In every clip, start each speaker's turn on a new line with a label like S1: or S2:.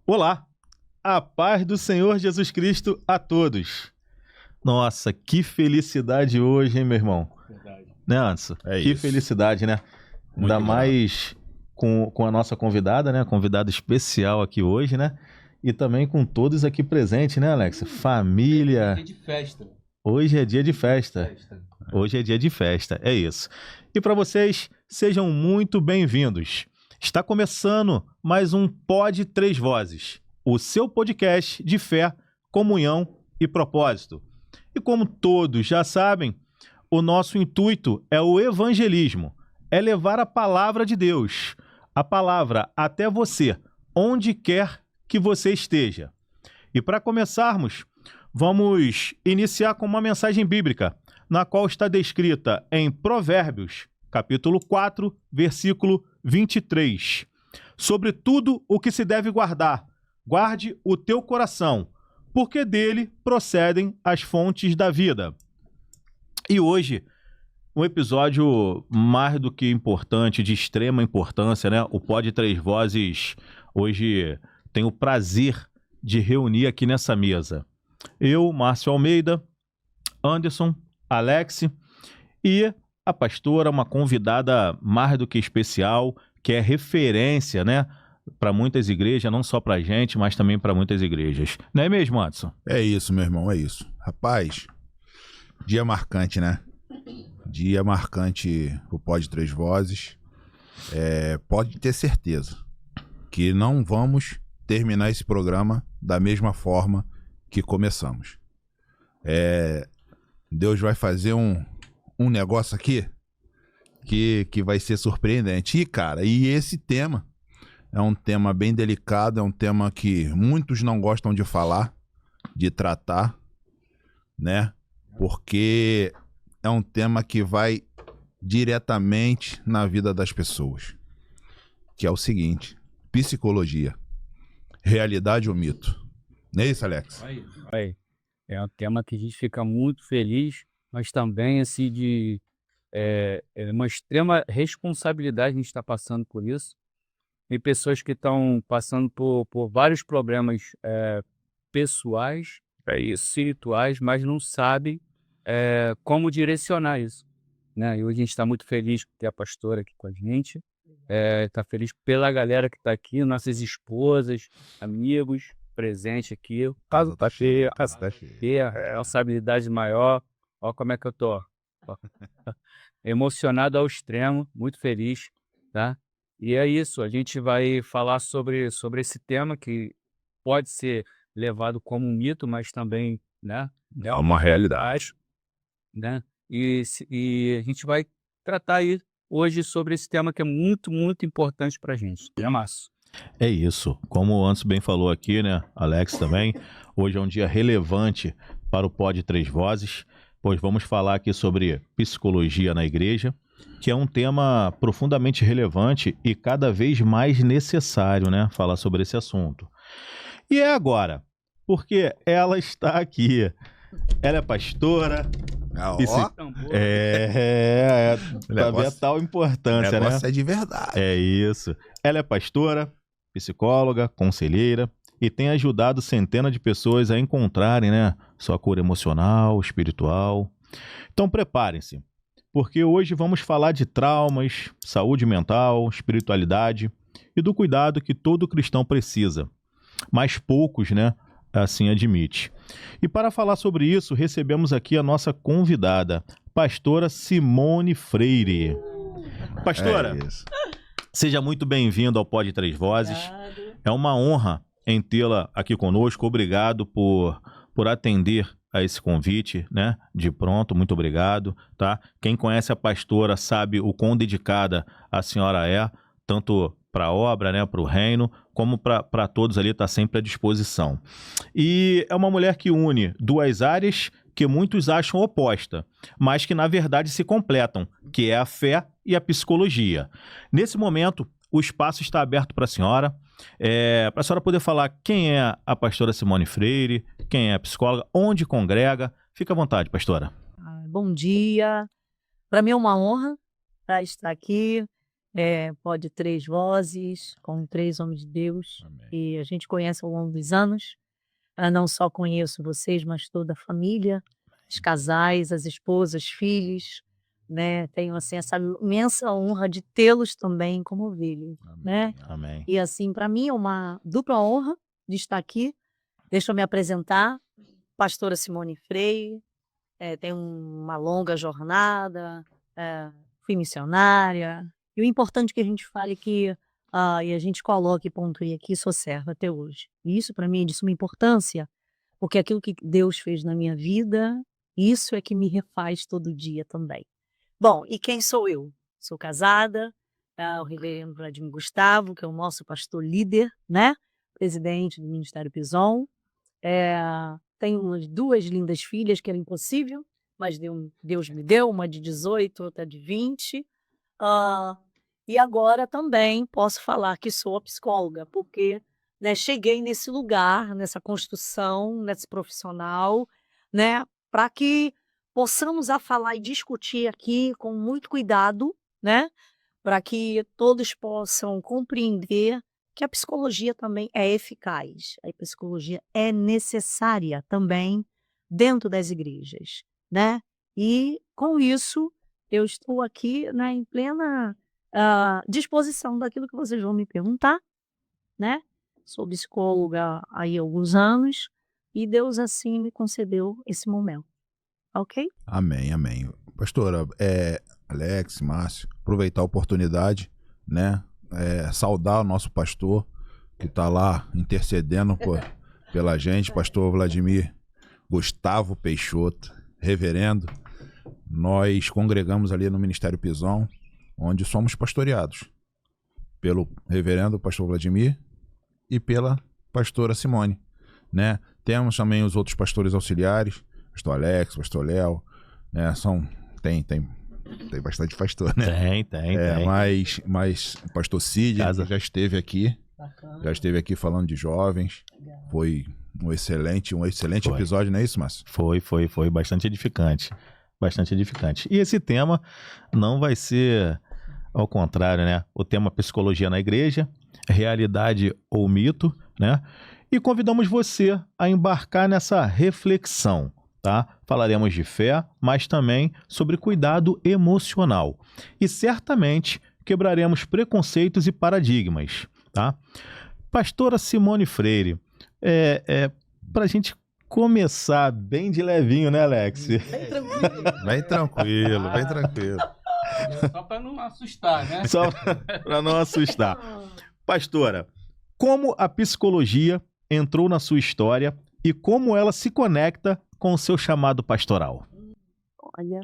S1: Olá, a paz do Senhor Jesus Cristo a todos. Nossa, que felicidade hoje, hein, meu irmão?
S2: Verdade.
S1: Né, Anderson?
S2: É
S1: que
S2: isso.
S1: felicidade, né?
S2: Muito
S1: Ainda
S2: legal.
S1: mais com a nossa convidada, né? Convidada especial aqui hoje, né? E também com todos aqui presentes, né, Alex? Família.
S3: Dia de festa.
S1: Hoje é dia de festa. Hoje é dia de festa, é isso. E para vocês, sejam muito bem-vindos. Está começando mais um Pod Três Vozes, o seu podcast de fé, comunhão e propósito. E como todos já sabem, o nosso intuito é o evangelismo, é levar a palavra de Deus, a palavra até você, onde quer que você esteja. E para começarmos, vamos iniciar com uma mensagem bíblica, na qual está descrita em Provérbios, capítulo 4, versículo 23. Sobre tudo o que se deve guardar, guarde o teu coração, porque dele procedem as fontes da vida. E hoje, um episódio mais do que importante, de extrema importância, né? O Pod Três Vozes hoje tem o prazer de reunir aqui nessa mesa. Eu, Márcio Almeida, Anderson, Alex e a pastora, uma convidada mais do que especial, que é referência, né, para muitas igrejas, não só para a gente, mas também para muitas igrejas. Não é mesmo, Anderson?
S2: É isso, meu irmão, é isso. Rapaz, dia marcante, né? Dia marcante o Pod Três Vozes. Pode ter certeza que não vamos terminar esse programa da mesma forma que começamos. Deus vai fazer um negócio aqui que vai ser surpreendente. E esse tema é um tema bem delicado, é um tema que muitos não gostam de falar, de tratar, né? Porque é um tema que vai diretamente na vida das pessoas. Que é o seguinte: psicologia, realidade ou mito? Não é isso, Alex?
S3: Aí. É um tema que a gente fica muito feliz, mas também assim é uma extrema responsabilidade a gente estar passando por isso. Tem pessoas que estão passando por vários problemas pessoais e espirituais, mas não sabem como direcionar isso, né? E hoje a gente está muito feliz por ter a pastora aqui com a gente, está feliz pela galera que está aqui, nossas esposas, amigos presente aqui.
S2: Casa tá cheia, casa tá cheia.
S3: Responsabilidade maior. Olha como é que eu tô. Ó. Emocionado ao extremo, muito feliz, tá? E é isso, a gente vai falar sobre esse tema que pode ser levado como um mito, mas também, né?
S2: É uma realidade.
S3: Né? E a gente vai tratar aí hoje sobre esse tema que é muito, muito importante pra gente. É massa.
S1: É isso. Como o Anderson bem falou aqui, né, Alex também, hoje é um dia relevante para o Pod Três Vozes, pois vamos falar aqui sobre psicologia na igreja, que é um tema profundamente relevante e cada vez mais necessário, né, falar sobre esse assunto. E é agora, porque ela está aqui. Ela é pastora. Pra ver a tal importância,
S2: o negócio
S1: né?
S2: é de verdade.
S1: É isso. Ela é pastora, psicóloga, conselheira e tem ajudado centenas de pessoas a encontrarem, né, sua cura emocional, espiritual. Então preparem-se, porque hoje vamos falar de traumas, saúde mental, espiritualidade e do cuidado que todo cristão precisa. Mas poucos, né, assim admite. E para falar sobre isso, recebemos aqui a nossa convidada, pastora Simone Freire. Pastora, seja muito bem-vindo ao Pod Três Vozes. É uma honra em tê-la aqui conosco. Obrigado por atender a esse convite, né? De pronto, muito obrigado, tá? Quem conhece a pastora sabe o quão dedicada a senhora é, tanto para a obra, né, para o reino, como para todos ali, está sempre à disposição. E é uma mulher que une duas áreas que muitos acham oposta, mas que na verdade se completam, que é a fé e a psicologia. Nesse momento, o espaço está aberto para a senhora poder falar quem é a pastora Simone Freire, quem é a psicóloga, onde congrega. Fica à vontade, pastora.
S4: Bom dia. Para mim é uma honra estar aqui. Pode Três Vozes, com 3 homens de Deus,
S2: Amém.
S4: que a gente conhece ao longo dos anos. Não só conheço vocês, mas toda a família, os casais, as esposas, filhos, né? Tenho assim essa imensa honra de tê-los também como ovelhas, né?
S1: Amém.
S4: E assim, para mim é uma dupla honra de estar aqui. Deixa eu me apresentar, pastora Simone Freire. Tenho uma longa jornada, fui missionária. E o importante que a gente fale que e a gente coloque, pontuei aqui, sou serva até hoje. E isso para mim é de suma importância, porque aquilo que Deus fez na minha vida, isso é que me refaz todo dia também. Bom, e quem sou eu? Sou casada, o reverendo Vladimir Gustavo, que é o nosso pastor líder, né? Presidente do Ministério Pison. Tenho 2 lindas filhas, que era impossível, mas Deus me deu, uma de 18, outra de 20. E agora também posso falar que sou a psicóloga, porque, né, cheguei nesse lugar, nessa construção, nesse profissional, né, para que possamos falar e discutir aqui com muito cuidado, né, para que todos possam compreender que a psicologia também é eficaz, a psicologia é necessária também dentro das igrejas, né? E com isso eu estou aqui, né, em plena disposição daquilo que vocês vão me perguntar, né? Sou psicóloga aí há alguns anos e Deus assim me concedeu esse momento, ok?
S2: Amém, amém. Pastora, Alex, Márcio, aproveitar a oportunidade, né? Saudar o nosso pastor que está lá intercedendo pela gente, pastor Vladimir Gustavo Peixoto, reverendo. Nós congregamos ali no Ministério Pison, onde somos pastoreados pelo reverendo pastor Vladimir e pela pastora Simone, né? Temos também os outros pastores auxiliares, pastor Alex, pastor Léo, né? Tem bastante pastor, né?
S1: Tem.
S2: Mas o pastor Cid já esteve aqui.
S4: Bacana.
S2: Já esteve aqui falando de jovens.
S4: Legal.
S2: Foi um excelente
S1: Foi.
S2: episódio, não é isso, Márcio?
S1: Foi bastante edificante. Bastante edificante. E esse tema não vai ser ao contrário, né? O tema psicologia na igreja, realidade ou mito, né? E convidamos você a embarcar nessa reflexão, tá? Falaremos de fé, mas também sobre cuidado emocional. E certamente quebraremos preconceitos e paradigmas, tá? Pastora Simone Freire, para a gente começar bem de levinho, né, Alex?
S2: Bem tranquilo.
S3: Só para não assustar, né?
S1: Só para não assustar. Pastora, como a psicologia entrou na sua história e como ela se conecta com o seu chamado pastoral?
S4: Olha,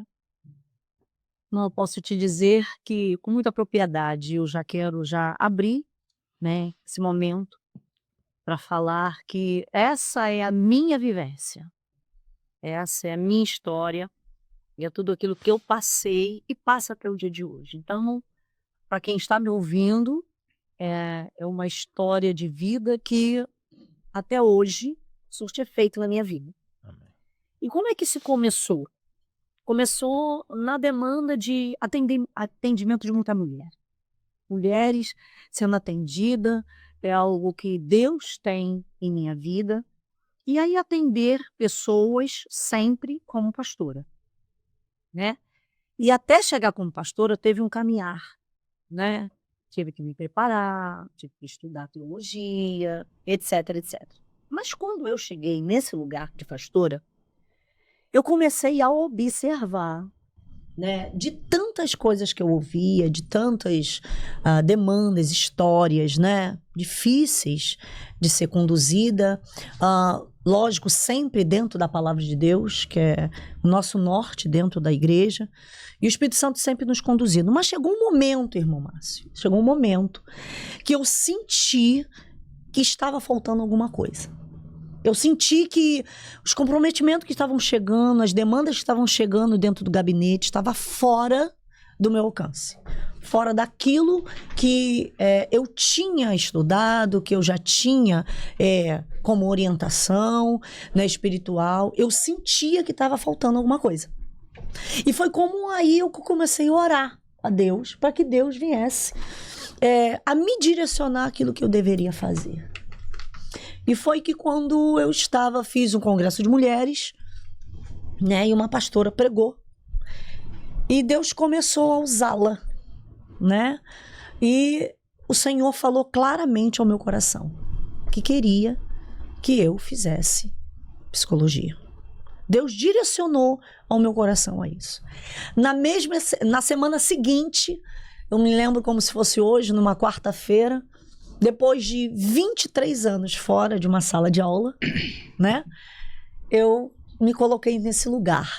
S4: não, eu posso te dizer que com muita propriedade eu já quero abrir, né, esse momento para falar que essa é a minha vivência, essa é a minha história e é tudo aquilo que eu passei e passa até o dia de hoje. Então, para quem está me ouvindo, é uma história de vida que até hoje surte efeito na minha vida.
S1: Amém.
S4: E como é que isso começou? Começou na demanda de atendimento de muita mulher. Mulheres sendo atendidas é algo que Deus tem em minha vida. E aí atender pessoas sempre como pastora, né? E até chegar como pastora teve um caminhar, né? Tive que me preparar, tive que estudar teologia, etc, etc. Mas quando eu cheguei nesse lugar de pastora, eu comecei a observar, né, de tantas coisas que eu ouvia, de tantas demandas, histórias, né, difíceis de ser conduzida, lógico, sempre dentro da palavra de Deus, que é o nosso norte dentro da igreja, e o Espírito Santo sempre nos conduzindo. Mas chegou um momento, irmão Márcio, chegou um momento que eu senti que estava faltando alguma coisa. Eu senti que os comprometimentos que estavam chegando, as demandas que estavam chegando dentro do gabinete, estava fora do meu alcance. Fora daquilo que eu tinha estudado, que eu já tinha como orientação, né, espiritual. Eu sentia que estava faltando alguma coisa. E foi como aí eu comecei a orar. a Deus para que Deus viesse a me direcionar aquilo que eu deveria fazer. E foi que quando eu fiz um congresso de mulheres, né, e uma pastora pregou. E Deus começou a usá-la, né? E o Senhor falou claramente ao meu coração que queria que eu fizesse psicologia. Deus direcionou ao meu coração a isso. Na semana seguinte, eu me lembro como se fosse hoje, numa quarta-feira, depois de 23 anos fora de uma sala de aula, né? Eu me coloquei nesse lugar,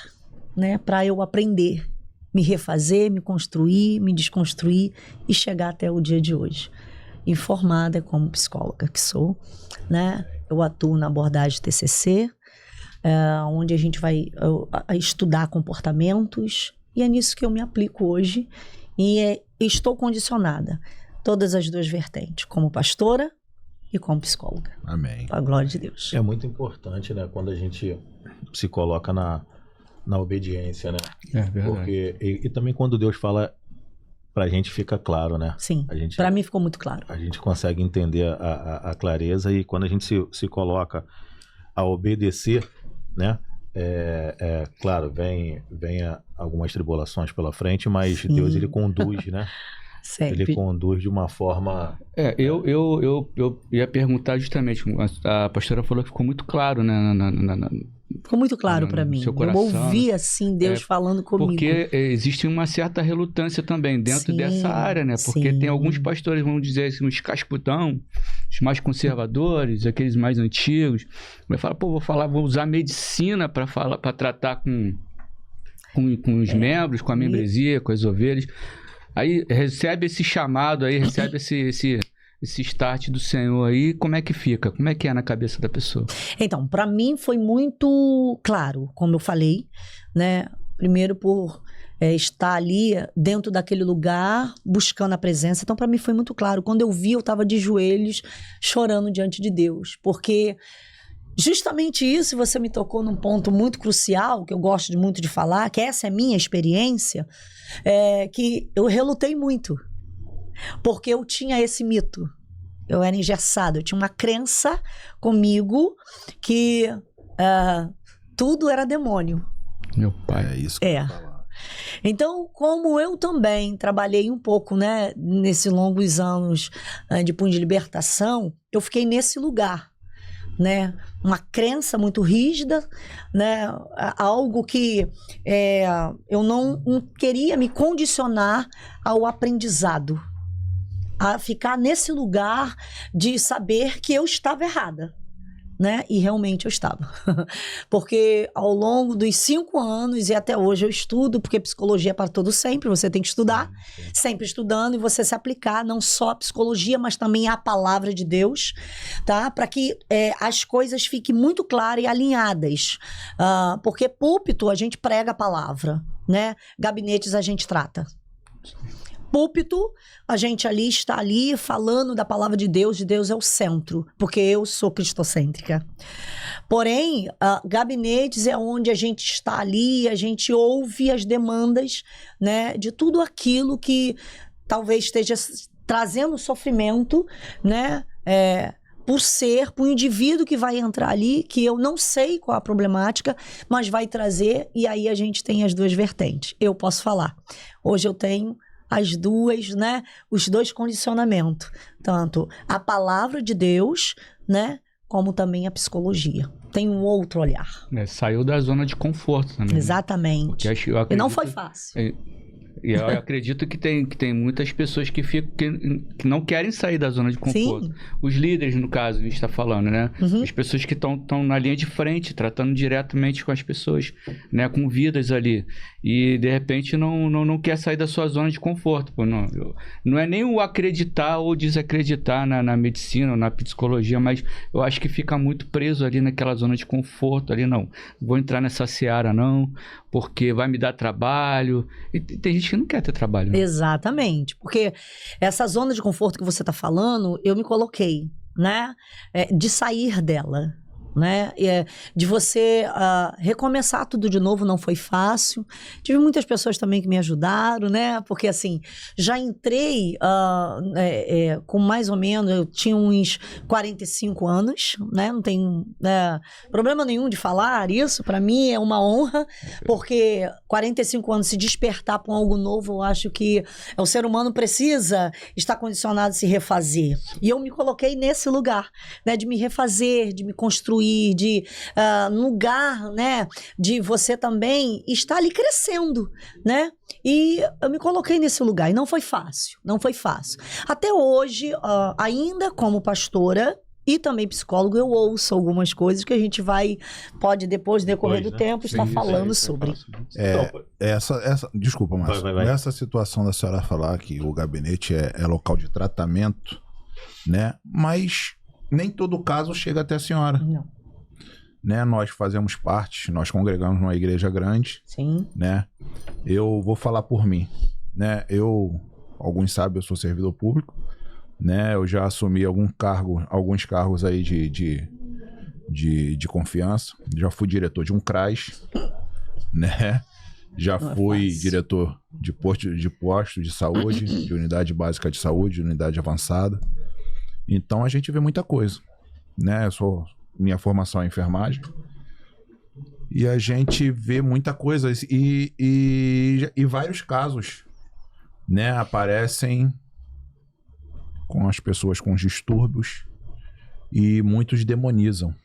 S4: né? Para eu aprender, me refazer, me construir, me desconstruir e chegar até o dia de hoje. Informada como psicóloga que sou, né? Eu atuo na abordagem TCC, onde a gente vai estudar comportamentos, e é nisso que eu me aplico hoje, e estou condicionada, todas as duas vertentes, como pastora e como psicóloga.
S2: Amém.
S4: A glória de Deus.
S1: É muito importante, né, quando a gente se coloca na obediência, né?
S3: É verdade.
S1: Porque, e também quando Deus fala, pra gente fica claro, né?
S4: Sim, para mim ficou muito claro.
S1: A gente consegue entender a clareza, e quando a gente se coloca a obedecer, né? Claro, vem algumas tribulações pela frente, mas
S4: Sim.
S1: Deus, ele conduz, né?
S4: Sempre.
S1: Ele conduz de uma forma...
S3: Eu ia perguntar justamente, a pastora falou que ficou muito claro, né?
S4: Ficou muito claro para mim.
S3: Seu coração,
S4: eu ouvi assim Deus falando comigo.
S3: Porque existe uma certa relutância também dentro dessa área, né? Porque tem alguns pastores, vamos dizer assim, os cascutão, os mais conservadores, aqueles mais antigos, vai falar, vou usar medicina para tratar com os membros, com a membresia, com as ovelhas. Aí recebe esse chamado aí, recebe esse start do Senhor aí, como é que fica? Como é que é na cabeça da pessoa?
S4: Então, para mim foi muito claro, como eu falei, né? Primeiro por estar ali dentro daquele lugar, buscando a presença. Então, para mim foi muito claro. Quando eu vi, eu estava de joelhos, chorando diante de Deus. Porque justamente isso, você me tocou num ponto muito crucial, que eu gosto muito de falar, que essa é a minha experiência, que eu relutei muito. Porque eu tinha esse mito. Eu era engessado, eu tinha uma crença comigo que tudo era demônio.
S3: Meu pai.
S2: É isso que eu vou falar.
S4: Então, como eu também trabalhei um pouco, né, nesses longos anos de punho de libertação, eu fiquei nesse lugar, né? Uma crença muito rígida, né? Algo que eu não queria me condicionar ao aprendizado, a ficar nesse lugar de saber que eu estava errada, né? E realmente eu estava. Porque ao longo dos 5 anos e até hoje eu estudo, porque psicologia é para todo sempre, você tem que estudar, sempre estudando, e você se aplicar não só a psicologia, mas também a palavra de Deus, tá? Para que as coisas fiquem muito claras e alinhadas. Porque púlpito a gente prega a palavra, né? Gabinetes a gente trata. Púlpito, a gente está ali falando da palavra de Deus é o centro, porque eu sou cristocêntrica. Porém, gabinetes é onde a gente está ali, a gente ouve as demandas, né, de tudo aquilo que talvez esteja trazendo sofrimento, né, por o indivíduo que vai entrar ali, que eu não sei qual a problemática, mas vai trazer, e aí a gente tem as duas vertentes. Eu posso falar. Hoje eu tenho as duas, né? Os dois condicionamentos. Tanto a palavra de Deus, né? Como também a psicologia. Tem um outro olhar.
S3: Saiu da zona de conforto também.
S4: Exatamente. E não foi fácil.
S3: E eu acredito que tem muitas pessoas que não querem sair da zona de conforto.
S4: Sim.
S3: Os líderes, no caso, a gente está falando, né?
S4: Uhum.
S3: As pessoas que estão na linha de frente, tratando diretamente com as pessoas, né? Com vidas ali. E, de repente, não quer sair da sua zona de conforto. Pô, não é nem o acreditar ou desacreditar na medicina ou na psicologia, mas eu acho que fica muito preso ali naquela zona de conforto. Ali, não vou entrar nessa seara, não, porque vai me dar trabalho. E tem gente que não quer ter trabalho. Né?
S4: Exatamente. Porque essa zona de conforto que você está falando, eu me coloquei, né? De sair dela. né? De você recomeçar tudo de novo não foi fácil. Tive muitas pessoas também que me ajudaram, né? Porque assim, já entrei com mais ou menos, eu tinha uns 45 anos, né? Não tem problema nenhum de falar isso, para mim é uma honra, porque 45 anos se despertar para algo novo, eu acho que o ser humano precisa estar condicionado a se refazer. E eu me coloquei nesse lugar, né? De me refazer, de me construir, no lugar, né, de você também estar ali crescendo, né? E eu me coloquei nesse lugar e não foi fácil, não foi fácil. Até hoje, ainda como pastora e também psicólogo, eu ouço algumas coisas que a gente pode depois, no decorrer do tempo, estar falando sobre.
S2: Desculpa, Márcio.
S1: Vai.
S2: Essa situação da senhora falar que o gabinete é local de tratamento, né? Mas nem todo caso chega até a senhora.
S4: Não.
S2: Né? Nós fazemos parte, nós congregamos numa igreja grande.
S4: Sim.
S2: Né? Eu vou falar por mim. Né? Alguns sabem, eu sou servidor público. Né? Eu já assumi alguns cargos aí de confiança. Já fui diretor de um CRAS. Né? Já fui diretor de posto de saúde, de unidade básica de saúde, de unidade avançada. Então a gente vê muita coisa, né? Minha formação é enfermagem e a gente vê muita coisa e vários casos, né? Aparecem com as pessoas com distúrbios e muitos demonizam,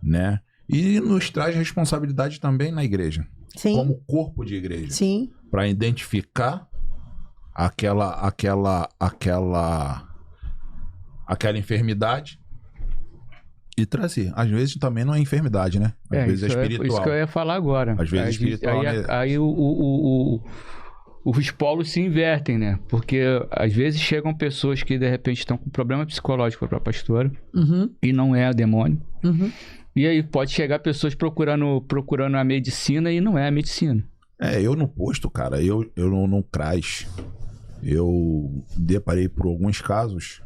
S2: né? E nos traz responsabilidade também na igreja,
S4: sim,
S2: como corpo de igreja,
S4: sim,
S2: para identificar aquela enfermidade e trazer. Às vezes também não é enfermidade, né? Às vezes é espiritual.
S3: Isso que eu ia falar agora.
S2: Às vezes é espiritual.
S3: Aí os polos se invertem, né? Porque às vezes chegam pessoas que de repente estão com problema psicológico para a pastora e não é demônio. E aí pode chegar pessoas procurando a medicina e não é a medicina.
S2: Eu no posto, cara, eu no CRAS, eu deparei por alguns casos,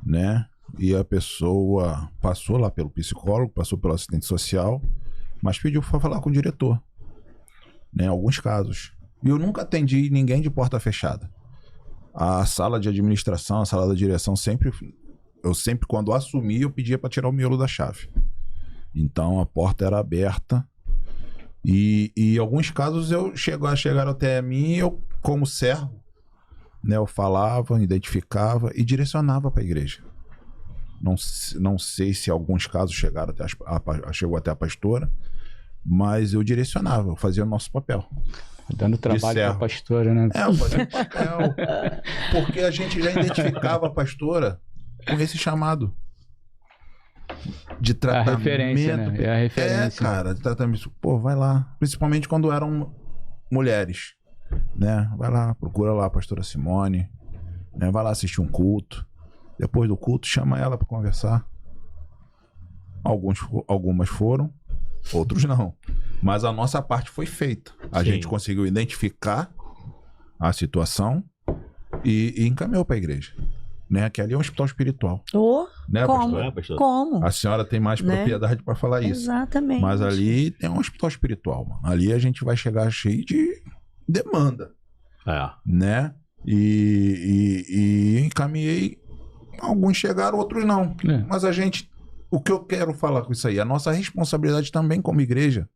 S2: né? E a pessoa passou lá pelo psicólogo, passou pelo assistente social, mas pediu para falar com o diretor, né? Alguns casos. E eu nunca atendi ninguém de porta fechada. A sala de administração, a sala da direção, eu sempre quando assumi, eu pedia para tirar o miolo da chave. Então a porta era aberta. E alguns casos chegaram até mim, eu como servo, né, eu falava, identificava e direcionava para a igreja. Não sei se alguns casos chegou até a pastora, mas eu direcionava, eu fazia o nosso papel.
S3: Dando trabalho para a pastora, né?
S2: Eu fazia o papel. Porque a gente já identificava a pastora com esse chamado de tratamento.
S3: A referência, né? É a referência.
S2: Cara, de tratamento. Pô, vai lá. Principalmente quando eram mulheres, né? Vai lá, procura lá a pastora Simone, né? Vai lá assistir um culto. Depois do culto, chama ela para conversar. Algumas foram, outros não. Mas a nossa parte foi feita. A gente conseguiu identificar a situação e encaminhou para a igreja. Né? Que ali é um hospital espiritual. Né,
S4: como?
S2: pastor?
S4: Como?
S2: A senhora tem mais propriedade para falar isso.
S4: Exatamente.
S2: Mas ali tem um hospital espiritual. Mano. Ali a gente vai chegar cheio de demanda. Né? E encaminhei. Alguns chegaram, outros não. Mas o que eu quero falar com isso aí? A nossa responsabilidade também como igreja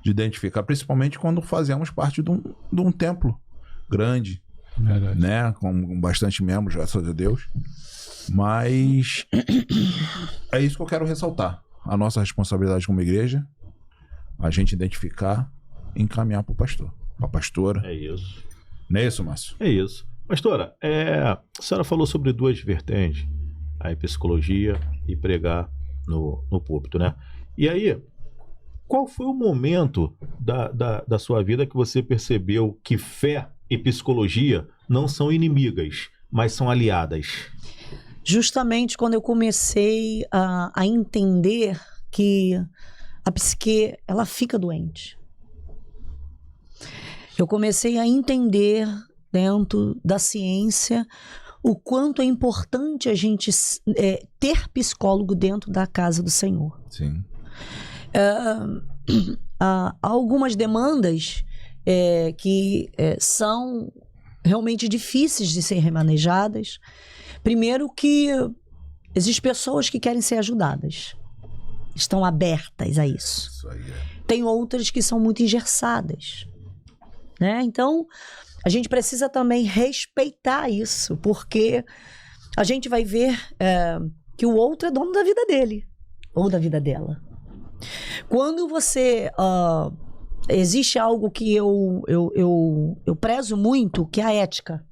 S2: de identificar, principalmente quando fazemos parte de um templo grande.
S3: Verdade.
S2: Né? Com bastante membros, graças a Deus. Mas é isso que eu quero ressaltar. A nossa responsabilidade como igreja, a gente identificar e encaminhar para o pastor, para a pastora.
S1: É isso.
S2: Não é isso, Márcio?
S1: É isso. Pastora, a senhora falou sobre duas vertentes, a psicologia e pregar no púlpito, né? E aí, qual foi o momento da sua vida que você percebeu que fé e psicologia não são inimigas, mas são aliadas?
S4: Justamente quando eu comecei a entender que a psique, ela fica doente. Eu comecei a entender dentro da ciência
S5: o quanto é importante a gente ter psicólogo dentro da casa do Senhor.
S2: Sim.
S5: Há algumas demandas que são realmente difíceis de ser remanejadas. Primeiro que existem pessoas que querem ser ajudadas, estão abertas a isso.
S2: Isso aí
S5: Tem outras que são muito engessadas, né? Então, a gente precisa também respeitar isso, porque a gente vai ver que o outro é dono da vida dele ou da vida dela. Quando você... existe algo que eu prezo muito, que é a ética.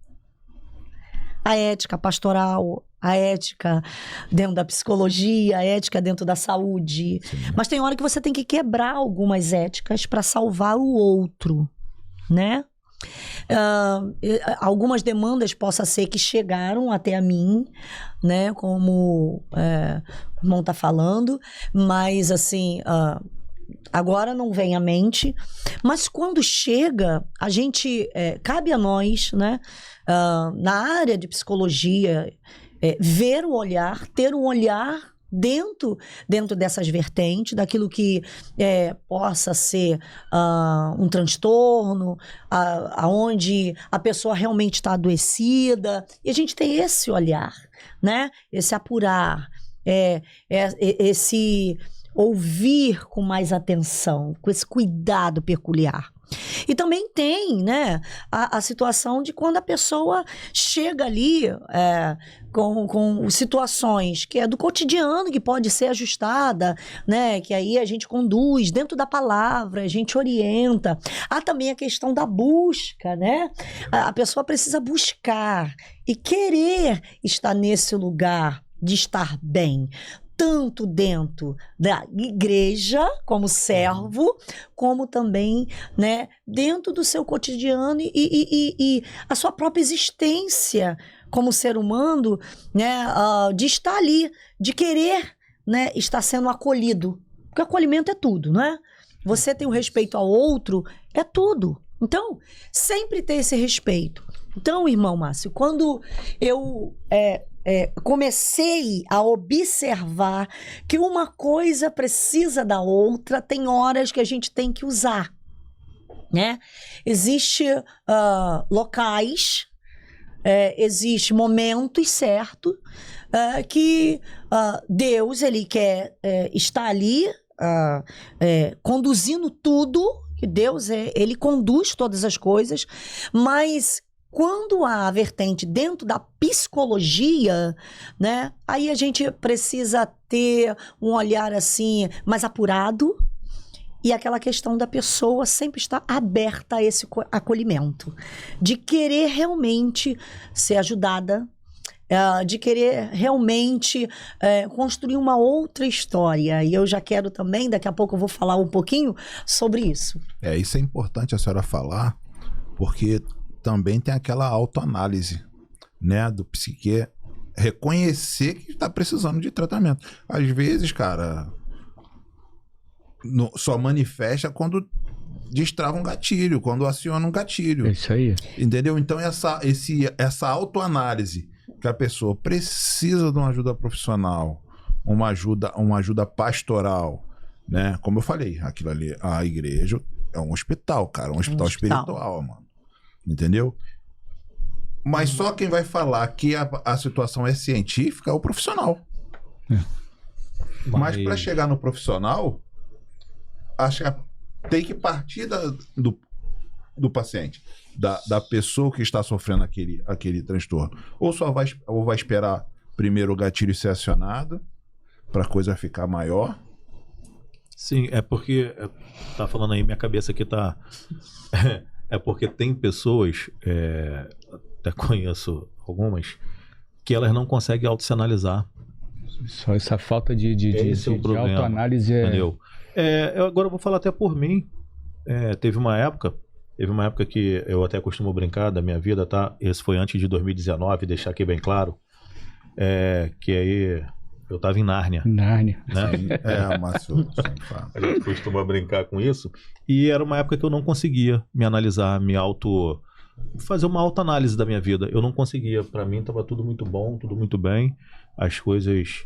S5: A ética pastoral, a ética dentro da psicologia, a ética dentro da saúde.
S2: Sim.
S5: Mas tem hora que você tem que quebrar algumas éticas para salvar o outro, né? Algumas demandas possa ser que chegaram até a mim, né? Como o irmão tá falando, mas assim... agora não vem à mente, mas quando chega, a gente, cabe a nós, né, na área de psicologia, ver o olhar, ter um olhar dentro dessas vertentes, daquilo que possa ser um transtorno, aonde a pessoa realmente está adoecida, e a gente tem esse olhar, né, esse apurar, esse... ouvir com mais atenção, com esse cuidado peculiar. E também tem, né, a situação de quando a pessoa chega ali com situações que é do cotidiano, que pode ser ajustada, né, que aí a gente conduz dentro da palavra, a gente orienta. Há também a questão da busca, né? A pessoa precisa buscar e querer estar nesse lugar de estar bem, tanto dentro da igreja, como servo, como também, né, dentro do seu cotidiano e a sua própria existência como ser humano, né, de estar ali, de querer, né, estar sendo acolhido. Porque acolhimento é tudo, né? Você tem o respeito ao outro, é tudo. Então, sempre ter esse respeito. Então, irmão Márcio, quando eu... comecei a observar que uma coisa precisa da outra, tem horas que a gente tem que usar, né? Existe locais, existe momentos certos que Deus, ele quer estar ali conduzindo tudo, que Deus, ele conduz todas as coisas, mas... quando há a vertente dentro da psicologia, né, aí a gente precisa ter um olhar assim mais apurado e aquela questão da pessoa sempre estar aberta a esse acolhimento, de querer realmente ser ajudada, de querer realmente construir uma outra história. E eu já quero também, daqui a pouco eu vou falar um pouquinho sobre isso.
S2: Isso é importante a senhora falar, porque... também tem aquela autoanálise, né, do psique, reconhecer que está precisando de tratamento. Às vezes, cara, só manifesta quando destrava um gatilho, quando aciona um gatilho.
S3: É isso aí.
S2: Entendeu? Então, essa autoanálise que a pessoa precisa de uma ajuda profissional, uma ajuda pastoral, né? Como eu falei, aquilo ali, a igreja é um hospital, cara, um hospital espiritual, mano. Entendeu? Mas só quem vai falar que a situação é científica é o profissional. Mas para chegar no profissional, acho que tem que partir do paciente, da pessoa que está sofrendo aquele transtorno. Ou vai esperar primeiro o gatilho ser acionado para a coisa ficar maior.
S1: Sim, é porque tá falando aí, minha cabeça aqui tá é porque tem pessoas, até conheço algumas, que elas não conseguem auto-se-analisar.
S3: Só essa falta de autoanálise
S1: entendeu? Eu agora vou falar até por mim. Teve uma época que eu até costumo brincar da minha vida, tá? Esse foi antes de 2019, deixar aqui bem claro. Que aí eu tava em Nárnia.
S3: Nárnia.
S1: Né?
S2: Márcio.
S1: A gente costuma brincar com isso. E era uma época que eu não conseguia me analisar, me auto fazer uma autoanálise da minha vida. Eu não conseguia. Para mim estava tudo muito bom, tudo muito bem. As coisas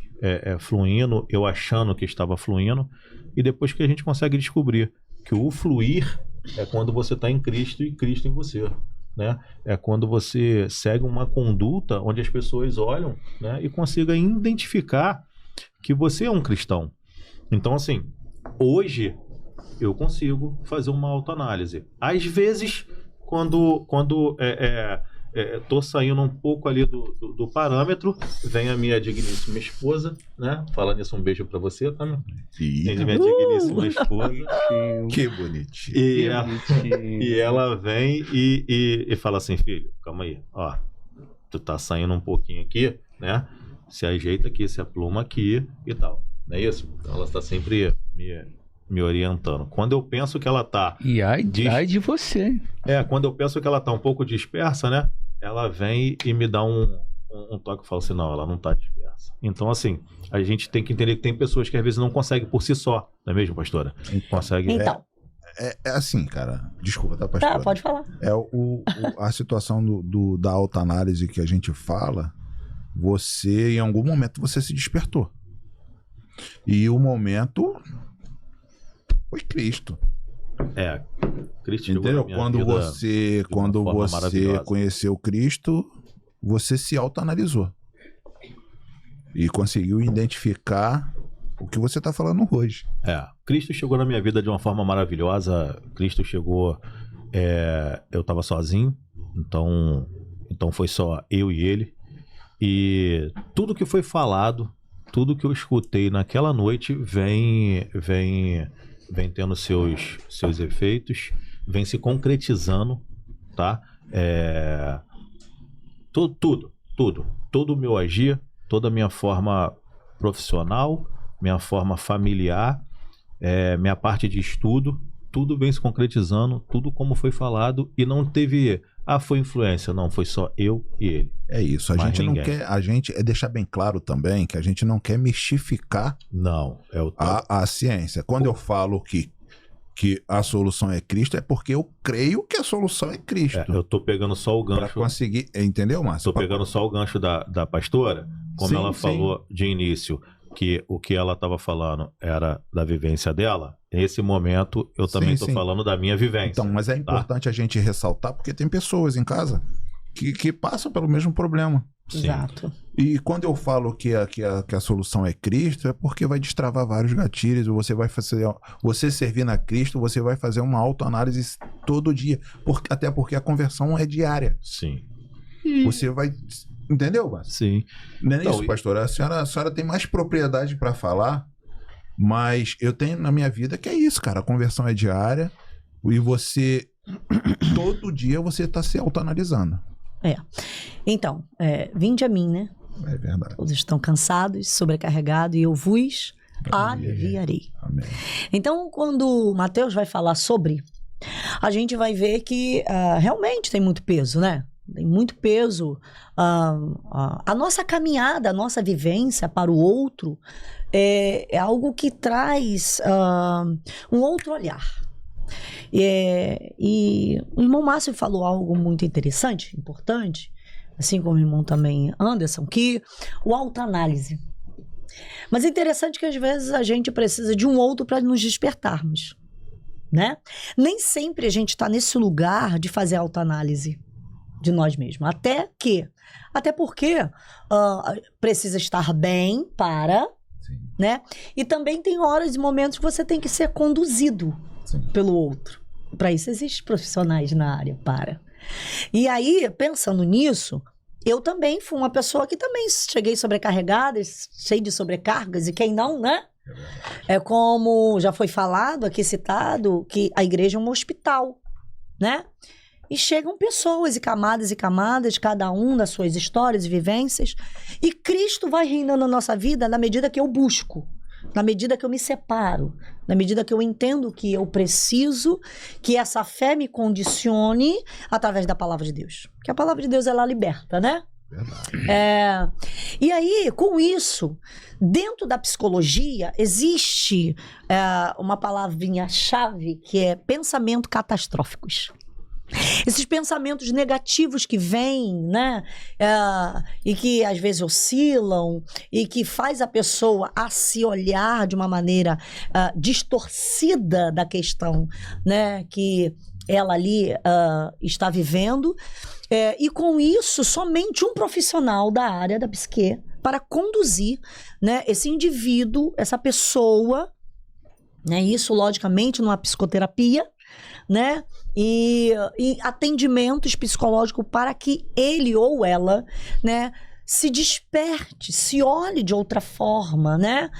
S1: fluindo, eu achando que estava fluindo. E depois que a gente consegue descobrir que o fluir é quando você está em Cristo e Cristo em você. Né? É quando você segue uma conduta onde as pessoas olham, né, e consigam identificar que você é um cristão. Então, assim, hoje eu consigo fazer uma autoanálise. Às vezes, quando tô saindo um pouco ali do parâmetro, vem a minha digníssima esposa, né? Falando isso, um beijo pra você, tá? Minha digníssima esposa.
S2: Que bonitinho.
S1: E ela vem e fala assim, filho, calma aí, ó, tu tá saindo um pouquinho aqui, né? Se ajeita aqui, se apluma aqui e tal. Não é isso? Então ela está sempre me orientando. Quando eu penso que ela tá...
S3: E ai de você.
S1: Quando eu penso que ela tá um pouco dispersa, né? Ela vem e me dá um toque e fala assim, não, ela não tá dispersa. Então, assim, a gente tem que entender que tem pessoas que às vezes não conseguem por si só, não é mesmo, pastora? Consegue...
S5: Então.
S2: É assim, cara. Desculpa, tá, pastora?
S5: Tá, pode falar.
S2: A situação da autoanálise que a gente fala, você, em algum momento, você se despertou. E o momento foi Cristo.
S1: Cristo
S2: entendeu? Quando você conheceu Cristo, você se autoanalisou e conseguiu identificar o que você está falando hoje.
S1: Cristo chegou na minha vida de uma forma maravilhosa. Cristo chegou, eu estava sozinho, então foi só eu e ele, e tudo que foi falado, tudo que eu escutei naquela noite vem tendo seus efeitos, vem se concretizando, tá? Todo o meu agir, toda a minha forma profissional, minha forma familiar, minha parte de estudo, tudo vem se concretizando, tudo como foi falado, e não teve... foi influência. Não, foi só eu e ele.
S2: É isso. A gente não quer... A gente deixar bem claro também que a gente não quer mistificar a ciência. Quando eu falo que a solução é Cristo, é porque eu creio que a solução é Cristo.
S1: Eu tô pegando só o gancho...
S2: Para conseguir... Entendeu, Márcio?
S1: Tô pegando só o gancho da pastora, como ela falou de início, que o que ela estava falando era da vivência dela. Nesse momento, eu também estou falando da minha vivência.
S2: Então, mas é importante a gente ressaltar, porque tem pessoas em casa que passam pelo mesmo problema.
S1: Sim.
S5: Exato.
S2: E quando eu falo que a solução é Cristo, é porque vai destravar vários gatilhos. Você servindo a Cristo, você vai fazer uma autoanálise todo dia. Até porque a conversão é diária.
S1: Sim.
S2: Você vai... Entendeu, Márcio?
S1: Sim.
S2: Não é isso, pastor? A senhora tem mais propriedade para falar, mas eu tenho na minha vida que é isso, cara. A conversão é diária e você, todo dia, você está se autoanalisando.
S5: Então, vinde a mim, né?
S2: É verdade.
S5: Todos estão cansados, sobrecarregados, e eu vos aliviarei.
S2: Amém.
S5: Então, quando Mateus vai falar sobre, a gente vai ver que realmente tem muito peso, né? Tem muito peso. A nossa caminhada, a nossa vivência para o outro é algo que traz um outro olhar. E o irmão Márcio falou algo muito interessante, importante, assim como o irmão também Anderson, que o autoanálise. Mas é interessante que às vezes a gente precisa de um outro para nos despertarmos, né? Nem sempre a gente está nesse lugar de fazer autoanálise de nós mesmos. Até porque precisa estar bem para, né? E também tem horas e momentos que você tem que ser conduzido pelo outro. Para isso existem profissionais na área para. E aí, pensando nisso, eu também fui uma pessoa que também cheguei sobrecarregada, cheia de sobrecargas, e quem não, né? É como já foi falado aqui, citado, que a igreja é um hospital, né? E chegam pessoas e camadas, cada um das suas histórias e vivências. E Cristo vai reinando na nossa vida na medida que eu busco, na medida que eu me separo, na medida que eu entendo que eu preciso que essa fé me condicione através da palavra de Deus. Porque a palavra de Deus, ela liberta, né?
S2: Verdade.
S5: E aí, com isso, dentro da psicologia, existe uma palavrinha-chave que é pensamento catastróficos. Esses pensamentos negativos que vêm, né? E que às vezes oscilam e que faz a pessoa a se olhar de uma maneira distorcida da questão, né? Que ela ali está vivendo. E com isso, somente um profissional da área da psique para conduzir, né, esse indivíduo, essa pessoa, né? Isso, logicamente, numa psicoterapia, né? E atendimentos psicológicos para que ele ou ela, né, se desperte, se olhe de outra forma, né?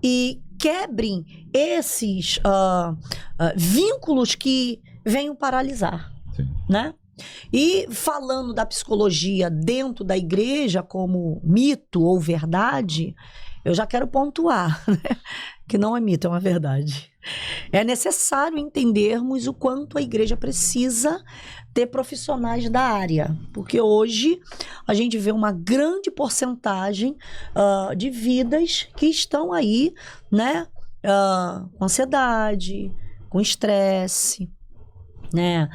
S5: E quebrem esses vínculos que venham paralisar, né? E falando da psicologia dentro da igreja como mito ou verdade, eu já quero pontuar, né? Que não é mito, é uma verdade. É necessário entendermos o quanto a igreja precisa ter profissionais da área, porque hoje a gente vê uma grande porcentagem de vidas que estão aí, né, com ansiedade, com estresse, né,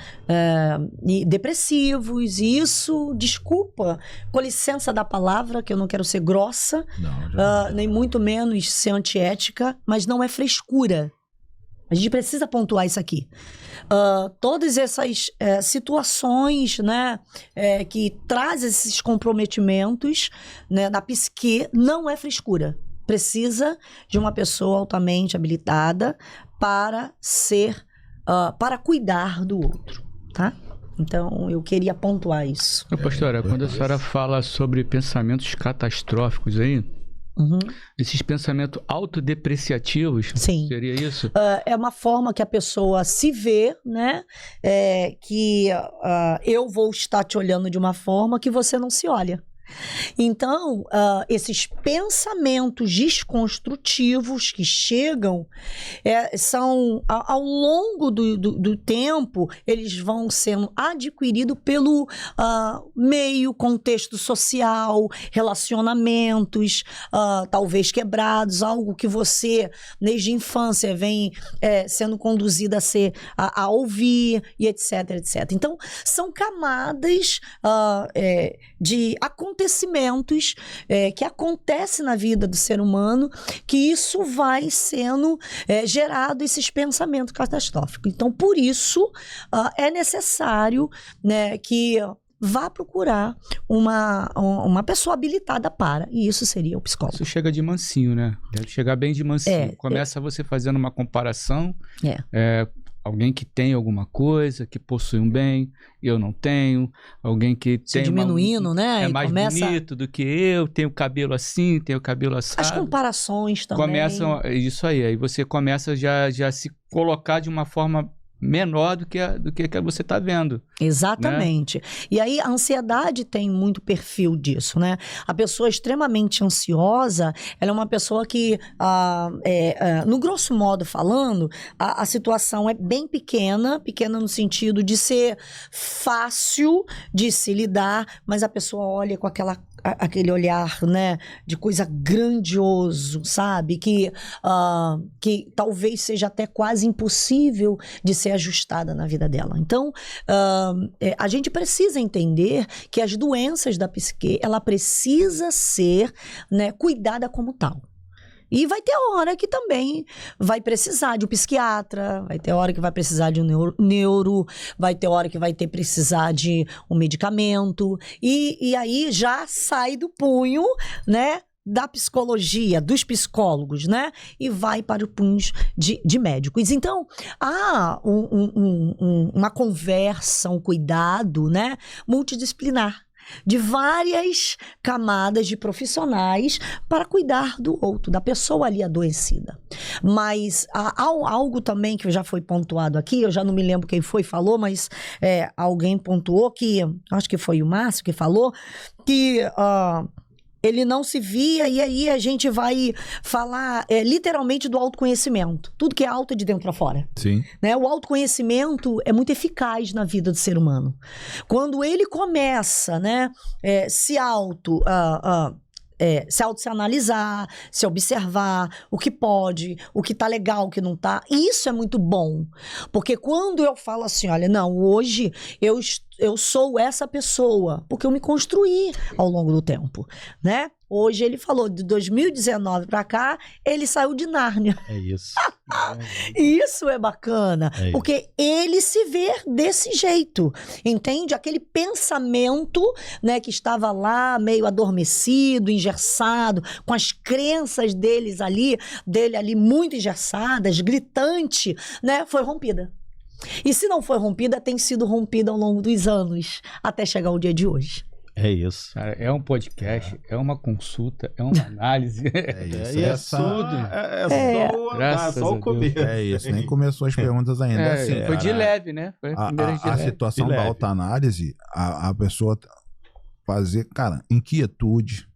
S5: e depressivos, e isso, desculpa, com licença da palavra, que eu não quero ser grossa, nem muito menos ser antiética, mas não é frescura. A gente precisa pontuar isso aqui. Todas essas situações, né, que trazem esses comprometimentos, né, na psique, não é frescura. Precisa de uma pessoa altamente habilitada para ser para cuidar do outro, tá? Então, eu queria pontuar isso.
S3: Pastora, quando a senhora fala sobre pensamentos catastróficos aí, esses pensamentos autodepreciativos,
S5: sim,
S3: seria isso?
S5: É uma forma que a pessoa se vê, né? Que eu vou estar te olhando de uma forma que você não se olha. Então, esses pensamentos desconstrutivos que chegam são, ao longo do tempo, eles vão sendo adquiridos pelo meio, contexto social, relacionamentos, talvez quebrados, algo que você, desde a infância, vem sendo conduzida a ouvir, e etc, etc. Então, são camadas de acontecimentos que acontecem na vida do ser humano, que isso vai sendo gerado esses pensamentos catastróficos. Então, por isso, é necessário, né, que vá procurar uma pessoa habilitada para, e isso seria o psicólogo.
S3: Isso chega de mansinho, né? Deve chegar bem de mansinho. Começa você fazendo uma comparação, alguém que tem alguma coisa, que possui um bem, eu não tenho. Alguém que
S5: se
S3: tem
S5: diminuindo, né?
S3: É mais bonito do que eu, tenho cabelo assim, tenho cabelo assado.
S5: As comparações também.
S3: Começam, isso aí você começa já a se colocar de uma forma menor do que você está vendo.
S5: Exatamente. Né? E aí a ansiedade tem muito perfil disso, né? A pessoa extremamente ansiosa, ela é uma pessoa que, no grosso modo falando, a situação é bem pequena no sentido de ser fácil de se lidar, mas a pessoa olha com aquele olhar, né, de coisa grandioso, sabe? Que talvez seja até quase impossível de ser ajustada na vida dela. Então, a gente precisa entender que as doenças da psique, ela precisa ser, né, cuidada como tal. E vai ter hora que também vai precisar de um psiquiatra, vai ter hora que vai precisar de um neuro, vai ter hora que vai precisar de um medicamento. E aí já sai do punho, né, da psicologia, dos psicólogos, né? E vai para o punho de médicos. Então, há uma conversa, um cuidado, né, multidisciplinar, de várias camadas de profissionais para cuidar do outro, da pessoa ali adoecida. Mas há algo também que já foi pontuado aqui, eu já não me lembro quem falou, mas alguém pontuou que, acho que foi o Márcio que falou, que ele não se via, e aí a gente vai falar literalmente do autoconhecimento. Tudo que é alto é de dentro para fora.
S2: Sim.
S5: Né? O autoconhecimento é muito eficaz na vida do ser humano. Quando ele começa, né, se analisar, se observar o que pode, o que tá legal, o que não tá. E isso é muito bom. Porque quando eu falo assim, olha, não, hoje eu sou essa pessoa, porque eu me construí ao longo do tempo, né? Hoje ele falou, de 2019 para cá, ele saiu de Nárnia.
S1: É isso.
S5: E isso é bacana,
S1: É isso.
S5: porque ele se vê desse jeito, entende? Aquele pensamento, né, que estava lá meio adormecido, engessado, com as crenças dele ali muito engessadas, gritante, né, foi rompida. E se não foi rompida, tem sido rompida ao longo dos anos, até chegar o dia de hoje.
S1: É isso.
S3: Cara, é um podcast, é uma consulta, é uma análise.
S2: É isso.
S1: E é
S2: essa-
S1: tudo. É só o andar,
S3: Graças
S1: só
S3: a
S1: o começo.
S2: É isso, nem começou as perguntas ainda.
S3: É,
S2: Assim,
S3: foi de
S2: cara,
S3: leve, né? Foi a primeira de
S2: a
S3: leve.
S2: situação
S1: De
S2: da
S1: leve.
S2: autoanálise, a pessoa fazer, cara, inquietude,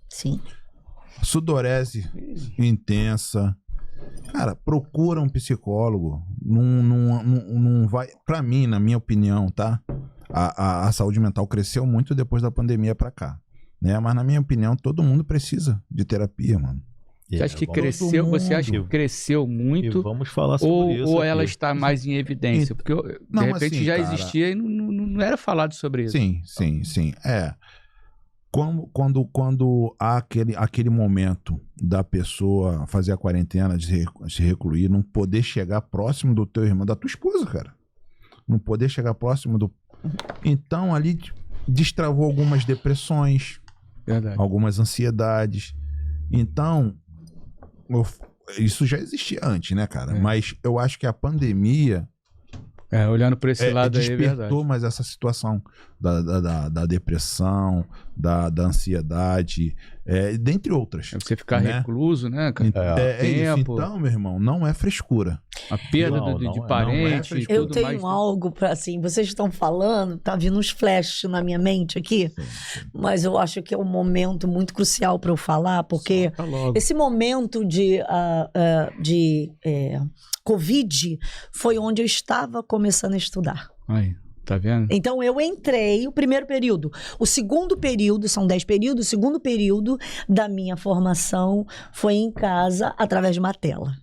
S5: Sim.
S2: sudorese intensa. Cara, procura um psicólogo. Não vai. Pra mim, na minha opinião, tá? A saúde mental cresceu muito depois da pandemia pra cá. Né? Mas, na minha opinião, todo mundo precisa de terapia, mano.
S3: Você acha que
S1: Vamos-
S3: cresceu? Você acha que
S2: mundo.
S3: cresceu
S1: E
S3: muito?
S1: vamos falar sobre isso.
S3: Ou ela
S1: aqui.
S3: está mais em evidência? Porque de
S2: Não,
S3: repente
S2: assim,
S3: já
S2: cara,
S3: existia e não era falado sobre isso.
S2: Sim. Quando há aquele momento da pessoa fazer a quarentena, de se recluir, não poder chegar próximo do teu irmão, da tua esposa, cara. Não poder chegar próximo do... Então, ali destravou algumas depressões,
S3: Verdade.
S2: algumas ansiedades. Então, isso já existia antes, né, cara?
S3: É.
S2: Mas eu acho que a pandemia
S3: Olhando por esse lado aí, é verdade.
S2: despertou mais essa situação da depressão, da ansiedade, dentre outras.
S3: É você ficar
S2: né?
S3: recluso, né? cara?
S2: É isso.
S3: Tempo,
S2: Então, meu irmão, não é frescura.
S3: a perda
S1: Não,
S3: de
S1: não é
S3: parente e
S2: frescura.
S5: Eu
S3: tudo
S5: tenho
S3: mais.
S5: algo para assim, vocês estão falando, tá vindo uns flashes na minha mente aqui, mas eu acho que é um momento muito crucial para eu falar, porque
S3: Solta logo.
S5: esse momento de Covid foi onde eu estava começando a estudar.
S3: Aí, tá vendo?
S5: Então eu entrei, o primeiro período. O segundo período, são 10 períodos, o segundo período da minha formação foi em casa, através de uma tela.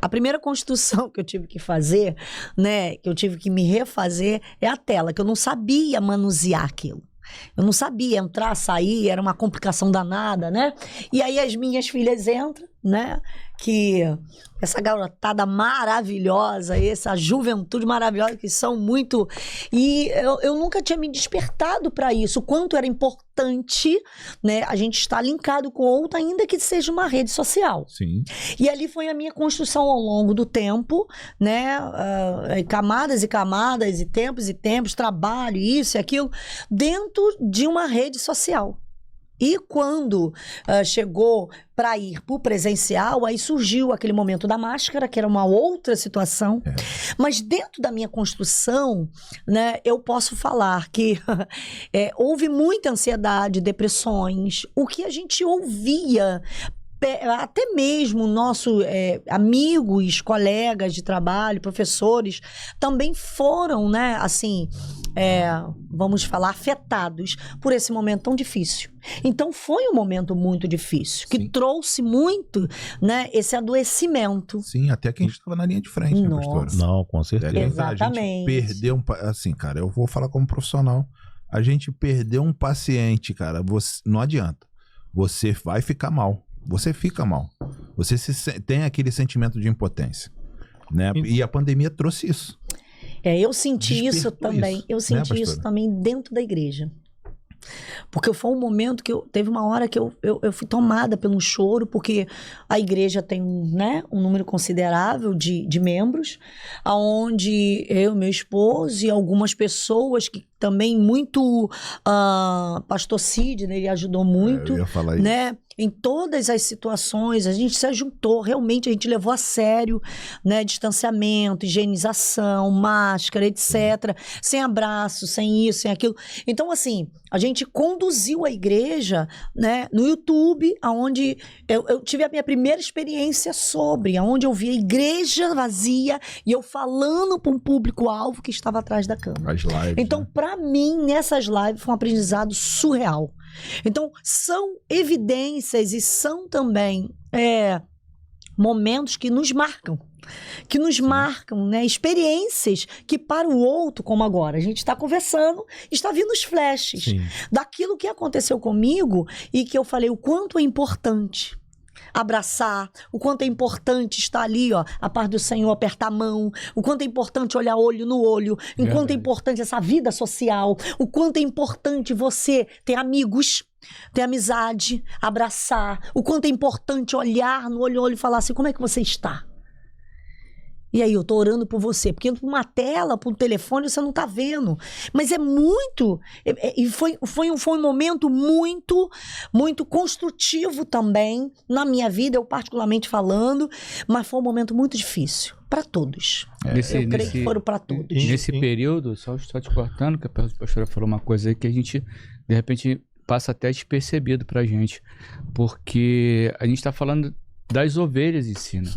S5: A primeira construção que eu tive que fazer, né, que eu tive que me refazer, é a tela, que eu não sabia manusear aquilo. Eu não sabia entrar, sair, era uma complicação danada, né? E aí as minhas filhas entram, né? Que essa garotada maravilhosa, essa juventude maravilhosa, que são muito... E eu nunca tinha me despertado para isso, o quanto era importante, né? A gente estar linkado com outra, ainda que seja uma rede social.
S2: Sim.
S5: E ali foi a minha construção ao longo do tempo, né? Camadas e camadas, e tempos, trabalho, isso e aquilo, dentro de uma rede social. E quando chegou para ir para o presencial, aí surgiu aquele momento da máscara, que era uma outra situação. Mas dentro da minha construção, né, eu posso falar que houve muita ansiedade, depressões, o que a gente ouvia. Até mesmo nossos amigos, colegas de trabalho, professores, também foram, né, assim, vamos falar, afetados por esse momento tão difícil. Então, foi um momento muito difícil, que
S2: Sim.
S5: trouxe muito, né, esse adoecimento.
S2: Sim, até quem estava na linha de frente, né,
S5: Nossa.
S2: pastora?
S1: Não, com
S2: Até
S1: certeza.
S2: quem-
S5: Exatamente.
S2: A gente perdeu assim, cara, eu vou falar como profissional. A gente perdeu um paciente, cara, não adianta. Você vai ficar mal. Você fica mal. Você tem aquele sentimento de impotência, né? E a pandemia trouxe isso.
S5: Eu senti isso
S2: Despertou
S5: também.
S2: isso,
S5: Eu
S2: né,
S5: senti isso
S2: pastora?
S5: também dentro da igreja. Porque foi um momento que teve uma hora que eu fui tomada pelo choro, porque a igreja tem, né, um número considerável de membros, onde eu, meu esposo e algumas pessoas que também muito... Pastor Sidney, ele ajudou muito,
S2: Eu ia falar isso.
S5: né? Em todas as situações, a gente se ajuntou, realmente a gente levou a sério, né? Distanciamento, higienização, máscara, etc. Sem abraço, sem isso, sem aquilo. Então, assim, a gente conduziu a igreja, né, no YouTube, onde eu tive a minha primeira experiência onde eu vi a igreja vazia e eu falando para um público-alvo que estava atrás da câmera.
S2: As lives.
S5: Então,
S2: né?
S5: para para mim, nessas lives, foi um aprendizado surreal. Então, são evidências e são também momentos que nos marcam. Que nos marcam, né? Experiências que para o outro, como agora, a gente está conversando, está vindo os flashes daquilo que aconteceu comigo e que eu falei o quanto é importante abraçar, o quanto é importante estar ali, ó, a paz do Senhor, apertar a mão, o quanto é importante olhar olho no olho, o quanto é importante essa vida social, o quanto é importante você ter amigos, ter amizade, abraçar, o quanto é importante olhar no olho no olho e falar assim, como é que você está? E aí, eu tô orando por você, porque por uma tela, por um telefone, você não tá vendo. Mas é muito... E foi um momento muito construtivo também na minha vida, eu particularmente falando, mas foi um momento muito difícil para todos. Eu creio que foram para todos.
S3: Nesse período, só te cortando, que a pastora falou uma coisa aí que a gente, de repente, passa até despercebido pra gente. Porque a gente tá falando das ovelhas em si, né?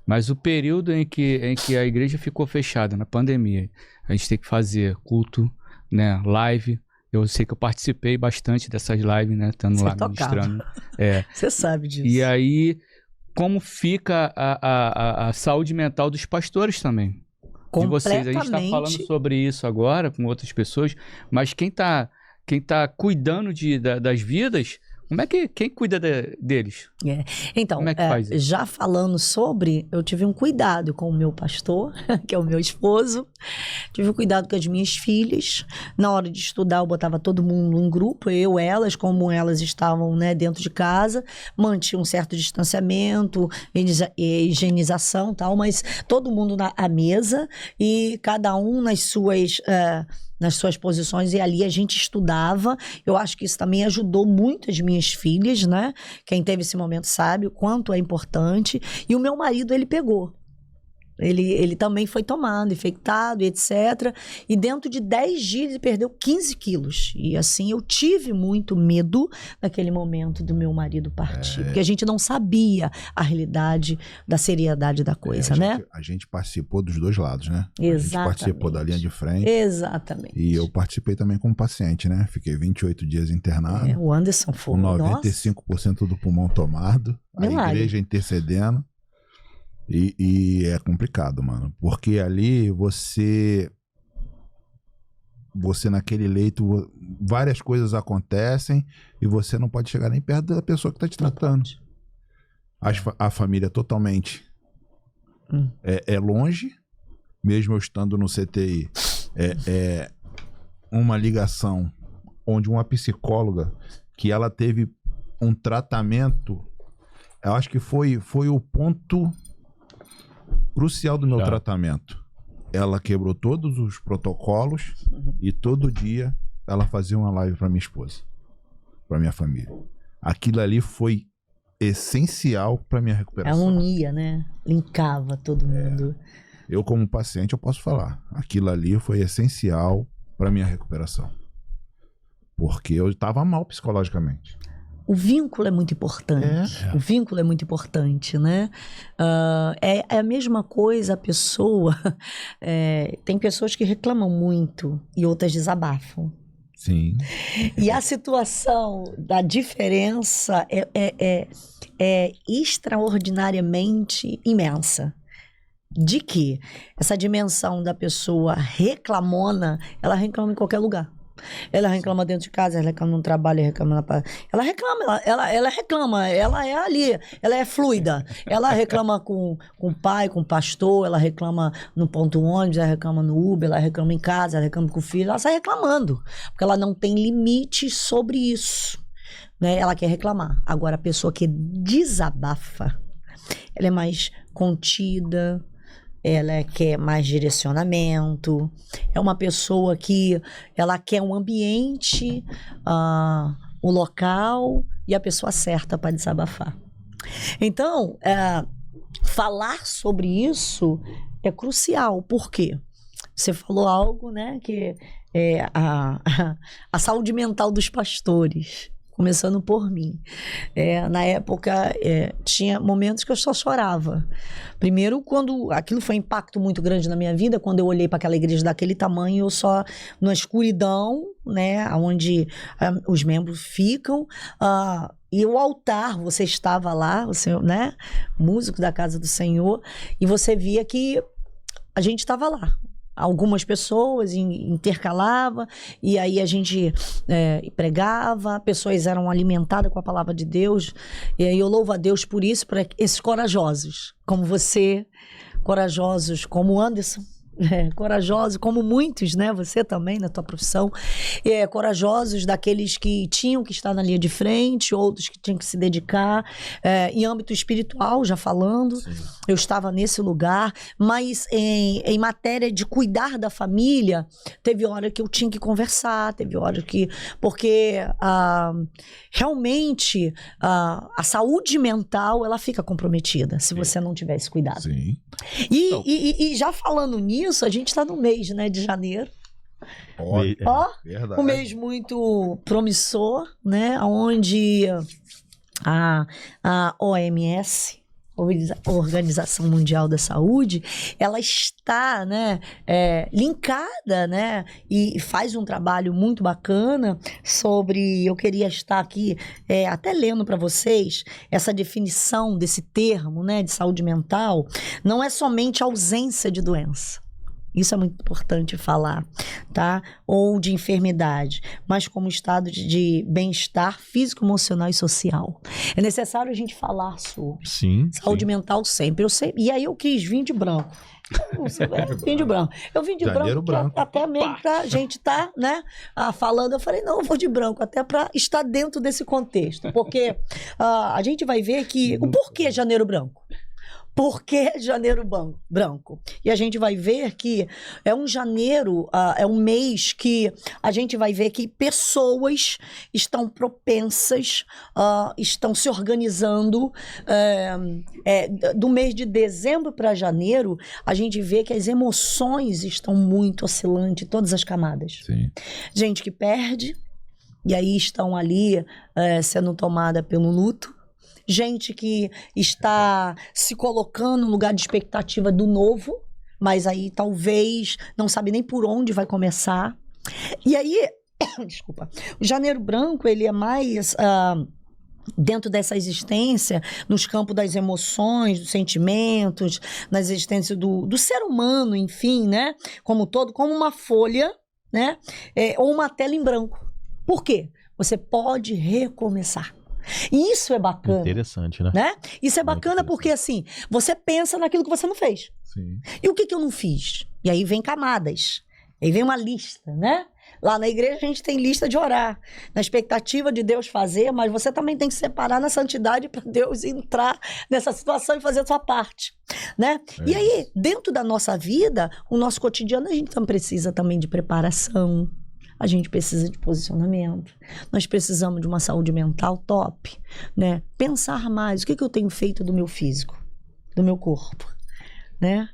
S3: Mas o período em que a igreja ficou fechada, na pandemia, a gente tem que fazer culto, né? Live. Eu sei que eu participei bastante dessas lives, né? Estando lá ministrando.
S5: Você sabe disso.
S3: E aí, como fica a saúde mental dos pastores também? De vocês. A gente está falando sobre isso agora com outras pessoas, mas quem tá cuidando das vidas... Quem cuida deles?
S5: Então,
S3: como é que faz isso?
S5: Já falando sobre, eu tive um cuidado com o meu pastor, que é o meu esposo, tive um cuidado com as minhas filhas, na hora de estudar eu botava todo mundo em grupo, elas, como elas estavam, né, dentro de casa, mantinha um certo distanciamento, higienização e tal, mas todo mundo à mesa e cada um nas suas posições, e ali a gente estudava. Eu acho que isso também ajudou muito as minhas filhas, né? Quem teve esse momento sabe o quanto é importante. E o meu marido, ele pegou. Ele também foi tomado, infectado, etc. E dentro de 10 dias ele perdeu 15 quilos. E assim, eu tive muito medo naquele momento do meu marido partir. Porque a gente não sabia a realidade da seriedade da coisa, né?
S2: A gente participou dos dois lados, né?
S5: Exatamente.
S2: A gente participou da linha de frente.
S5: Exatamente.
S2: E eu participei também como paciente, né? Fiquei 28 dias internado.
S5: O Anderson foi.
S2: Com 95% do pulmão tomado. A igreja intercedendo. E é complicado, mano, porque ali você naquele leito, várias coisas acontecem e você não pode chegar nem perto da pessoa que tá te tratando. A família totalmente é longe, mesmo eu estando no CTI, é uma ligação onde uma psicóloga que ela teve um tratamento, eu acho que foi o ponto crucial do meu tratamento. Ela quebrou todos os protocolos e todo dia ela fazia uma live para minha esposa, para minha família. Aquilo ali foi essencial para minha recuperação.
S5: Ela unia, né? Linkava todo mundo.
S2: Eu, como paciente, eu posso falar. Aquilo ali foi essencial para minha recuperação. Porque eu estava mal psicologicamente.
S5: O vínculo é muito importante. O vínculo é muito importante, né? É a mesma coisa a pessoa... tem pessoas que reclamam muito e outras desabafam.
S2: Sim.
S5: E a situação da diferença é extraordinariamente imensa. De que essa dimensão da pessoa reclamona, ela reclama em qualquer lugar. Ela reclama dentro de casa, ela reclama no trabalho, ela reclama, ela é ali, ela é fluida, ela reclama com o pai, com o pastor, ela reclama no ponto ônibus, ela reclama no Uber, ela reclama em casa, ela reclama com o filho, ela sai reclamando, porque ela não tem limite sobre isso, né? Ela quer reclamar. Agora, a pessoa que desabafa, ela é mais contida, ela quer mais direcionamento, é uma pessoa que ela quer um ambiente, o local e a pessoa certa para desabafar. Então, falar sobre isso é crucial. Por quê? Você falou algo, né, que é a saúde mental dos pastores. Começando por mim. Na época, tinha momentos que eu só chorava. Primeiro, quando aquilo foi um impacto muito grande na minha vida, quando eu olhei para aquela igreja daquele tamanho, eu só, na escuridão, né, onde os membros ficam, e o altar, você estava lá, você, né, músico da casa do Senhor, e você via que a gente estava lá. Algumas pessoas intercalava, e aí a gente pregava, pessoas eram alimentadas com a palavra de Deus, e aí eu louvo a Deus por isso, para esses corajosos, como você, corajosos como o Anderson, corajosos como muitos, né? Você também na tua profissão, corajosos daqueles que tinham que estar na linha de frente, outros que tinham que se dedicar, em âmbito espiritual, já falando. Sim. Eu estava nesse lugar, mas em matéria de cuidar da família, teve hora que eu tinha que conversar, teve hora que... Porque realmente a saúde mental, ela fica comprometida se você não tiver esse cuidado.
S2: Sim.
S5: E já falando nisso, a gente está no mês, né, de janeiro. Um mês muito promissor, né, onde a OMS, Organização Mundial da Saúde, ela está, né, linkada, né, e faz um trabalho muito bacana sobre, eu queria estar aqui até lendo para vocês essa definição desse termo, né, de saúde mental. Não é somente ausência de doença. Isso é muito importante falar, tá? Ou de enfermidade, mas como estado de bem-estar físico, emocional e social. É necessário a gente falar sobre saúde mental sempre. Eu sei, e aí eu quis vir de branco. Vim de branco. Eu vim de branco. Até mesmo pra gente tá, né, falando. Eu falei, não, eu vou de branco, até para estar dentro desse contexto. Porque a gente vai ver que... O porquê Janeiro Branco? Por que Janeiro Branco? E a gente vai ver que é um janeiro, é um mês que a gente vai ver que pessoas estão propensas, estão se organizando. Do mês de dezembro para janeiro, a gente vê que as emoções estão muito oscilantes em todas as camadas. Sim. Gente que perde, e aí estão ali sendo tomada pelo luto. Gente que está se colocando no lugar de expectativa do novo, mas aí talvez não sabe nem por onde vai começar. E aí, desculpa, o Janeiro Branco, ele é mais... dentro dessa existência, nos campos das emoções, dos sentimentos, na existência do ser humano, enfim, né? Como todo, como uma folha, né? Ou uma tela em branco. Por quê? Você pode recomeçar. E isso é bacana.
S1: Interessante, né?
S5: Isso é bacana porque, assim, você pensa naquilo que você não fez.
S2: Sim.
S5: E o que eu não fiz? E aí vem camadas. Aí vem uma lista, né? Lá na igreja a gente tem lista de orar, na expectativa de Deus fazer, mas você também tem que separar na santidade para Deus entrar nessa situação e fazer a sua parte, né? E aí, dentro da nossa vida, o nosso cotidiano, a gente também precisa também de preparação. A gente precisa de posicionamento. Nós precisamos de uma saúde mental top, né? Pensar mais. O que eu tenho feito do meu físico, do meu corpo, né?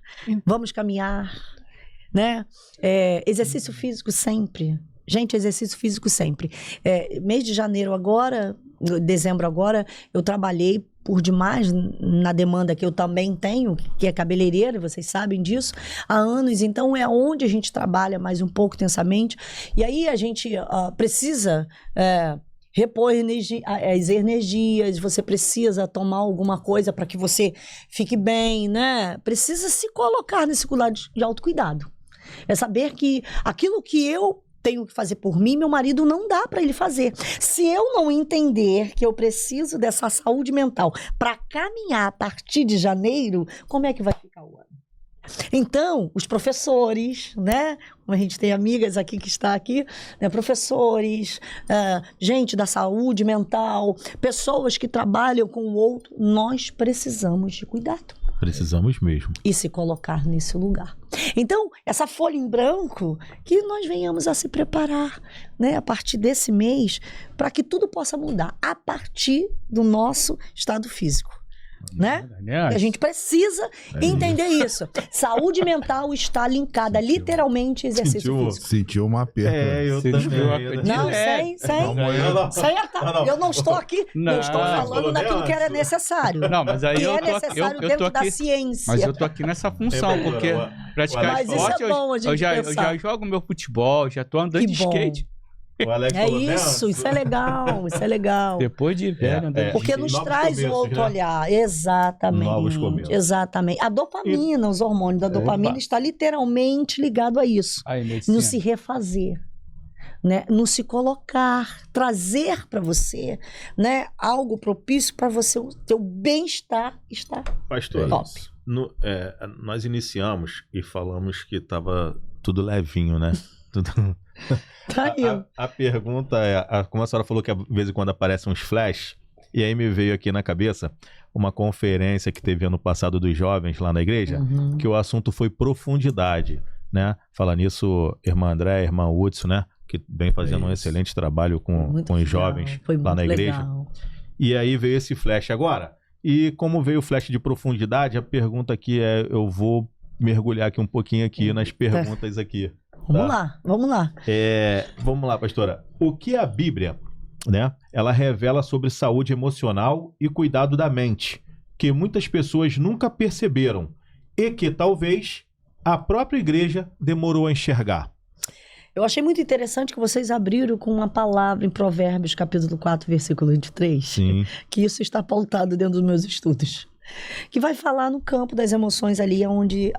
S5: Vamos caminhar, né? Exercício físico sempre. Gente, exercício físico sempre. Mês de janeiro agora, dezembro agora, eu trabalhei por demais na demanda que eu também tenho, que é cabeleireira, vocês sabem disso, há anos. Então, é onde a gente trabalha mais um pouco intensamente. E aí, a gente precisa repor as energias, você precisa tomar alguma coisa para que você fique bem, né? Precisa se colocar nesse lugar de autocuidado. É saber que aquilo que eu tenho que fazer por mim, meu marido não dá para ele fazer. Se eu não entender que eu preciso dessa saúde mental para caminhar a partir de janeiro, como é que vai ficar o ano? Então, os professores, né? Como a gente tem amigas aqui que está aqui, né? Professores, gente da saúde mental, pessoas que trabalham com o outro, nós precisamos de cuidado.
S1: Precisamos mesmo.
S5: E se colocar nesse lugar. Então, essa folha em branco, que nós venhamos a se preparar, né, a partir desse mês, para que tudo possa mudar, a partir do nosso estado físico. né? E a gente precisa entender isso. Saúde mental está linkada literalmente a exercício físico.
S2: Sentiu uma perda.
S1: Eu também.
S5: Não, sem eu não estou aqui, eu estou falando naquilo que era necessário.
S3: Não, mas aí
S5: Que
S3: eu
S5: é
S3: tô aqui,
S5: necessário
S3: eu
S5: dentro
S3: tô
S5: da
S3: aqui,
S5: ciência.
S3: mas eu tô aqui nessa função, porque praticar
S5: Mas isso
S3: esporte,
S5: é bom a gente
S3: eu já
S5: pensar.
S3: jogo meu futebol, já tô andando
S5: Que
S3: de
S5: bom.
S3: skate.
S1: O Alex
S5: É
S1: falou,
S5: isso é legal, isso é legal.
S3: Depois de velho, andando
S5: Porque
S1: E
S5: nos
S1: novos
S5: traz
S1: começos,
S5: outro
S1: né?
S5: olhar. Exatamente.
S1: Novos começos.
S5: Exatamente. A dopamina, os hormônios da dopamina
S3: Opa.
S5: está literalmente ligado a isso.
S3: Aí, medicina.
S5: No se refazer, né? No se colocar, trazer para você, né? Algo propício para você, o teu bem-estar estar
S1: Pastor,
S5: top.
S1: nós iniciamos e falamos que tava tudo levinho, né?
S5: Tá aí.
S1: A pergunta é, como a senhora falou que de vez em quando aparecem uns flash, e aí me veio aqui na cabeça uma conferência que teve ano passado dos jovens lá na igreja,
S5: Uhum.
S1: que o assunto foi profundidade, né? Falando nisso, irmã André, irmã Hudson, né? Que vem fazendo um
S2: Isso.
S1: excelente trabalho
S5: Muito
S1: com os
S5: legal,
S1: jovens
S5: foi
S1: lá
S5: muito
S1: na igreja.
S5: legal.
S1: E aí veio esse flash agora. E como veio o flash de profundidade, a pergunta aqui é, eu vou mergulhar aqui um pouquinho aqui nas perguntas aqui.
S5: Vamos lá.
S1: Vamos lá, pastora. O que a Bíblia, né, ela revela sobre saúde emocional e cuidado da mente, que muitas pessoas nunca perceberam e que talvez a própria igreja demorou a enxergar?
S5: Eu achei muito interessante que vocês abriram com uma palavra em Provérbios, capítulo 4, versículo 23.
S1: Sim.
S5: Que isso está pautado dentro dos meus estudos. Que vai falar no campo das emoções ali, onde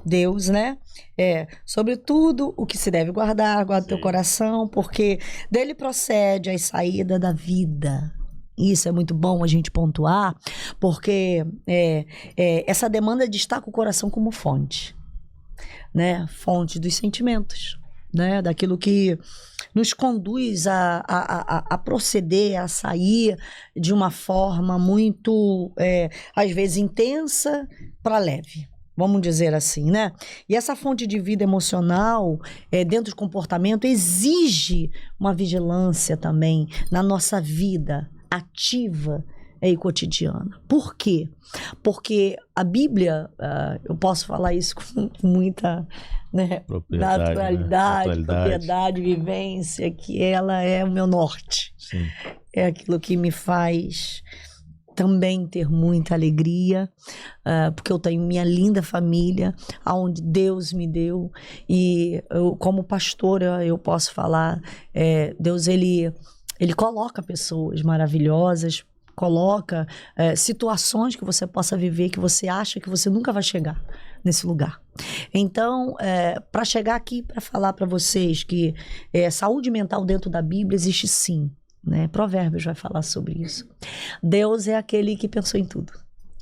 S5: Deus, né? Sobretudo o que se deve guarda teu coração, porque dele procede a saída da vida. Isso é muito bom a gente pontuar, porque essa demanda destaca o coração como fonte, né? Fonte dos sentimentos, né? Daquilo que nos conduz a proceder, a sair de uma forma muito, às vezes, intensa para leve. Vamos dizer assim, né? E essa fonte de vida emocional, dentro do comportamento, exige uma vigilância também na nossa vida ativa e cotidiana. Por quê? Porque a Bíblia, eu posso falar isso com muita, né, naturalidade, propriedade, vivência, que ela é o meu norte.
S1: Sim.
S5: É aquilo que me faz também ter muita alegria, porque eu tenho minha linda família, aonde Deus me deu, e eu, como pastora, eu posso falar, Deus, ele coloca pessoas maravilhosas, coloca situações que você possa viver, que você acha que você nunca vai chegar nesse lugar. Então, para chegar aqui, para falar para vocês que saúde mental dentro da Bíblia existe sim, né? Provérbios vai falar sobre isso. Deus é aquele que pensou em tudo.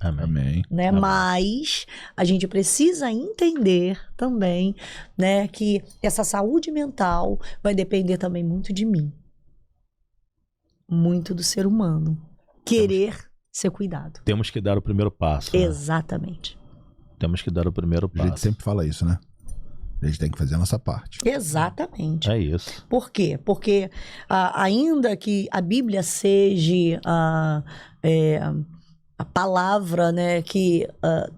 S2: Amém.
S5: Né?
S1: Amém.
S5: Mas a gente precisa entender também, né, que essa saúde mental vai depender também muito de mim. Muito do ser humano. Querer ser cuidado.
S1: Temos que dar o primeiro passo. Né?
S5: Exatamente.
S1: Temos que dar o primeiro
S2: A gente
S1: passo.
S2: sempre fala isso, né? A gente tem que fazer a nossa parte.
S5: Exatamente.
S1: É isso.
S5: Por quê? Porque ainda que a Bíblia seja a palavra, né, que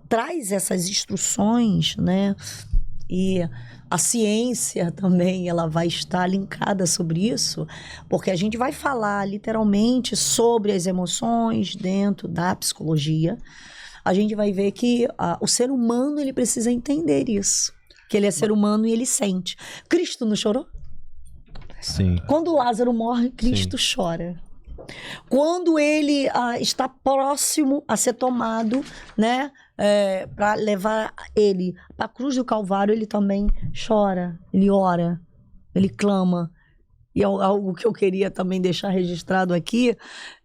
S5: traz essas instruções, né, e a ciência também ela vai estar linkada sobre isso, porque a gente vai falar literalmente sobre as emoções dentro da psicologia. A gente vai ver que o ser humano ele precisa entender isso. Que ele é ser humano e ele sente. Cristo não chorou?
S1: Sim.
S5: Quando Lázaro morre, Cristo chora. Quando ele está próximo a ser tomado, né, para levar ele para a cruz do Calvário, ele também chora, ele ora, ele clama. E algo que eu queria também deixar registrado aqui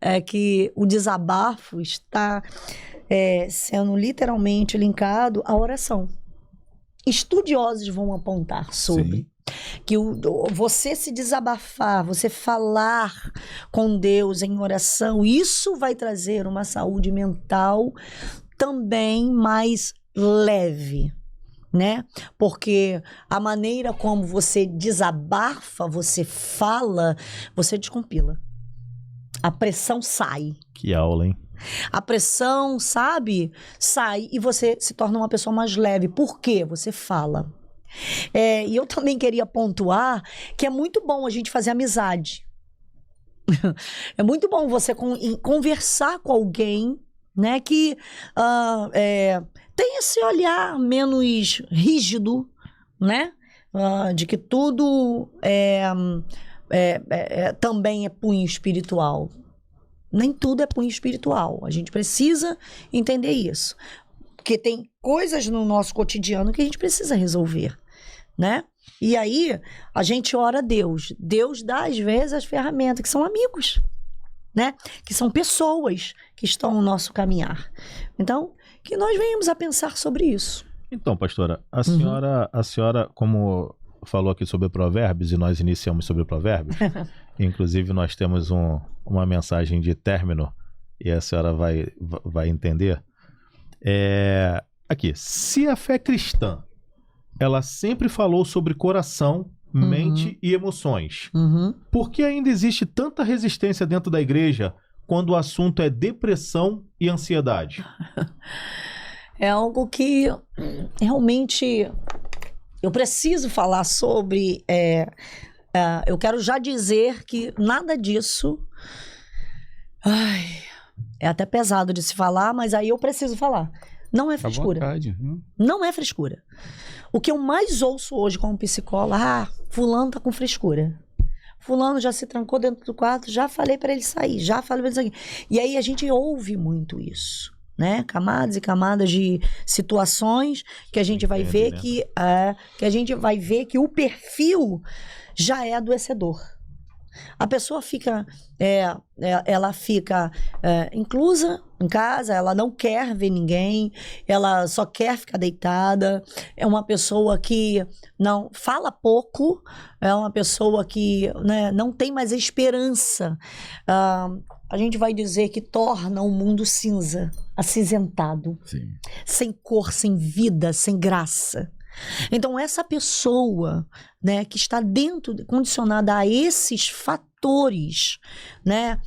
S5: é que o desabafo está sendo literalmente linkado à oração. Estudiosos vão apontar sobre.
S2: Sim.
S5: Que você se desabafar, você falar com Deus em oração, isso vai trazer uma saúde mental também mais leve, né? Porque a maneira como você desabafa, você fala, você descompila. A pressão sai.
S1: Que aula, hein?
S5: A pressão, sabe? Sai e você se torna uma pessoa mais leve. Por quê? Você fala. E eu também queria pontuar que é muito bom a gente fazer amizade. É muito bom você conversar com alguém, né, que tem esse olhar menos rígido, né, de que tudo também é punho espiritual. Nem tudo é punho espiritual. A gente precisa entender isso. Porque tem coisas no nosso cotidiano que a gente precisa resolver, né? E aí, a gente ora a Deus. Deus dá, às vezes, as ferramentas, que são amigos, né? Que são pessoas que estão no nosso caminhar. Então, que nós venhamos a pensar sobre isso.
S1: Então, pastora, a senhora, como falou aqui sobre provérbios, e nós iniciamos sobre provérbios, inclusive nós temos uma mensagem de término, e a senhora vai entender. Aqui, se a fé cristã, ela sempre falou sobre coração, mente e emoções, por que ainda existe tanta resistência dentro da igreja quando o assunto é depressão e ansiedade?
S5: É algo que realmente eu preciso falar sobre. Eu quero já dizer que nada disso. É até pesado de se falar, mas aí eu preciso falar. Não é frescura. Não é frescura. O que eu mais ouço hoje como psicóloga, fulano tá com frescura. Fulano já se trancou dentro do quarto, já falei para ele sair, já falei para ele sair. E aí a gente ouve muito isso, né? Camadas e camadas de situações que a gente vai ver, né? que a gente vai ver que o perfil já é adoecedor. A pessoa fica, ela fica inclusa em casa, ela não quer ver ninguém, ela só quer ficar deitada, é uma pessoa que não fala pouco, é uma pessoa que, né, não tem mais esperança. A gente vai dizer que torna o mundo cinza, acinzentado, sim, sem cor, sem vida, sem graça. Então, essa pessoa, né, que está condicionada a esses fatores, né,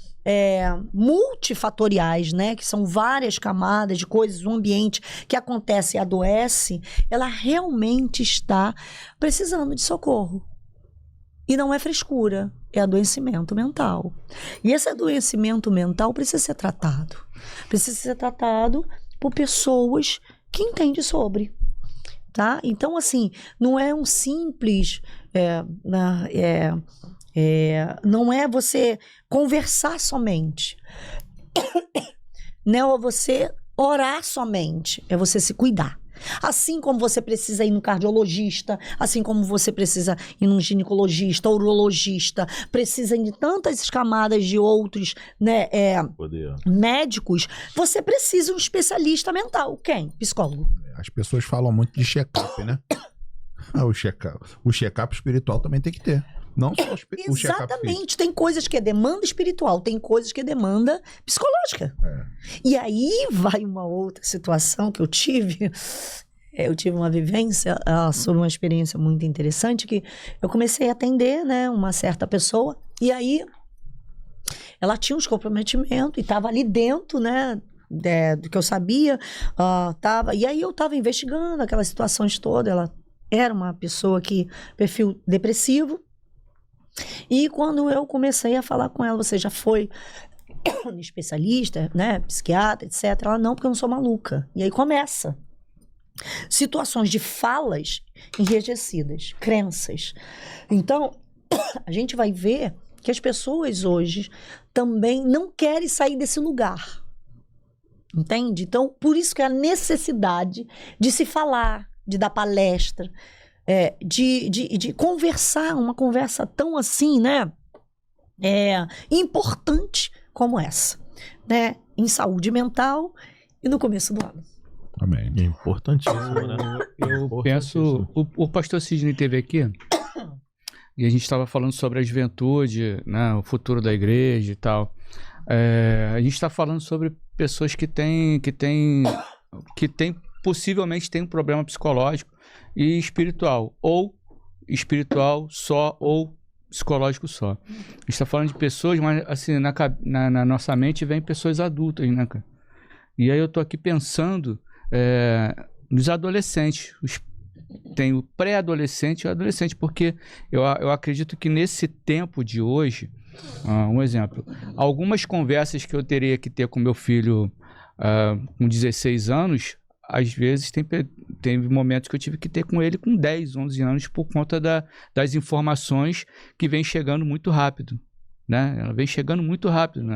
S5: multifatoriais, né, que são várias camadas de coisas, um ambiente que acontece e adoece, ela realmente está precisando de socorro. E não é frescura, é adoecimento mental. E esse adoecimento mental precisa ser tratado. Precisa ser tratado por pessoas que entendem sobre. Tá? Então, assim, não é um simples... não é você conversar somente. Não é você orar somente. É você se cuidar. Assim como você precisa ir no cardiologista, assim como você precisa ir num ginecologista, urologista, precisa de tantas camadas de outros, né, médicos, você precisa de um especialista mental. Quem? Psicólogo.
S2: As pessoas falam muito de check-up, né? O check-up espiritual também tem que ter. Não só o check-up.
S5: Exatamente. Tem coisas que é demanda espiritual, tem coisas que é demanda psicológica. E aí vai uma outra situação que eu tive. Eu tive uma vivência sobre uma experiência muito interessante, que eu comecei a atender, né, uma certa pessoa, e aí ela tinha uns comprometimentos e estava ali dentro, né, do que eu sabia, e aí eu estava investigando aquelas situações todas. Ela era uma pessoa que perfil depressivo, e quando eu comecei a falar com ela, você já foi especialista, né, psiquiatra, etc. Ela, não, porque eu não sou maluca. E aí começa situações de falas enrijecidas, crenças. Então, a gente vai ver que as pessoas hoje também não querem sair desse lugar. Entende? Então, por isso que a necessidade de se falar, de dar palestra, de conversar, uma conversa tão assim, né, importante como essa, né, em saúde mental e no começo do ano.
S2: Amém.
S1: É importantíssimo, né?
S3: Eu penso, o pastor Sidney esteve aqui e a gente estava falando sobre a juventude, né, o futuro da igreja e tal. A gente está falando sobre pessoas que possivelmente têm um problema psicológico e espiritual, ou espiritual só, ou psicológico só. A gente está falando de pessoas, mas assim, na nossa mente vem pessoas adultas, né, cara? E aí eu tô aqui pensando nos adolescentes. Tem o pré-adolescente e o adolescente, porque eu acredito que nesse tempo de hoje, um exemplo, algumas conversas que eu teria que ter com meu filho com 16 anos, às vezes teve momentos que eu tive que ter com ele com 10, 11 anos por conta das informações que vem chegando muito rápido, né? Ela vem chegando muito rápido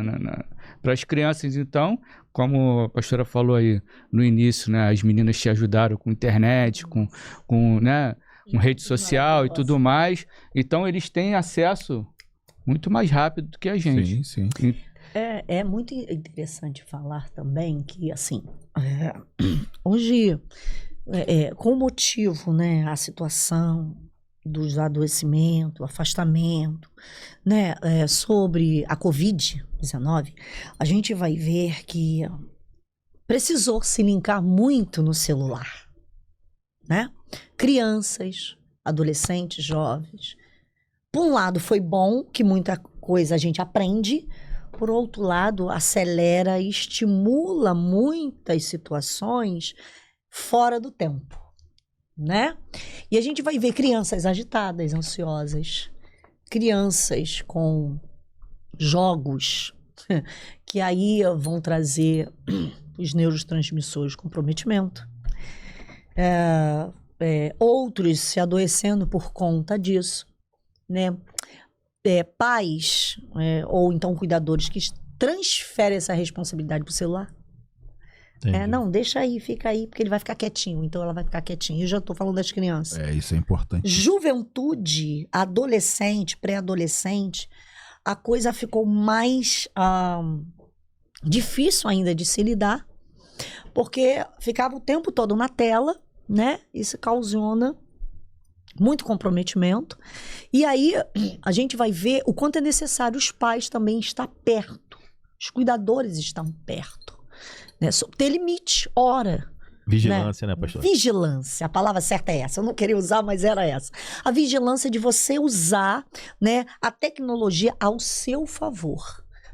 S3: para as crianças. Então, como a pastora falou aí no início, né? As meninas te ajudaram com internet, com né? Com rede social e tudo mais. Então, eles têm acesso muito mais rápido do que a gente.
S2: Sim, sim.
S5: É muito interessante falar também que, assim, hoje, com o motivo, né, a situação dos adoecimento, afastamento, né, sobre a Covid-19, a gente vai ver que precisou se linkar muito no celular, né? Crianças, adolescentes, jovens. Por um lado, foi bom que muita coisa a gente aprende. Por outro lado, acelera e estimula muitas situações fora do tempo, né? E a gente vai ver crianças agitadas, ansiosas, crianças com jogos que aí vão trazer os neurotransmissores de comprometimento. Outros se adoecendo por conta disso, né? Pais ou então cuidadores que transferem essa responsabilidade para o celular. Não, deixa aí, fica aí, porque ele vai ficar quietinho, então ela vai ficar quietinha. Eu já estou falando das crianças.
S2: Isso é importante.
S5: Juventude, adolescente, pré-adolescente, a coisa ficou mais difícil ainda de se lidar, porque ficava o tempo todo na tela, né? Isso causona muito comprometimento. E aí a gente vai ver o quanto é necessário os pais também estar perto. Os cuidadores estão perto. Né? Ter limite, hora.
S1: Vigilância, né, pastor?
S5: Vigilância, a palavra certa é essa. Eu não queria usar, mas era essa. A vigilância de você usar, né, a tecnologia ao seu favor.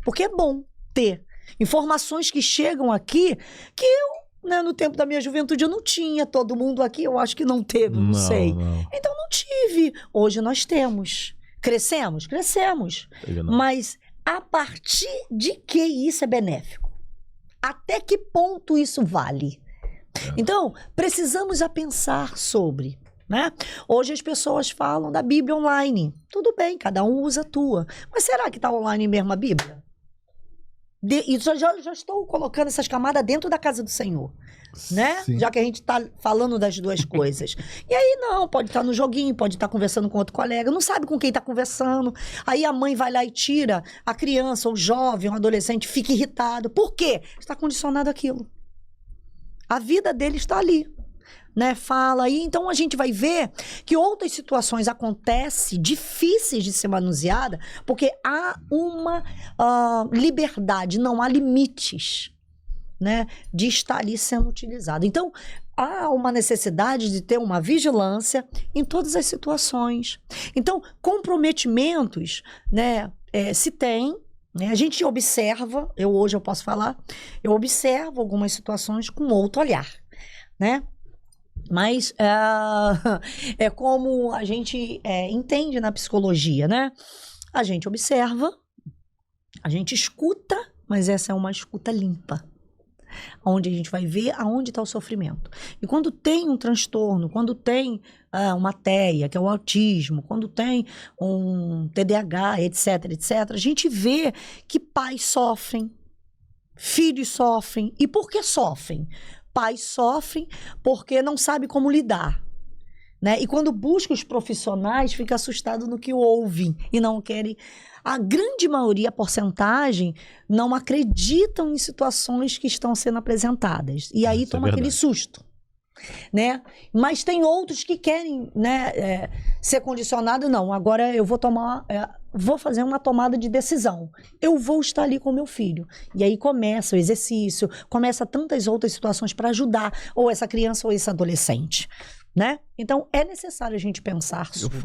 S5: Porque é bom ter informações que chegam aqui que eu, né, no tempo da minha juventude eu não tinha. Todo mundo aqui eu acho que não teve, não sei.
S1: Não.
S5: Então não tive. Hoje nós temos. Crescemos? Crescemos. Mas a partir de que isso é benéfico? Até que ponto isso vale? Então, precisamos a pensar sobre, né? Hoje as pessoas falam da Bíblia online. Tudo bem, cada um usa a tua. Mas será que está online mesmo a Bíblia? E já estou colocando essas camadas dentro da casa do Senhor, né?
S2: Sim.
S5: Já que a gente está falando das duas coisas. E aí não, pode estar no joguinho, pode estar conversando com outro colega, não sabe com quem está conversando. Aí a mãe vai lá e tira a criança, ou o jovem, o adolescente, fica irritado. Por quê? Está condicionado àquilo. A vida dele está ali, né? Fala aí. Então a gente vai ver que outras situações acontecem difíceis de ser manuseada porque há uma liberdade, não há limites, né? De estar ali sendo utilizado. Então há uma necessidade de ter uma vigilância em todas as situações. Então comprometimentos, né? Se tem. A gente observa, hoje eu posso falar, eu observo algumas situações com outro olhar, né? Mas é como a gente entende na psicologia, né? A gente observa, a gente escuta, mas essa é uma escuta limpa. Onde a gente vai ver aonde está o sofrimento. E quando tem um transtorno, quando tem uma TEA, que é o autismo, quando tem um TDAH, etc., a gente vê que pais sofrem, filhos sofrem. E por que sofrem? Pais sofrem porque não sabem como lidar. Né? E quando busca os profissionais, fica assustado no que ouvem e não querem. A grande maioria, a porcentagem, não acreditam em situações que estão sendo apresentadas. E aí toma aquele susto. Né? Mas tem outros que querem, né, ser condicionado. Não, agora eu vou fazer uma tomada de decisão. Eu vou estar ali com meu filho. E aí começa o exercício, começa tantas outras situações para ajudar ou essa criança ou esse adolescente. né? Então, é necessário a gente pensar sobre.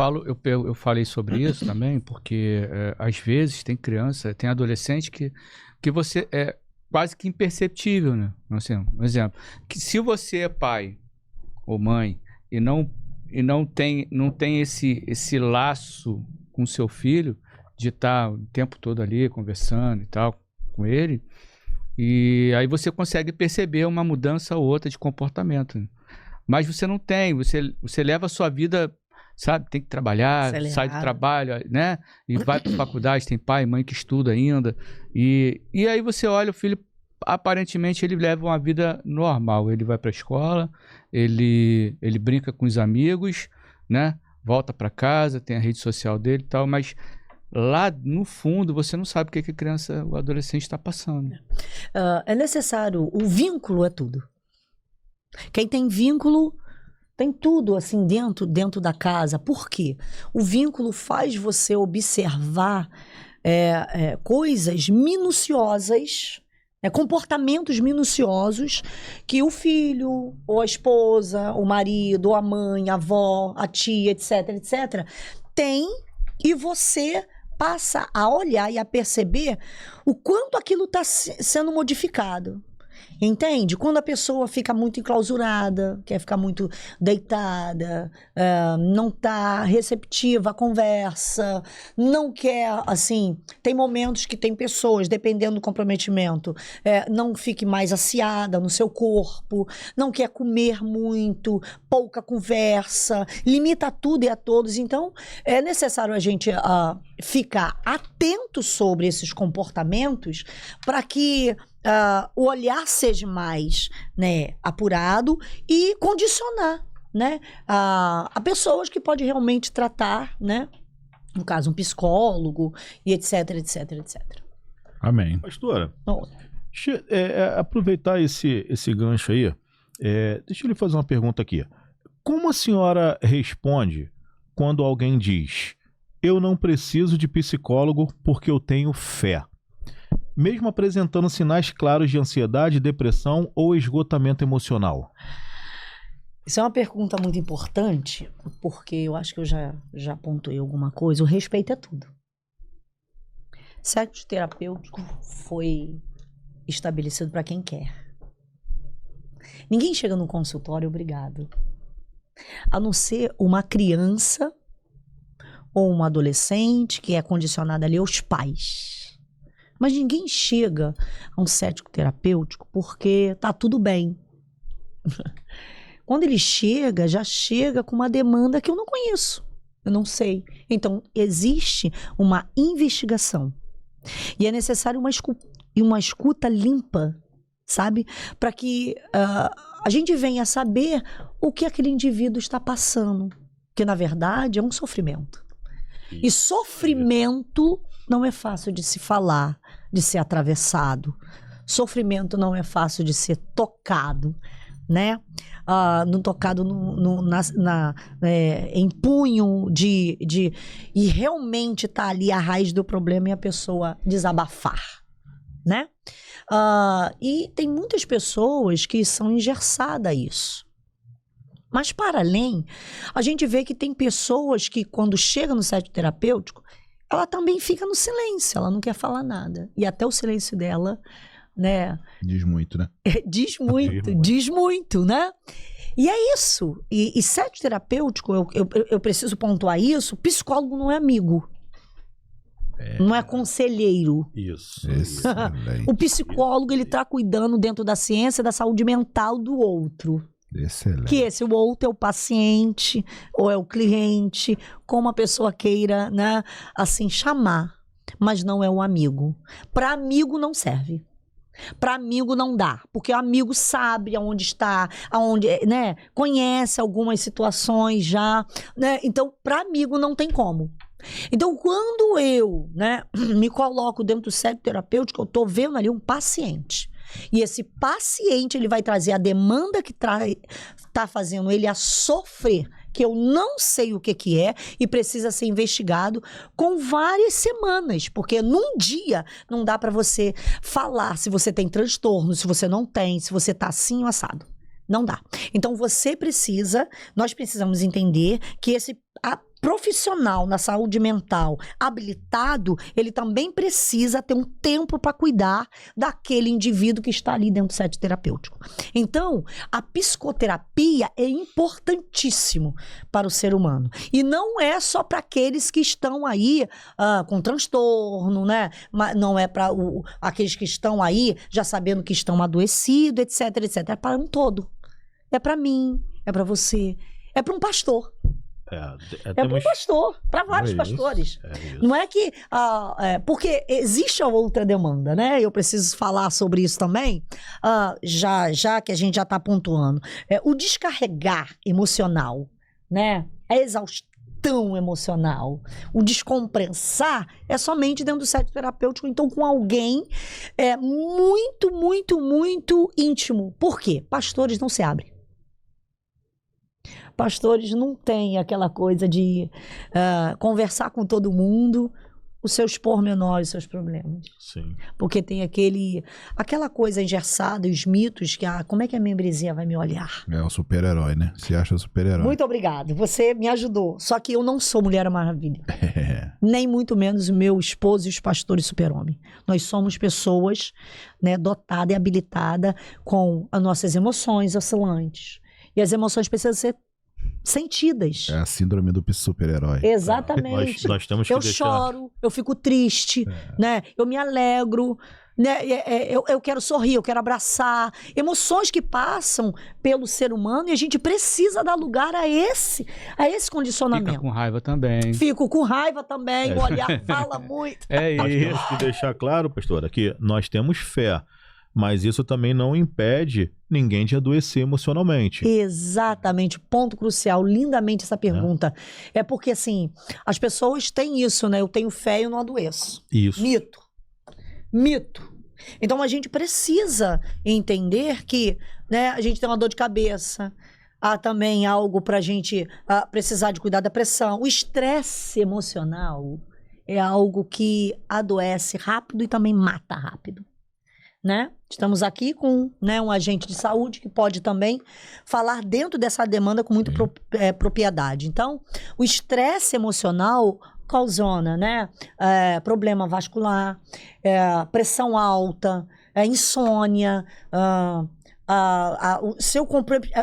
S3: Eu falei sobre isso também, porque às vezes tem criança, tem adolescente que você é quase que imperceptível, né? Assim, um exemplo, que se você é pai ou mãe e não tem esse laço com seu filho, de estar o tempo todo ali conversando e tal com ele, e aí você consegue perceber uma mudança ou outra de comportamento, né? Mas você não tem, você leva a sua vida, sabe, tem que trabalhar,
S5: Acelerado.
S3: sai do trabalho, né, e vai para faculdade, tem pai e mãe que estuda ainda, e aí você olha o filho, aparentemente ele leva uma vida normal, ele vai para a escola, ele brinca com os amigos, né, volta para casa, tem a rede social dele e tal, mas lá no fundo você não sabe o que a criança, o adolescente está passando.
S5: É necessário, o vínculo é tudo. Quem tem vínculo tem tudo assim dentro da casa. Por quê? O vínculo faz você observar coisas minuciosas, comportamentos minuciosos que o filho, ou a esposa, o marido, ou a mãe, a avó, a tia, etc, tem, e você passa a olhar e a perceber o quanto aquilo está sendo modificado. Entende? Quando a pessoa fica muito enclausurada, quer ficar muito deitada, não está receptiva à conversa, não quer, assim, tem momentos que tem pessoas, dependendo do comprometimento, não fique mais aciada no seu corpo, não quer comer muito, pouca conversa, limita tudo e a todos. Então, é necessário a gente ficar atento sobre esses comportamentos para que o olhar seja mais, né, apurado e condicionar, né, a pessoas que pode realmente tratar, né, no caso um psicólogo e etc.
S2: Amém.
S1: Pastora,
S5: Bom,
S1: aproveitar esse gancho aí, deixa eu lhe fazer uma pergunta aqui. Como a senhora responde quando alguém diz: eu não preciso de psicólogo porque eu tenho fé, mesmo apresentando sinais claros de ansiedade, depressão ou esgotamento emocional?
S5: isso é uma pergunta muito importante, porque eu acho que eu já pontuei alguma coisa. O respeito é tudo. Sexo terapêutico foi estabelecido para quem quer. Ninguém chega no consultório obrigado. A não ser uma criança ou um adolescente que é condicionada ali aos pais. Mas ninguém chega a um cético terapêutico porque tá tudo bem. Quando ele chega, já chega com uma demanda que eu não conheço, eu não sei. Então, existe uma investigação. E é necessário uma escuta limpa, sabe? Para que a gente venha saber o que aquele indivíduo está passando. Que, na verdade, é um sofrimento. E sofrimento não é fácil de se falar, de ser atravessado. Sofrimento não é fácil de ser tocado, né? Não tocado em punho e realmente tá ali a raiz do problema e a pessoa desabafar, né? E tem muitas pessoas que são engessadas a isso. Mas, para além, a gente vê que tem pessoas que, quando chega no centro terapêutico, ela também fica no silêncio, ela não quer falar nada. E até o silêncio dela, né?
S2: Diz muito, né?
S5: Diz muito, né? E é isso. E centro terapêutico, eu preciso pontuar isso, psicólogo não é amigo. Não é conselheiro.
S1: Isso.
S2: Excelente.
S5: O psicólogo, ele tá cuidando dentro da ciência da saúde mental do outro.
S2: Excelente.
S5: Que esse outro é o paciente ou é o cliente, como a pessoa queira, né, assim, chamar, mas não é um amigo. Para amigo não serve. Para amigo não dá, porque o amigo sabe aonde está, né, conhece algumas situações já, né? Então, para amigo não tem como. Então, quando eu, né, me coloco dentro do centro terapêutico, eu tô vendo ali um paciente. E esse paciente, ele vai trazer a demanda que tá fazendo ele a sofrer, que eu não sei o que é e precisa ser investigado com várias semanas, porque num dia não dá para você falar se você tem transtorno, se você não tem, se você tá assim ou assado. Não dá. Então nós precisamos entender que esse profissional na saúde mental habilitado, ele também precisa ter um tempo para cuidar daquele indivíduo que está ali dentro do set terapêutico. Então, a psicoterapia é importantíssimo para o ser humano. E não é só para aqueles que estão aí com transtorno, né? Não é para aqueles que estão aí já sabendo que estão adoecidos, etc, etc. É para um todo. É para mim, é para você, é para um pastor. É para um pastor, para vários pastores. Não é que... porque existe a outra demanda, né? Eu preciso falar sobre isso também, já que a gente já está pontuando. O descarregar emocional, né? A exaustão emocional, o descompensar é somente dentro do set terapêutico, então com alguém muito, muito, muito íntimo. Por quê? Pastores não se abrem. Pastores não têm aquela coisa de conversar com todo mundo os seus pormenores, os seus problemas.
S1: Sim.
S5: Porque tem aquela coisa engessada, os mitos, que como é que a membresia vai me olhar?
S2: É o super-herói, né? Se acha super-herói.
S5: Muito obrigado, você me ajudou. Só que eu não sou Mulher Maravilha. Nem muito menos o meu esposo e os pastores super-homem. Nós somos pessoas, né, dotadas e habilitadas com as nossas emoções oscilantes. E as emoções precisam ser sentidas.
S2: É a síndrome do super-herói.
S5: Exatamente.
S1: Nós temos que
S5: eu choro, eu fico triste, né? Eu me alegro, né? Eu quero sorrir, eu quero abraçar. Emoções que passam pelo ser humano e a gente precisa dar lugar a esse condicionamento.
S3: Fica com raiva também.
S5: Fico com raiva também, o olhar fala muito.
S1: Nós temos que deixar claro, pastora, que nós temos fé. Mas isso também não impede ninguém de adoecer emocionalmente.
S5: Exatamente, ponto crucial, lindamente essa pergunta. É porque, assim, as pessoas têm isso, né? Eu tenho fé e eu não adoeço.
S1: Isso.
S5: Mito. Então, a gente precisa entender que, né, a gente tem uma dor de cabeça, há também algo pra gente precisar de cuidar da pressão. O estresse emocional é algo que adoece rápido e também mata rápido. Né? Estamos aqui com, né, um agente de saúde que pode também falar dentro dessa demanda com muita propriedade. Então, o estresse emocional causona, né, problema vascular, pressão alta, insônia,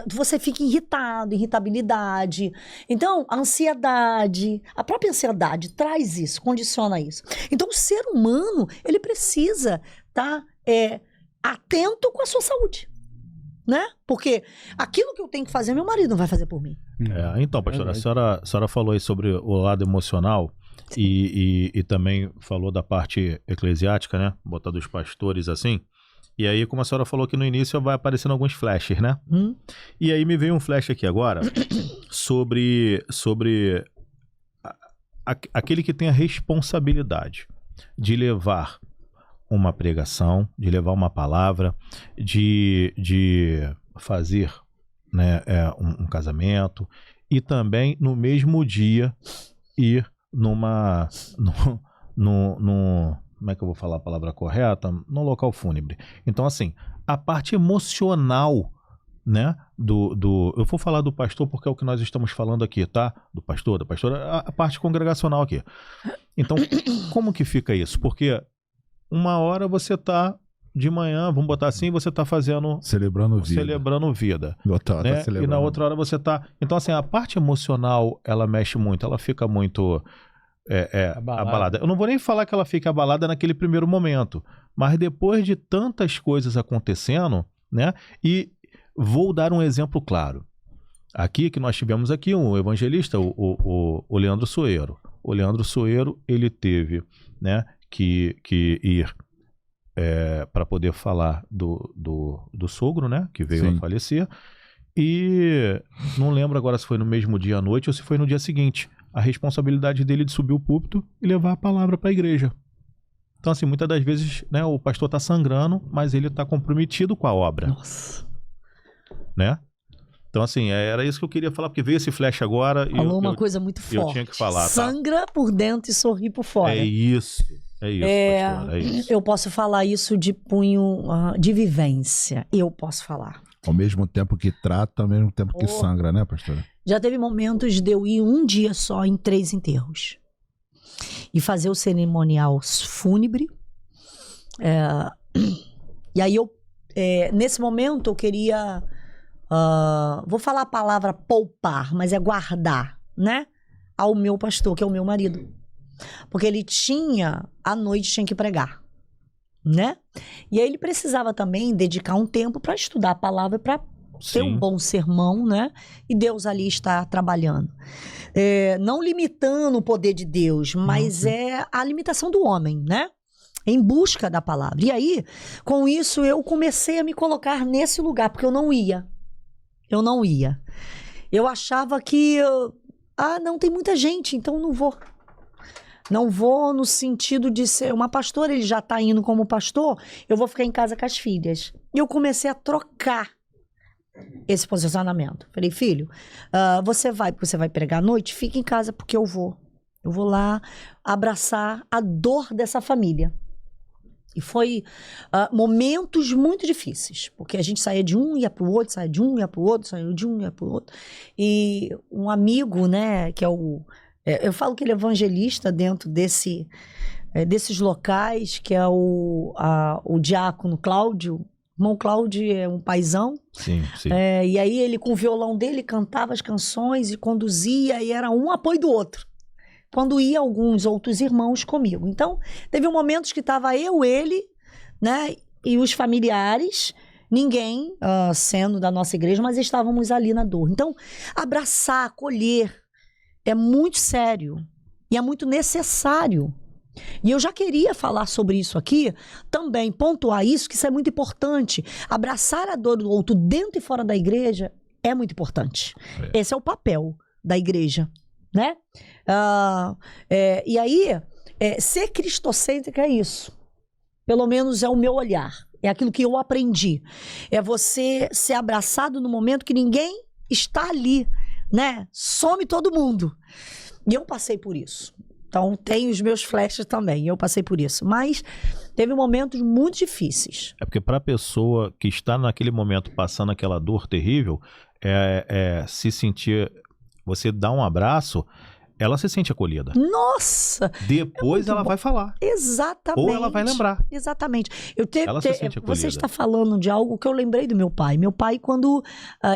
S5: você fica irritado, irritabilidade. Então, a ansiedade, a própria ansiedade traz isso, condiciona isso. Então, o ser humano, ele precisa estar atento com a sua saúde, né? Porque aquilo que eu tenho que fazer, meu marido não vai fazer por mim.
S1: Então, pastora, a senhora falou aí sobre o lado emocional e também falou da parte eclesiástica, né? Botar dos pastores assim. E aí, como a senhora falou que no início vai aparecendo alguns flashes, né? E aí me veio um flash aqui agora sobre aquele que tem a responsabilidade de levar uma pregação, de levar uma palavra, de fazer, né, um casamento e também no mesmo dia ir como é que eu vou falar a palavra correta? No local fúnebre. Então, assim, a parte emocional, né, eu vou falar do pastor porque é o que nós estamos falando aqui, tá? Do pastor, da pastora, a parte congregacional aqui. Então, como que fica isso? Porque uma hora você tá de manhã, vamos botar assim, você tá fazendo...
S2: Celebrando vida.
S1: Né?
S2: Tá celebrando.
S1: E na outra hora você tá... Então, assim, a parte emocional, ela mexe muito, ela fica muito abalada. Eu não vou nem falar que ela fica abalada naquele primeiro momento, mas depois de tantas coisas acontecendo, né? E vou dar um exemplo claro. Aqui, que nós tivemos aqui um evangelista, o Leandro Soeiro. O Leandro Soeiro, ele teve, né, que ir para poder falar do sogro, né, que veio a falecer, e não lembro agora se foi no mesmo dia à noite ou se foi no dia seguinte. A responsabilidade dele de subir o púlpito e levar a palavra para a igreja. Então, assim, muitas das vezes, né, o pastor está sangrando, mas ele está comprometido com a obra.
S5: Nossa.
S1: Né? Então, assim, era isso que eu queria falar, porque veio esse flash agora.
S5: Falou uma coisa muito forte.
S1: Eu tinha que falar,
S5: sangra por dentro e sorri por fora.
S1: É isso, pastor, é isso.
S5: Eu posso falar isso de punho de vivência. Eu posso falar.
S2: Ao mesmo tempo que trata, ao mesmo tempo que
S5: Oh.
S2: sangra, né, pastora?
S5: Já teve momentos de eu ir um dia só em 3 enterros. E fazer o cerimonial fúnebre. E aí nesse momento eu queria, vou falar a palavra poupar, mas é guardar, né? Ao meu pastor, que é o meu marido. Porque ele à noite tinha que pregar, né? E aí ele precisava também dedicar um tempo para estudar a palavra, para ter um bom sermão, né? E Deus ali está trabalhando. Não limitando o poder de Deus, mas é a limitação do homem, né? Em busca da palavra. E aí, com isso, eu comecei a me colocar nesse lugar, porque eu não ia. Eu achava que, não tem muita gente, então não vou. Não vou no sentido de ser uma pastora, ele já está indo como pastor, eu vou ficar em casa com as filhas. E eu comecei a trocar esse posicionamento. Falei, filho, você vai pregar à noite? Fica em casa porque eu vou. Eu vou lá abraçar a dor dessa família. E foi momentos muito difíceis, porque a gente saía de um, ia pro outro, saía de um, ia pro outro, saía de um, ia pro outro. E um amigo, né, que é eu falo que ele é evangelista dentro desses locais, que é o diácono Cláudio. O irmão Cláudio é um paizão.
S1: Sim.
S5: E aí ele, com o violão dele, cantava as canções e conduzia, e era um apoio do outro. Quando ia alguns outros irmãos comigo. Então, teve momentos que estava ele, né, e os familiares, ninguém sendo da nossa igreja, mas estávamos ali na dor. Então, abraçar, acolher, é muito sério e é muito necessário. E eu já queria falar sobre isso aqui, também pontuar isso, que isso é muito importante. Abraçar a dor do outro dentro e fora da igreja é muito importante. Esse é o papel da igreja, né? E aí, ser cristocêntrica é isso. Pelo menos é o meu olhar. É aquilo que eu aprendi. É você ser abraçado no momento que ninguém está ali, né? Some todo mundo. E eu passei por isso. Então, tem os meus flashes também. Eu passei por isso. Mas teve momentos muito difíceis.
S1: É porque para a pessoa que está naquele momento passando aquela dor terrível, se sentir... Você dá um abraço, ela se sente acolhida.
S5: Nossa!
S1: Depois ela vai falar.
S5: Exatamente.
S1: Ou ela vai lembrar.
S5: Exatamente.
S1: Ela se sente acolhida.
S5: Você está falando de algo que eu lembrei do meu pai. Meu pai, quando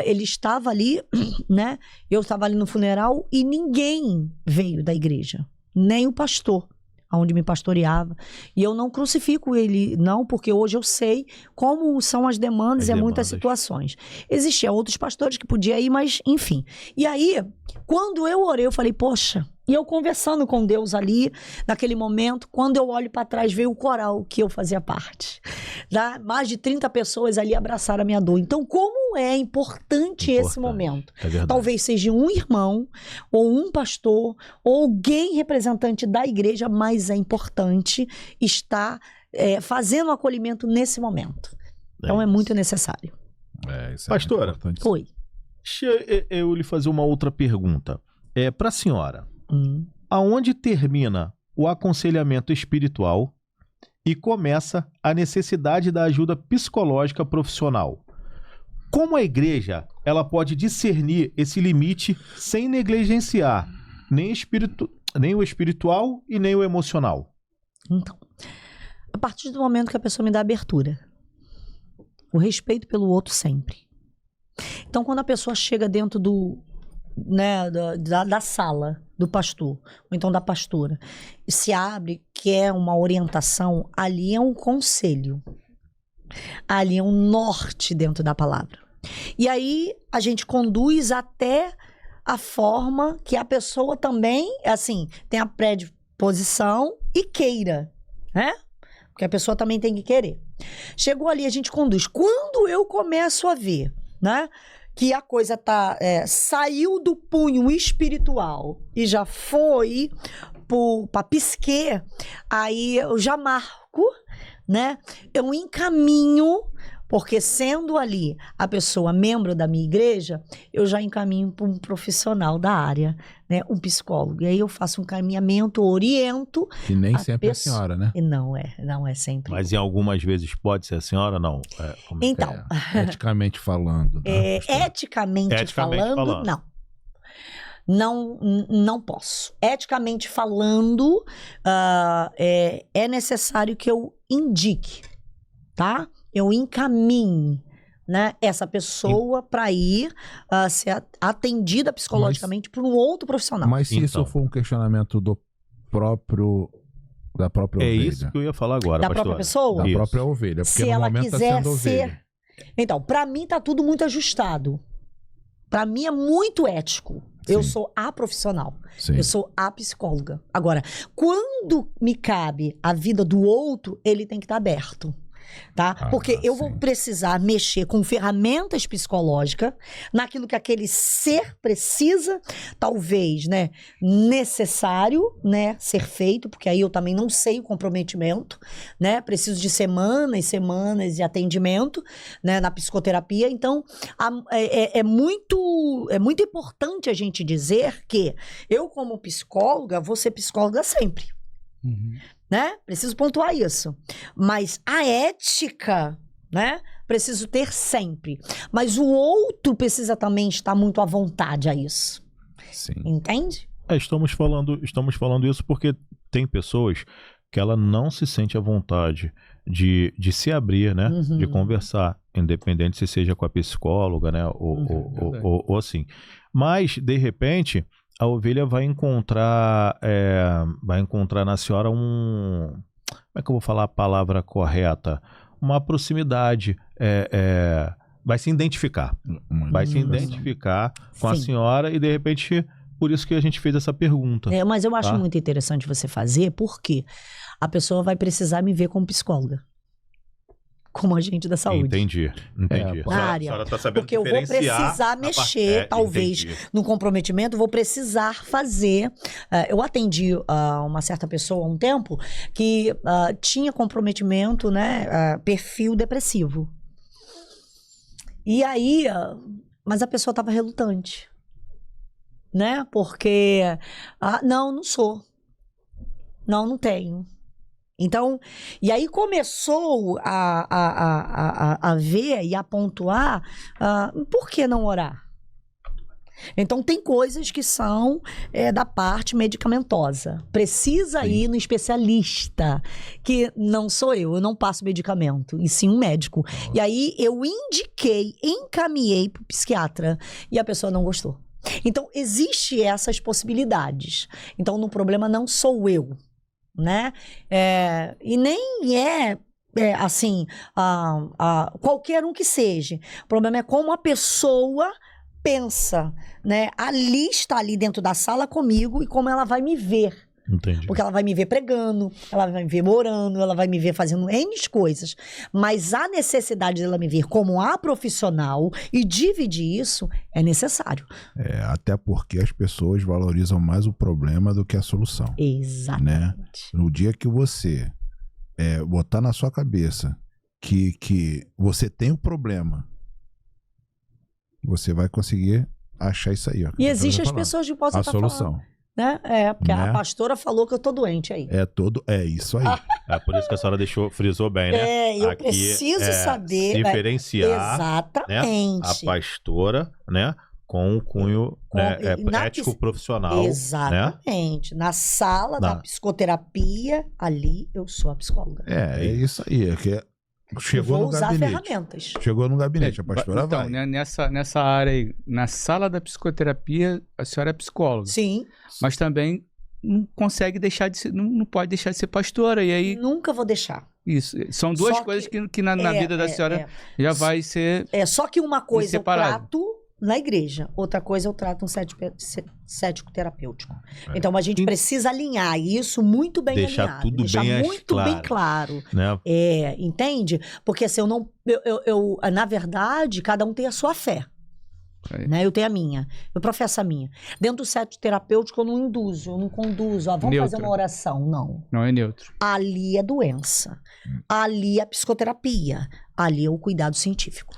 S5: ele estava ali, né? Eu estava ali no funeral e ninguém veio da igreja. Nem o pastor, onde me pastoreava. E eu não crucifico ele, não, porque hoje eu sei como são as demandas e muitas situações. Existiam outros pastores que podiam ir, mas enfim. E aí, quando eu orei, eu falei, poxa, e eu conversando com Deus ali, naquele momento, quando eu olho para trás, veio o coral que eu fazia parte. Mais de 30 pessoas ali abraçaram a minha dor. Então, como é importante esse momento?
S1: É verdade.
S5: Talvez seja um irmão, ou um pastor, ou alguém representante da igreja, mas é importante estar fazendo o acolhimento nesse momento. Então, é muito necessário.
S2: Isso
S1: Pastora,
S2: muito importante.
S5: Foi.
S1: Deixa eu lhe fazer uma outra pergunta. Para a senhora, aonde termina o aconselhamento espiritual e começa a necessidade da ajuda psicológica profissional? Como a igreja ela pode discernir esse limite sem negligenciar nem o espiritual e nem o emocional?
S5: Então, a partir do momento que a pessoa me dá abertura, o respeito pelo outro sempre. Então, quando a pessoa chega dentro da sala do pastor, ou então da pastora, e se abre, quer uma orientação, ali é um conselho. Ali é um norte dentro da palavra. E aí, a gente conduz até a forma que a pessoa também, assim, tem a predisposição e queira, né? Porque a pessoa também tem que querer. Chegou ali, a gente conduz. Quando eu começo a ver, né, que a coisa saiu do punho espiritual e já foi para psique, aí eu já marco, né? Eu encaminho Porque sendo ali a pessoa membro da minha igreja, eu já encaminho para um profissional da área, né? Um psicólogo. E aí eu faço um encaminhamento, oriento.
S2: Que nem
S5: a
S2: sempre é a
S5: pessoa-
S2: senhora, né?
S5: E não é sempre.
S1: Mas em algumas vezes pode ser a senhora, não? Como é que
S5: Então,
S2: Eticamente falando. Né, pastor?
S5: eticamente falando, não. Não posso. Eticamente falando, é necessário que eu indique, tá? Eu encaminhe, né, essa pessoa para ir ser atendida psicologicamente por um outro profissional.
S2: Mas se isso
S1: Então.
S2: for um questionamento da própria
S1: É
S2: ovelha.
S1: isso que eu ia falar agora,
S5: Da
S1: pastora.
S5: própria pessoa?
S2: Da
S1: Isso.
S2: própria ovelha. Porque
S5: Se
S2: no
S5: ela
S2: momento está
S5: quiser
S2: sendo ovelha.
S5: Então, para mim tá tudo muito ajustado. Para mim é muito ético. Eu
S2: Sim.
S5: sou a profissional.
S2: Sim.
S5: Eu sou a psicóloga. Agora, quando me cabe a vida do outro, ele tem que estar aberto. Tá? Porque eu vou
S2: sim.
S5: precisar mexer com ferramentas psicológicas naquilo que aquele ser precisa, talvez, né, necessário, né, ser feito, porque aí eu também não sei o comprometimento, né? Preciso de semanas e semanas de atendimento, né, na psicoterapia. Então, é muito importante a gente dizer que eu, como psicóloga, vou ser psicóloga sempre. Né? Preciso pontuar isso. Mas a ética, né? Preciso ter sempre. Mas o outro precisa também estar muito à vontade a isso.
S2: Sim.
S5: Entende?
S1: Estamos falando isso porque tem pessoas que ela não se sente à vontade de se abrir, né?
S5: Uhum.
S1: De conversar, independente se seja com a psicóloga, né? Ou assim. Mas, de repente, a ovelha vai encontrar na senhora como é que eu vou falar a palavra correta? Uma proximidade, vai se identificar. Vai se identificar com a
S5: Sim.
S1: senhora e, de repente, por isso que a gente fez essa pergunta.
S5: Mas eu acho
S1: Tá.
S5: muito interessante você fazer, porque a pessoa vai precisar me ver como psicóloga. Como agente da saúde.
S1: Entendi.
S5: Na área.
S1: A senhora tá sabendo
S5: Porque eu vou
S1: diferenciar
S5: precisar
S1: a
S5: mexer, talvez,
S1: entendi.
S5: no comprometimento, vou precisar fazer. Eu atendi uma certa pessoa há um tempo que tinha comprometimento, né? Perfil depressivo. E aí, mas a pessoa estava relutante, né? Porque, não sou. Não tenho. Então, e aí começou a ver e a pontuar por que não orar? Então, tem coisas que são da parte medicamentosa. Precisa ir no especialista, que não sou eu não passo medicamento, e sim um médico. E aí, eu encaminhei para o psiquiatra, e a pessoa não gostou. Então, existem essas possibilidades. Então, o problema não sou eu, né? E nem assim, qualquer um que seja. O problema é como a pessoa pensa, né? Ali está ali dentro da sala comigo e como ela vai me ver.
S1: Entendi.
S5: Porque ela vai me ver pregando, ela vai me ver orando, ela vai me ver fazendo N coisas. Mas a necessidade dela me ver como a profissional e dividir isso é necessário.
S2: Até porque as pessoas valorizam mais o problema do que a solução.
S5: Exatamente.
S2: Né? No dia que você botar na sua cabeça que você tem um problema, você vai conseguir achar isso aí. Ó,
S5: E existem as pessoas que possam
S2: a
S5: estar
S2: solução.
S5: falando. Né? Porque
S2: Né?
S5: a pastora falou que eu tô doente aí.
S2: É isso aí.
S1: É por isso que a senhora frisou bem, né?
S5: Eu
S1: Aqui
S5: preciso saber.
S1: diferenciar
S5: Exatamente.
S1: a pastora, né? Com o cunho ético profissional.
S5: Exatamente.
S1: Né?
S5: Na sala da psicoterapia, ali eu sou a psicóloga.
S2: É isso aí. Chegou
S5: vou
S2: no
S5: usar
S2: gabinete.
S5: ferramentas.
S2: Chegou no gabinete, a pastora
S3: então,
S2: vai.
S3: né, nessa área aí, na sala da psicoterapia, a senhora é psicóloga.
S5: Sim.
S3: Mas também não consegue deixar de ser, não pode deixar de ser pastora. E aí,
S5: Nunca vou deixar.
S3: isso. São duas
S5: Só
S3: coisas que na vida da senhora já vai ser.
S5: Só que uma coisa eu
S3: separado.
S5: trato na igreja, outra coisa eu trato um cético terapêutico. Então a gente precisa alinhar isso muito bem
S1: Deixar
S5: alinhado.
S1: tudo
S5: deixar
S1: bem
S5: muito bem claro.
S1: Né?
S5: Entende? Porque assim, na verdade, cada um tem a sua fé. Né? Eu tenho a minha, eu professo a minha. Dentro do cético terapêutico eu não induzo, eu não conduzo. Vamos
S3: Neutro.
S5: fazer uma oração. Não.
S3: Não é neutro.
S5: Ali é doença. Ali é psicoterapia. ali é o cuidado científico.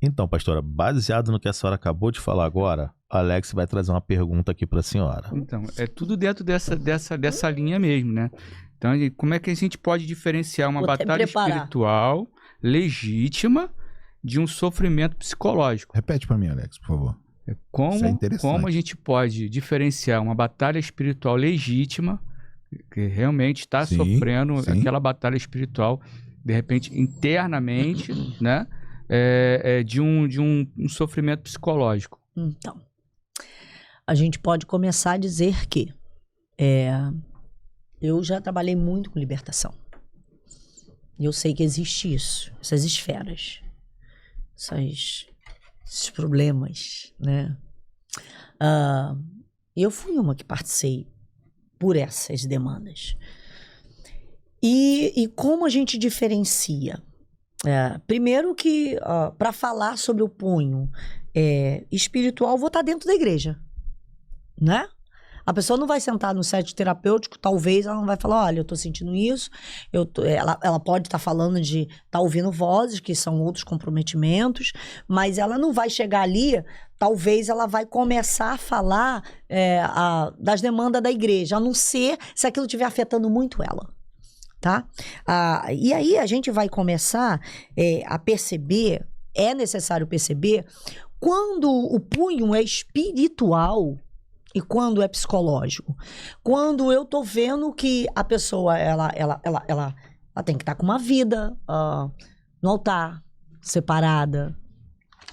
S1: Então, pastora, baseado no que a senhora acabou de falar agora, Alex vai trazer uma pergunta aqui para a senhora.
S3: Então, é tudo dentro dessa linha mesmo, né? Então, como é que a gente pode diferenciar uma
S5: Vou até
S3: batalha
S5: preparar.
S3: espiritual legítima de um sofrimento psicológico?
S2: Repete pra mim, Alex, por favor.
S3: Como,
S2: Isso é interessante.
S3: como a gente pode diferenciar uma batalha espiritual legítima, que realmente está
S2: Sim,
S3: sofrendo
S2: sim.
S3: aquela batalha espiritual, de repente, internamente, né? De um sofrimento psicológico.
S5: Então, a gente pode começar a dizer que eu já trabalhei muito com libertação. E eu sei que existe isso, essas esferas, esses problemas, né? Eu fui uma que participei por essas demandas. E como a gente diferencia? Primeiro que, para falar sobre o punho espiritual, vou estar dentro da igreja, né? A pessoa não vai sentar no set terapêutico, talvez ela não vai falar, olha, eu tô sentindo isso, ela pode estar falando de estar ouvindo vozes, que são outros comprometimentos, mas ela não vai chegar ali, talvez ela vai começar a falar das demandas da igreja, a não ser se aquilo estiver afetando muito ela. Tá? E aí a gente vai começar a perceber, é necessário perceber, quando o punho é espiritual e quando é psicológico. Quando eu tô vendo que a pessoa, ela tem que estar com uma vida no altar, separada.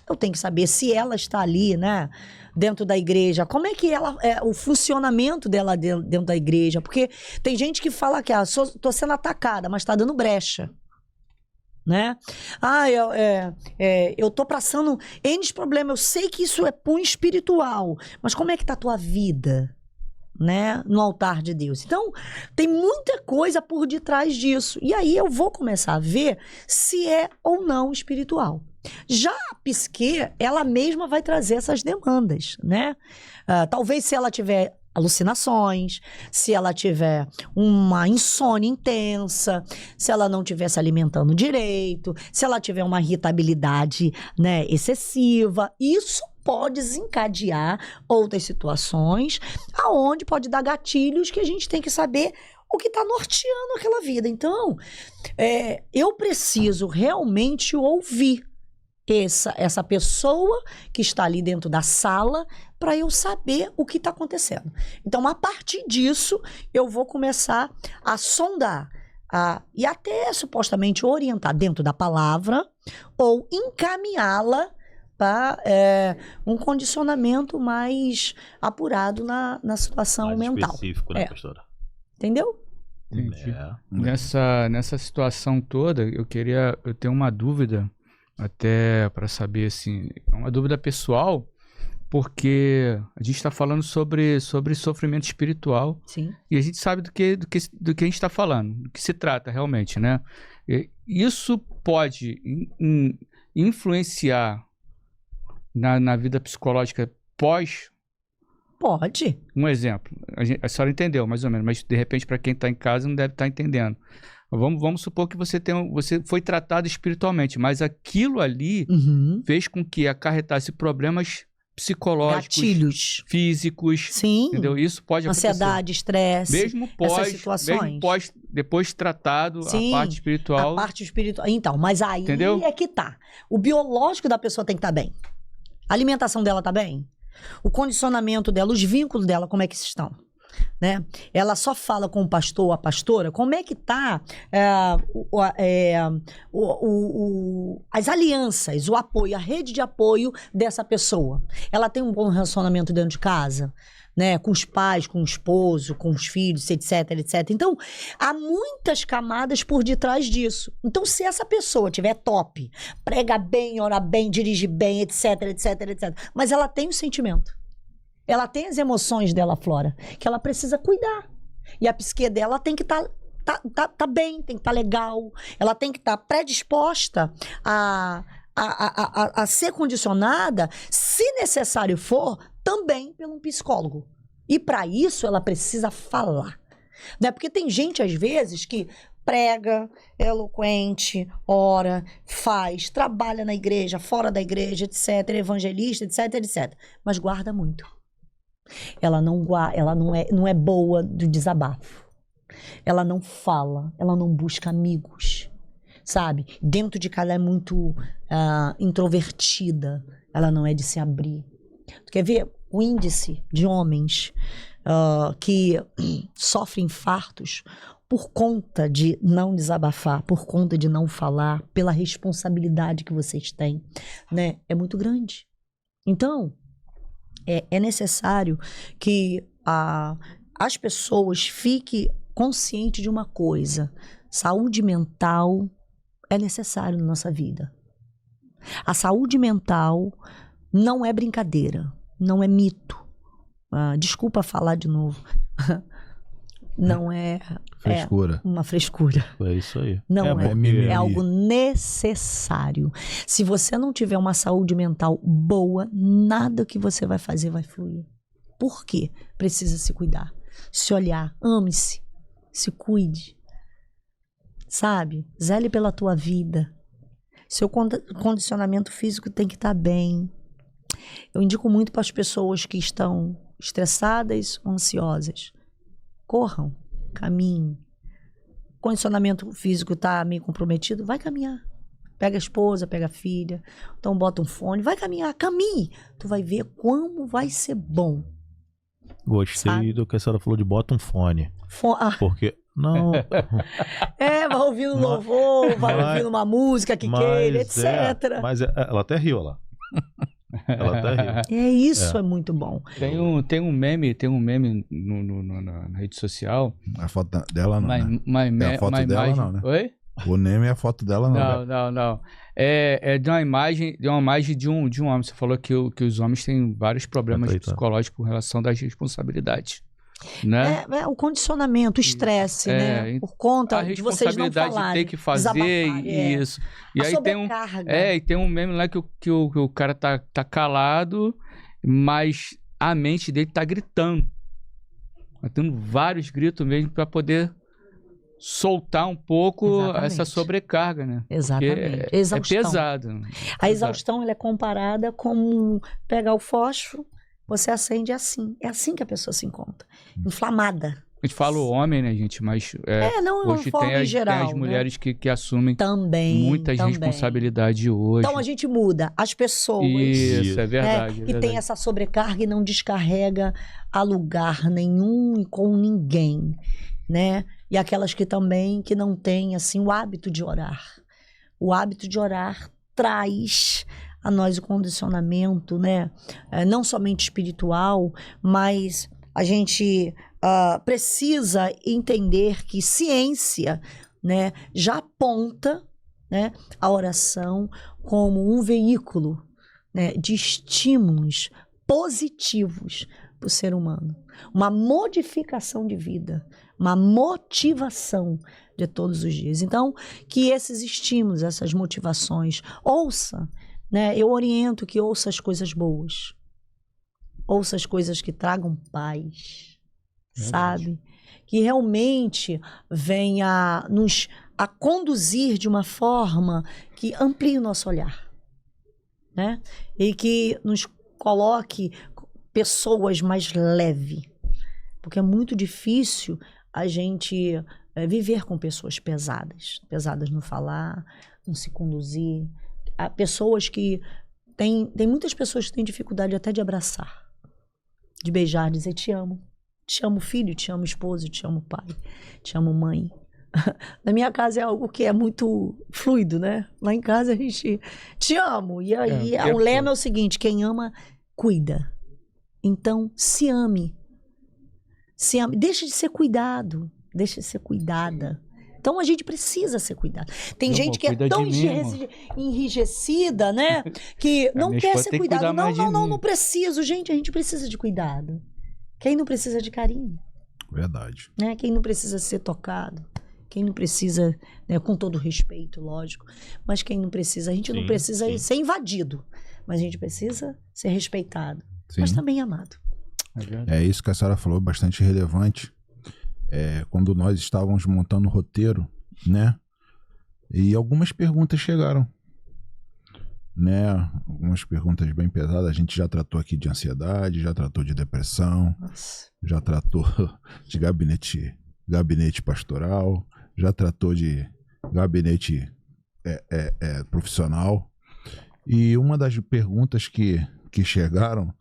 S5: Eu tenho que saber se ela está ali, né? Dentro da igreja, como é que o funcionamento dela dentro da igreja, porque tem gente que fala que tô sendo atacada, mas tá dando brecha, né? Eu tô passando N problemas, eu sei que isso é punho espiritual, mas como é que tá a tua vida, né? No altar de Deus. Então, tem muita coisa por detrás disso, e aí eu vou começar a ver se é ou não espiritual. Já a psique, ela mesma vai trazer essas demandas, né? Talvez se ela tiver alucinações, se ela tiver uma insônia intensa, se ela não estiver se alimentando direito, se ela tiver uma irritabilidade, né, excessiva, isso pode desencadear outras situações, aonde pode dar gatilhos que a gente tem que saber o que está norteando aquela vida. Então, eu preciso realmente ouvir essa pessoa que está ali dentro da sala para eu saber o que está acontecendo. Então, a partir disso, eu vou começar a sondar e até supostamente orientar dentro da palavra ou encaminhá-la para um condicionamento mais apurado na situação
S1: Mais
S5: mental.
S1: específico, né, pastora?
S5: Entendeu?
S3: Entendi. Nessa situação toda, eu tenho uma dúvida, até para saber, assim, uma dúvida pessoal, porque a gente está falando sobre sofrimento espiritual.
S5: Sim.
S3: E a gente sabe do que a gente está falando, do que se trata realmente, né? Isso pode influenciar na vida psicológica pós?
S5: Pode.
S3: Um exemplo, a senhora entendeu mais ou menos, mas de repente para quem está em casa não deve estar entendendo. Vamos supor que você foi tratado espiritualmente, mas aquilo ali fez com que acarretasse problemas psicológicos,
S5: gatilhos
S3: físicos.
S5: Sim.
S3: Entendeu? Isso pode acontecer.
S5: Ansiedade, estresse.
S3: Mesmo depois tratado.
S5: Sim,
S3: a parte espiritual.
S5: A parte espiritual. Então, mas aí
S3: Entendeu?
S5: é que tá. O biológico da pessoa tem que estar bem. A alimentação dela tá bem? O condicionamento dela, os vínculos dela, como é que estão? Né? Ela só fala com o pastor ou a pastora, como é que tá as alianças, o apoio, a rede de apoio dessa pessoa. Ela tem um bom relacionamento dentro de casa, né? Com os pais, com o esposo, com os filhos, etc, etc. Então, há muitas camadas por detrás disso. Então, se essa pessoa tiver top, prega bem, ora bem, dirige bem, etc, etc, etc, mas ela tem o sentimento. Ela tem as emoções dela, Flora, que ela precisa cuidar. E a psique dela tem que estar bem, tem que estar legal. Ela tem que estar predisposta a ser condicionada, se necessário for, também por um psicólogo. E para isso ela precisa falar. Né? Porque tem gente, às vezes, que prega, é eloquente, ora, faz, trabalha na igreja, fora da igreja, etc, evangelista, etc, etc. Mas guarda muito. Ela não é boa do desabafo. Ela não fala, ela não busca amigos, sabe? Dentro de casa ela é muito introvertida, ela não é de se abrir. Tu quer ver o índice de homens que sofrem infartos por conta de não desabafar, por conta de não falar, pela responsabilidade que vocês têm, né? É muito grande. Então, é necessário que as pessoas fiquem conscientes de uma coisa: saúde mental é necessário na nossa vida. A saúde mental não é brincadeira, não é mito. Desculpa falar de novo. Não é
S2: Frescura.
S5: uma frescura.
S1: É isso aí.
S5: Não é.
S2: mimimi.
S5: É algo necessário. Se você não tiver uma saúde mental boa, nada que você vai fazer vai fluir. Por quê? Precisa se cuidar, se olhar, ame-se, se cuide. Sabe? Zele pela tua vida. Seu condicionamento físico tem que estar bem. Eu indico muito para as pessoas que estão estressadas ou ansiosas. Corram, caminhem. Condicionamento físico está meio comprometido, vai caminhar. Pega a esposa, pega a filha, então bota um fone, vai caminhar, caminhe. Tu vai ver como vai ser bom.
S1: Gostei
S5: Sabe?
S1: do que a senhora falou de bota um fone. Porque... Não...
S5: Vai ouvindo louvor, vai ouvindo uma música que queira, etc.
S1: Mas ela até riu lá. Ela até riu.
S5: Isso é muito bom.
S3: Tem um meme na rede social.
S2: A foto dela não, né?
S3: Mas
S2: É a foto dela não, né?
S3: Oi?
S2: O Neme é a foto dela não. né?
S3: Não. É de uma imagem de um homem. Você falou que os homens têm vários problemas psicológicos com relação das responsabilidades. Né?
S5: O condicionamento, o estresse, né? Por conta de vocês não falarem.
S3: A responsabilidade de ter que fazer isso. E
S5: a
S3: aí
S5: sobrecarga.
S3: tem um meme lá que o cara tá calado, mas a mente dele tá gritando. Tá tendo vários gritos mesmo para poder soltar um pouco essa sobrecarga, né?
S5: Exatamente.
S3: Porque é pesado.
S5: A exaustão ela é comparada com pegar o fósforo, você acende assim. É assim que a pessoa se encontra. Inflamada.
S3: A gente fala o homem, né, gente? Mas
S5: não
S3: hoje
S5: forma em geral,
S3: tem as mulheres que assumem muitas
S5: também.
S3: responsabilidades hoje.
S5: Então a gente muda. As pessoas
S3: Isso, é verdade.
S5: que tem essa sobrecarga e não descarrega a lugar nenhum e com ninguém, né? E aquelas que também que não têm assim o hábito de orar. O hábito de orar traz a nós o condicionamento, né? Não somente espiritual, mas a gente precisa entender que ciência, né, já aponta, né, a oração como um veículo, né, de estímulos positivos para o ser humano. Uma modificação de vida, uma motivação de todos os dias. Então, que esses estímulos, essas motivações, ouça, né? Eu oriento que ouça as coisas boas. Ouça as coisas que tragam paz, sabe? Que realmente venha nos a conduzir de uma forma que amplie o nosso olhar, né? E que nos coloque pessoas mais leves. Porque é muito difícil a gente viver com pessoas pesadas. Pesadas no falar, no se conduzir. Há pessoas que... Tem muitas pessoas que têm dificuldade até de abraçar. De beijar, dizer te amo. Te amo filho, te amo esposo, te amo pai, te amo mãe. Na minha casa é algo que é muito fluido, né? Lá em casa a gente te amo. E aí o lema é o seguinte: quem ama, cuida. Então, se ame. Se ame. Deixa de ser cuidado. Deixa de ser cuidada. Então a gente precisa ser cuidado. Tem gente que é tão enrijecida, né? Que não quer ser cuidado. Não preciso. Gente, a gente precisa de cuidado. Quem não precisa de carinho?
S2: Verdade.
S5: Né? Quem não precisa ser tocado? Quem não precisa, né, com todo respeito, lógico, mas quem não precisa, a gente não precisa ser invadido, mas a gente precisa ser respeitado, mas também amado.
S2: É isso que a senhora falou, bastante relevante. Quando nós estávamos montando o roteiro, né? E algumas perguntas chegaram, né? Algumas perguntas bem pesadas. A gente já tratou aqui de ansiedade, já tratou de depressão, já tratou de gabinete pastoral, já tratou de gabinete profissional. E uma das perguntas que chegaram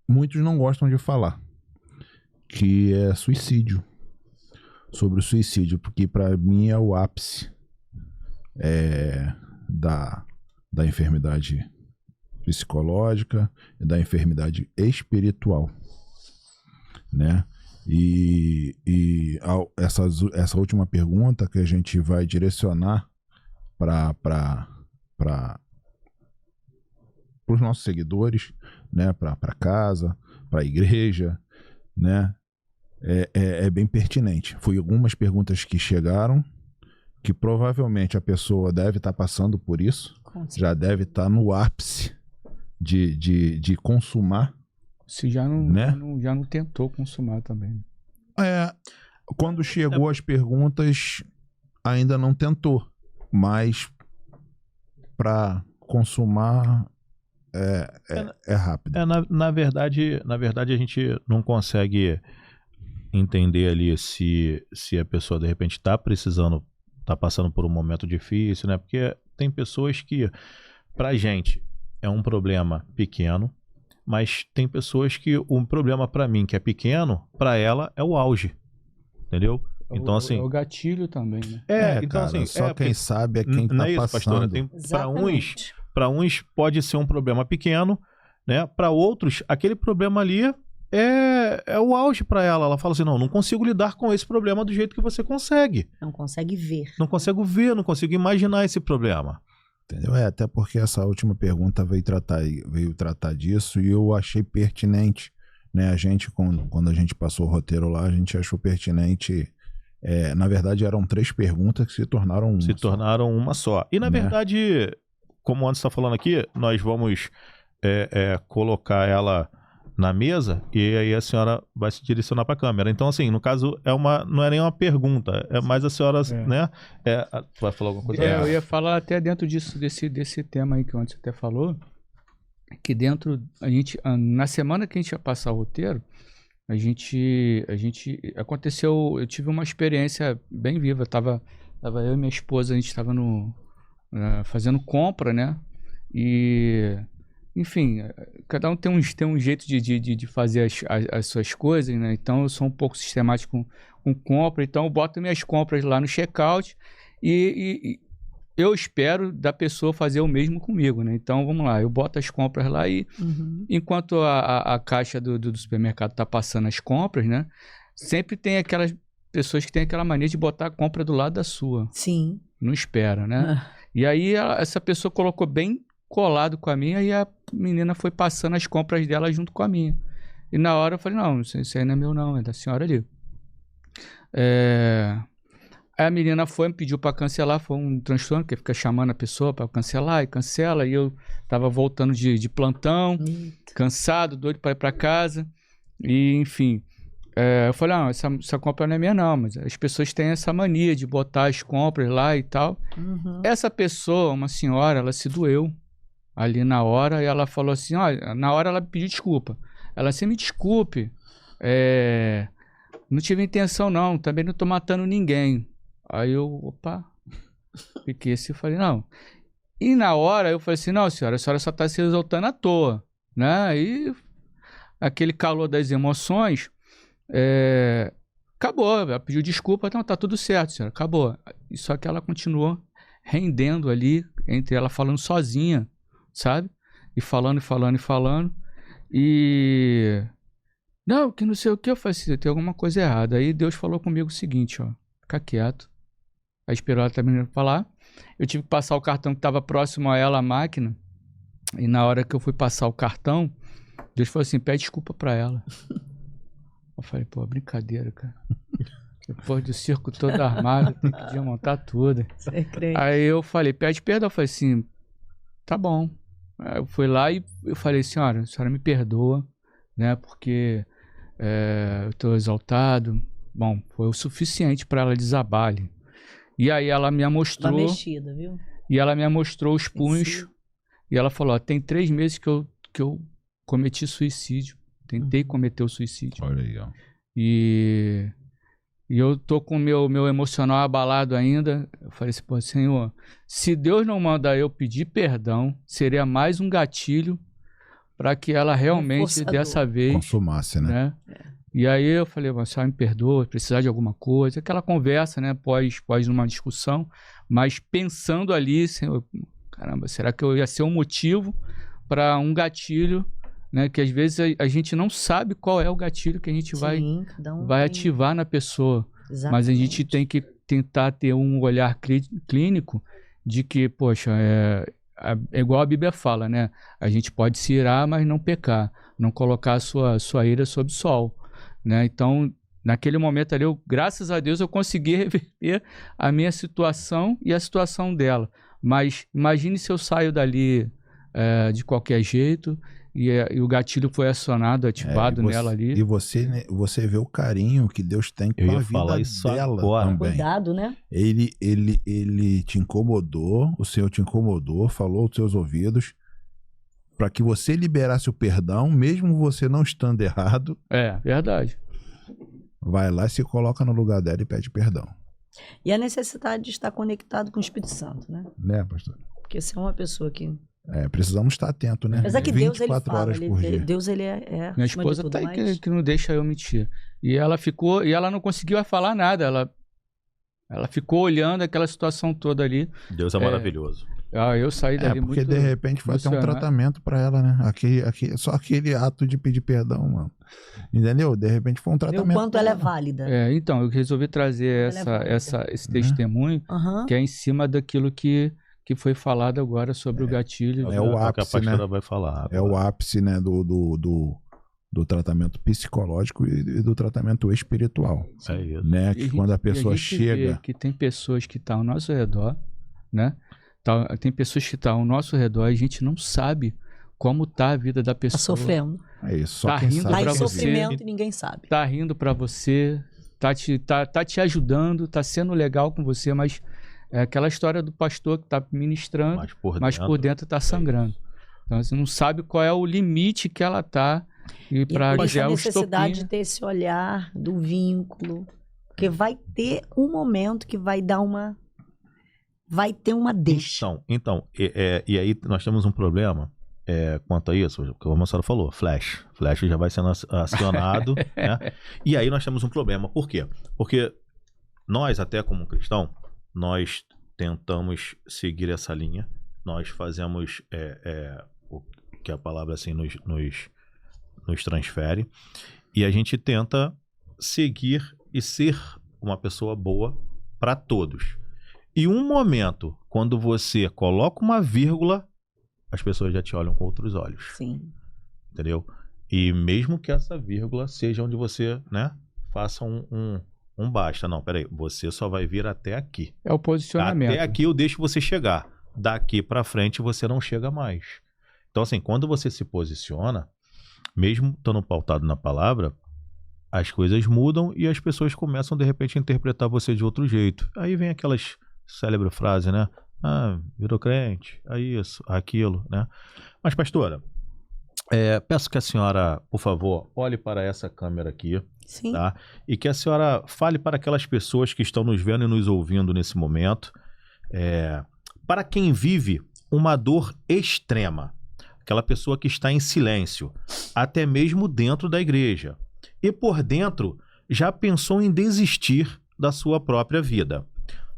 S2: muitos não gostam de falar, que é suicídio. Sobre o suicídio, porque para mim é o ápice da enfermidade psicológica e da enfermidade espiritual, né? Essa última pergunta que a gente vai direcionar para os nossos seguidores, né? Para casa, para a igreja, né? É bem pertinente. Foi algumas perguntas que chegaram, que provavelmente a pessoa deve estar passando por isso, já deve estar no ápice de consumar.
S3: Se já não,
S2: né?
S3: já não tentou consumar também.
S2: Quando chegou as perguntas, ainda não tentou, mas para consumar é rápido.
S1: Na verdade, a gente não consegue entender ali se a pessoa de repente está passando por um momento difícil, né? Porque tem pessoas que, pra gente, é um problema pequeno, mas tem pessoas que um problema pra mim que é pequeno, pra ela é o auge, entendeu? Então assim,
S3: é o gatilho também, né?
S1: Então
S2: cara,
S1: assim,
S2: só quem sabe é quem
S1: não
S2: tá
S1: é isso, pastora?
S2: passando.
S1: Para uns pode ser um problema pequeno, né? Para outros, aquele problema ali é o auge para ela. Ela fala assim, não consigo lidar com esse problema do jeito que você consegue.
S5: Não consegue ver.
S1: Não consigo ver, não consigo imaginar esse problema.
S2: Entendeu? Até porque essa última pergunta veio tratar disso e eu achei pertinente, né? A gente, quando a gente passou o roteiro lá, a gente achou pertinente. Na verdade, eram 3 perguntas que se tornaram uma só. E na verdade, como o Anderson está falando aqui, nós vamos colocar ela na mesa e aí a senhora vai se direcionar para a câmera. Então, assim, no caso, não é nem uma pergunta, é mais a senhora, né? Vai falar alguma coisa?
S3: Eu ia falar até dentro desse tema aí que o Anderson até falou, que dentro, na semana que a gente ia passar o roteiro, eu tive uma experiência bem viva. Tava eu e minha esposa, a gente estava fazendo compra, né? E... Enfim, cada um tem um jeito de fazer as suas coisas, né? Então, eu sou um pouco sistemático com compra. Então, eu boto minhas compras lá no checkout e eu espero da pessoa fazer o mesmo comigo, né? Então, vamos lá. Eu boto as compras lá e enquanto a caixa do supermercado está passando as compras, né? Sempre tem aquelas pessoas que têm aquela mania de botar a compra do lado da sua.
S5: Sim.
S3: Não espera, né? E aí, essa pessoa colocou bem colado com a minha e a menina foi passando as compras dela junto com a minha. E na hora eu falei, não, isso aí não é meu não, é da senhora ali. Aí a menina me pediu para cancelar, foi um transtorno, que fica chamando a pessoa para cancelar e cancela, e eu tava voltando de plantão, cansado, doido para ir para casa, e enfim, eu falei, não, essa compra não é minha não, mas as pessoas têm essa mania de botar as compras lá e tal. Essa pessoa, uma senhora, ela se doeu ali na hora, e ela falou assim, olha, na hora ela pediu desculpa. Ela assim, me desculpe, não tive intenção não, também não tô matando ninguém. Aí eu, opa, fiquei assim, falei, não. E na hora eu falei assim, não senhora, a senhora só tá se exaltando à toa, né? E aquele calor das emoções, acabou, ela pediu desculpa, então tá tudo certo, senhora, acabou. Só que ela continuou rendendo ali, entre ela falando sozinha, sabe? E falando. E... Não, que não sei o que. Eu falei assim, tem alguma coisa errada. Aí Deus falou comigo o seguinte, ó. Fica quieto. Aí esperou ela terminar de falar. Eu tive que passar o cartão que estava próximo a ela, a máquina. E na hora que eu fui passar o cartão, Deus falou assim, pede desculpa pra ela. Eu falei, pô, brincadeira, cara. Depois do circo todo armado, tem que desmontar tudo. Aí eu falei, pede perdão. Eu falei assim, tá bom. Aí eu fui lá e eu falei, senhora me perdoa, né? Porque eu tô exaltado, bom, foi o suficiente para ela desabar ali. E aí ela me
S5: Tá
S3: mostrou,
S5: mexida, viu?
S3: e ela me mostrou os punhos,
S5: Sim.
S3: e ela falou, ó, tem 3 meses que eu cometi suicídio, tentei cometer o suicídio.
S2: Olha aí, ó.
S3: E eu tô com o meu emocional abalado ainda. Eu falei assim, pô, Senhor, se Deus não manda eu pedir perdão, seria mais um gatilho para que ela realmente,
S5: Reforçador.
S3: dessa vez,
S2: Consumasse, né?
S3: E aí eu falei, você me perdoa, precisar de alguma coisa. Aquela conversa, né, pós uma discussão, mas pensando ali, Senhor, caramba, será que eu ia ser um motivo para um gatilho, né, que às vezes a gente não sabe qual é o gatilho que a gente
S5: Sim, cada um
S3: vai
S5: tem-
S3: ativar na pessoa. Mas a
S5: Exatamente.
S3: gente tem que tentar ter um olhar clínico de que, poxa, é igual a Bíblia fala, né? A gente pode se irar, mas não pecar. Não colocar a sua ira sob sol, né? Então, naquele momento ali, graças a Deus, eu consegui reverter a minha situação e a situação dela. Mas imagine se eu saio dali de qualquer jeito e o gatilho foi acionado, ativado
S2: E você-
S3: nela ali.
S2: E você vê o carinho que Deus tem com
S1: Eu
S2: a
S1: ia
S2: vida
S1: falar isso
S2: dela
S1: agora.
S2: também.
S5: Cuidado, né?
S2: Ele te incomodou, o Senhor te incomodou, falou aos seus ouvidos para que você liberasse o perdão, mesmo você não estando errado,
S3: É, verdade.
S2: vai lá e se coloca no lugar dela e pede perdão.
S5: E a necessidade de estar conectado com o Espírito Santo, né?
S2: Né, pastor?
S5: Porque você é uma pessoa que...
S2: Precisamos estar atento, né?
S5: Mas é que Deus, ele
S2: 24
S5: fala,
S2: horas por dia.
S5: Deus, ele é
S3: Minha
S5: acima de
S3: esposa
S5: tudo
S3: tá aí
S5: mais.
S3: que não deixa eu mentir. E ela não conseguiu falar nada. Ela ficou olhando aquela situação toda ali.
S1: Deus é maravilhoso.
S3: Eu saí dali
S2: Porque
S3: muito
S2: de repente foi até um
S3: emocionado.
S2: tratamento para ela, né? Só aquele ato de pedir perdão, mano. Entendeu? De repente foi um
S5: Vê
S2: tratamento.
S5: o quanto
S2: pra
S5: ela é válida.
S3: Então, eu resolvi trazer
S5: Ela é válida.
S3: esse testemunho,
S5: Aham.
S3: que é em cima daquilo que foi falado agora sobre o gatilho.
S2: É o
S1: que a
S2: ápice,
S1: pastora
S2: né?
S1: vai falar.
S2: É o ápice, né, do tratamento psicológico e do tratamento espiritual,
S1: É isso.
S2: né?
S3: E
S2: Que quando a pessoa
S3: gente vê
S2: chega...
S3: que tem pessoas que estão ao nosso redor, né? Tem pessoas que estão ao nosso redor e a gente não sabe como tá a vida da
S5: Tá
S3: pessoa.
S5: sofrendo.
S2: É isso, só
S3: Tá
S2: quem
S3: rindo
S2: sabe
S5: Tá em
S3: pra
S2: que
S3: você.
S5: sofrimento e ninguém sabe.
S3: Tá rindo pra você, tá te ajudando, tá sendo legal com você, mas é aquela história do pastor que tá ministrando, mas por dentro tá sangrando. Então você não sabe qual é o limite que ela tá e
S5: E
S3: para
S5: por isso a
S3: criar o
S5: necessidade de
S3: estopim.
S5: ter esse olhar do vínculo. Porque vai ter um momento que vai dar uma... Vai ter uma deixa.
S1: Então e aí nós temos um problema quanto a isso, como a senhora falou, flash já vai sendo acionado, né? E aí nós temos um problema, por quê? Porque nós, até como cristão, nós tentamos seguir essa linha, nós fazemos o que a palavra assim nos transfere, e a gente tenta seguir e ser uma pessoa boa para todos. E um momento, quando você coloca uma vírgula, as pessoas já te olham com outros olhos,
S5: Sim.
S1: entendeu? E mesmo que essa vírgula seja onde você, né, faça um basta. Não, peraí, você só vai vir até aqui.
S3: É o posicionamento.
S1: Até aqui eu deixo você chegar. Daqui pra frente você não chega mais. Então, assim, quando você se posiciona, mesmo estando pautado na palavra, as coisas mudam e as pessoas começam, de repente, a interpretar você de outro jeito. Aí vem aquelas célebres frases, né? Ah, virou crente, isso, aquilo, né? Mas, pastora, peço que a senhora, por favor, olhe para essa câmera aqui,
S5: Sim.
S1: tá? E que a senhora fale para aquelas pessoas que estão nos vendo e nos ouvindo nesse momento, para quem vive uma dor extrema, aquela pessoa que está em silêncio, até mesmo dentro da igreja, e por dentro já pensou em desistir da sua própria vida.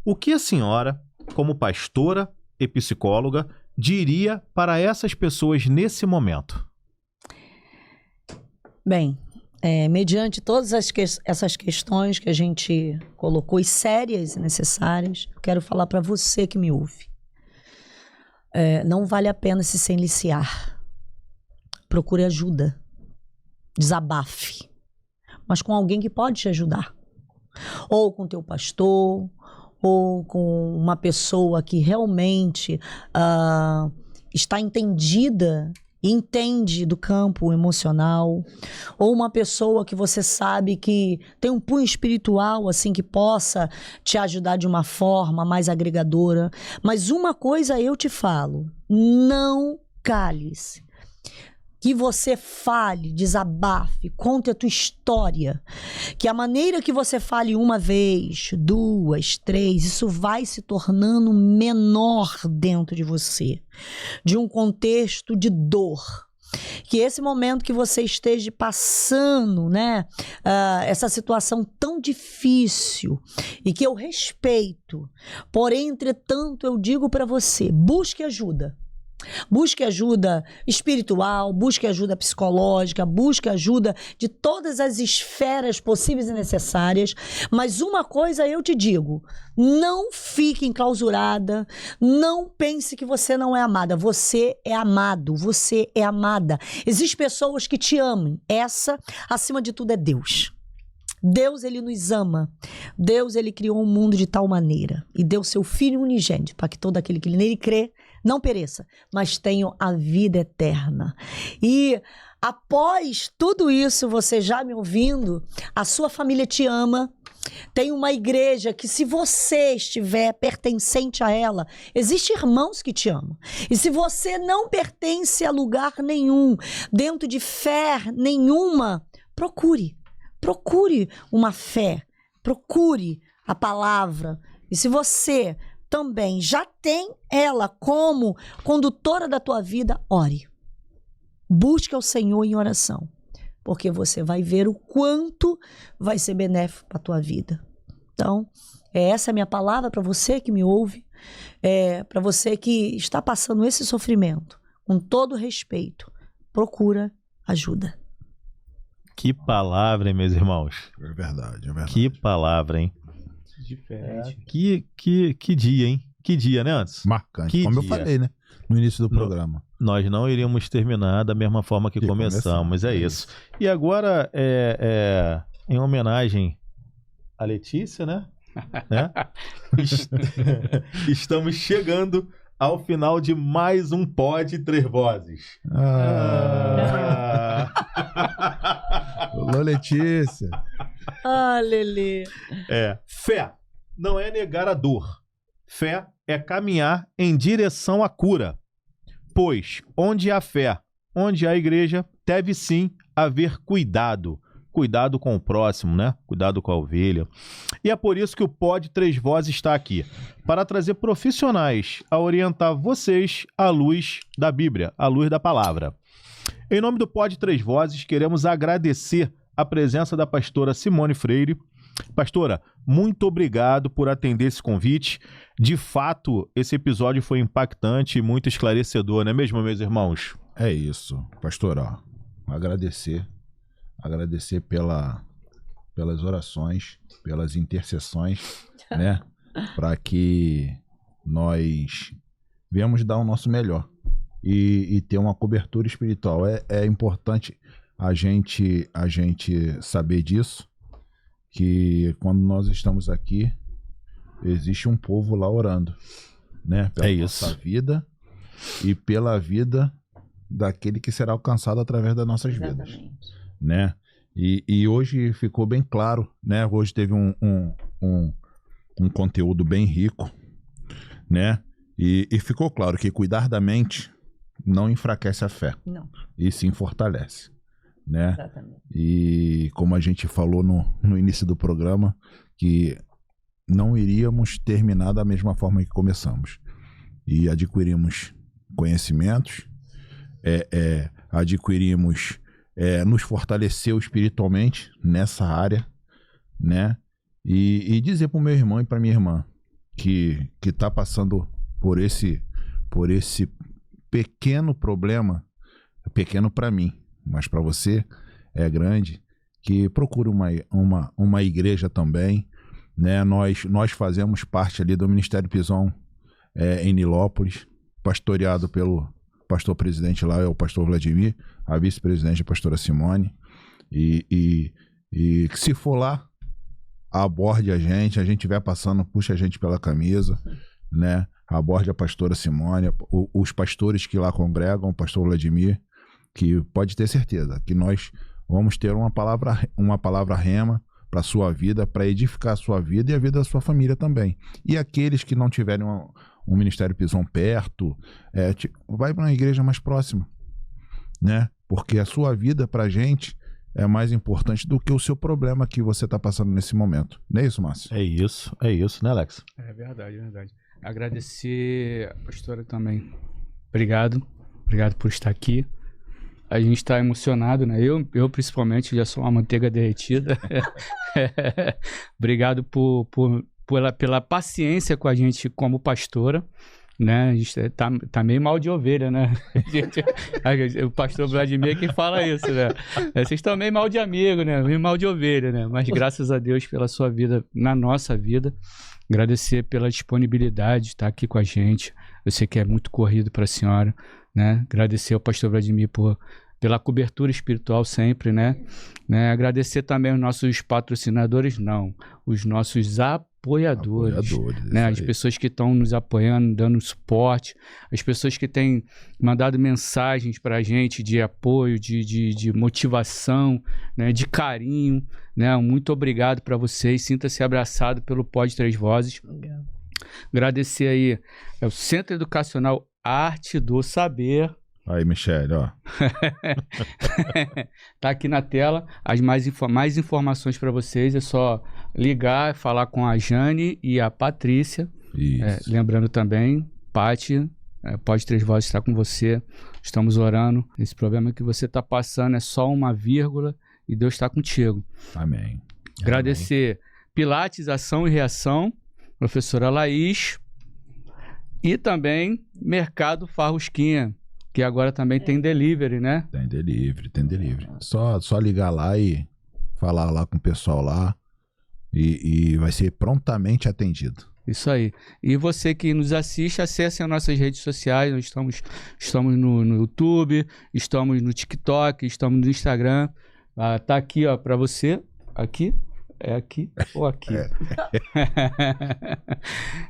S1: O que a senhora, como pastora e psicóloga, diria para essas pessoas nesse momento?
S5: Bem, mediante todas essas questões que a gente colocou, e sérias e necessárias, quero falar para você que me ouve. Não vale a pena se silenciar. Procure ajuda. Desabafe. Mas com alguém que pode te ajudar. Ou com teu pastor, ou com uma pessoa que realmente está entendida entende do campo emocional, ou uma pessoa que você sabe que tem um punho espiritual, assim, que possa te ajudar de uma forma mais agregadora. Mas uma coisa eu te falo, não cale-se. Que você fale, desabafe, conte a tua história. Que a maneira que você fale uma vez, 2, 3, isso vai se tornando menor dentro de você. De um contexto de dor. Que esse momento que você esteja passando, né, essa situação tão difícil, e que eu respeito, porém, entretanto, eu digo para você, busque ajuda. Busque ajuda espiritual, busque ajuda psicológica, busque ajuda de todas as esferas possíveis e necessárias. Mas uma coisa eu te digo, não fique enclausurada, não pense que você não é amada. Você é amado, você é amada. Existem pessoas que te amam. Essa, acima de tudo, é Deus. Deus, ele nos ama. Deus, ele criou um mundo de tal maneira e deu seu Filho unigênito para que todo aquele que nele crê não pereça, mas tenha a vida eterna. E após tudo isso, você já me ouvindo, a sua família te ama. Tem uma igreja que, se você estiver pertencente a ela, existem irmãos que te amam. E se você não pertence a lugar nenhum, dentro de fé nenhuma, procure uma fé, procure a palavra. E se você também já tem ela como condutora da tua vida, ore. Busque ao Senhor em oração, porque você vai ver o quanto vai ser benéfico para a tua vida. Então, essa é a minha palavra para você que me ouve, para você que está passando esse sofrimento. Com todo respeito, procura ajuda.
S1: Que palavra, hein, meus irmãos?
S2: É verdade, é verdade.
S1: Que palavra, hein?
S3: Diferente.
S1: Que dia, hein? Que dia, né, Anderson?
S2: Marcante,
S1: Que
S2: como
S1: dia.
S2: eu falei, né? No início do programa.
S1: Nós não iríamos terminar da mesma forma que começamos, é isso. E agora, em homenagem à Letícia, né? Estamos chegando ao final de mais um Pod Três Vozes.
S2: Alô, Letícia.
S5: Ah, Lelê.
S1: Fé não é negar a dor. Fé é caminhar em direção à cura. Pois onde há fé, onde há igreja, deve sim haver cuidado. Cuidado com o próximo, né? Cuidado com a ovelha. E é por isso que o Pod Três Vozes está aqui, para trazer profissionais a orientar vocês à luz da Bíblia, à luz da palavra. Em nome do Pod Três Vozes, queremos agradecer a presença da pastora Simone Freire. Pastora, muito obrigado por atender esse convite. De fato, esse episódio foi impactante e muito esclarecedor, não é mesmo, meus irmãos?
S2: É isso, pastor, ó, agradecer pelas orações, pelas intercessões, né, para que nós venhamos dar o nosso melhor e ter uma cobertura espiritual. É importante a gente saber disso, que quando nós estamos aqui, existe um povo lá orando, né, pela nossa vida e pela vida daquele que será alcançado através das nossas vidas, né? E hoje ficou bem claro, né? Hoje teve um conteúdo bem rico, né? E ficou claro que cuidar da mente não enfraquece a fé,
S5: Não.
S2: e sim fortalece, né?
S5: Exatamente.
S2: E como a gente falou no início do programa, que não iríamos terminar da mesma forma que começamos. E adquirimos conhecimentos, adquirimos, nos fortaleceu espiritualmente nessa área, né? E dizer para o meu irmão e para minha irmã que está passando por esse pequeno problema, pequeno para mim, mas para você é grande, que procure uma igreja também, né? Nós fazemos parte ali do Ministério Pison em Nilópolis, pastoreado pelo pastor presidente lá, é o pastor Vladimir, a vice-presidente é a pastora Simone, e que se for lá, aborde a gente vai passando, puxa a gente pela camisa, né? Aborde a pastora Simone, os pastores que lá congregam, o pastor Vladimir, que pode ter certeza que nós vamos ter uma palavra rema para a sua vida, para edificar a sua vida e a vida da sua família também. E aqueles que não tiverem um Ministério Pison perto, vai para uma igreja mais próxima, né? Porque a sua vida para a gente é mais importante do que o seu problema que você está passando nesse momento. Não é isso, Márcio?
S1: É isso, né, Alex?
S3: É verdade, é verdade. Agradecer a pastora também. Obrigado por estar aqui. A gente está emocionado, né? Eu principalmente já sou uma manteiga derretida. Obrigado pela paciência com a gente como pastora, né? A gente tá meio mal de ovelha, né? O pastor Vladimir que fala isso, né? Vocês estão meio mal de amigo, né? Meio mal de ovelha, né? Mas graças a Deus pela sua vida, na nossa vida. Agradecer pela disponibilidade de estar aqui com a gente. Eu sei que é muito corrido para a senhora, né? Agradecer ao pastor Vladimir pela cobertura espiritual sempre, né? Agradecer também aos nossos patrocinadores, os nossos apoiadores, né? As pessoas que estão nos apoiando, dando suporte, as pessoas que têm mandado mensagens para a gente de apoio, de motivação, né? De carinho, né? Muito obrigado para vocês, sinta-se abraçado pelo Pod Três Vozes.
S5: Obrigado.
S3: Agradecer aí ao Centro Educacional Arte do Saber.
S2: Aí, Michele, ó.
S3: Tá aqui na tela. Mais informações para vocês. É só ligar, falar com a Jane e a Patrícia.
S2: Isso.
S3: Lembrando também, Paty, Pod Três Vozes está com você. Estamos orando. Esse problema que você está passando é só uma vírgula e Deus está contigo.
S2: Amém.
S3: Agradecer Pilates, Ação e Reação, professora Laís. E também Mercado Farrusquinha, que agora também tem delivery, né?
S2: Tem delivery. Só ligar lá e falar lá com o pessoal lá e vai ser prontamente atendido.
S3: Isso aí. E você que nos assiste, acesse as nossas redes sociais. Nós estamos no YouTube, estamos no TikTok, estamos no Instagram. Tá aqui, ó, para você. Aqui. É aqui ou aqui?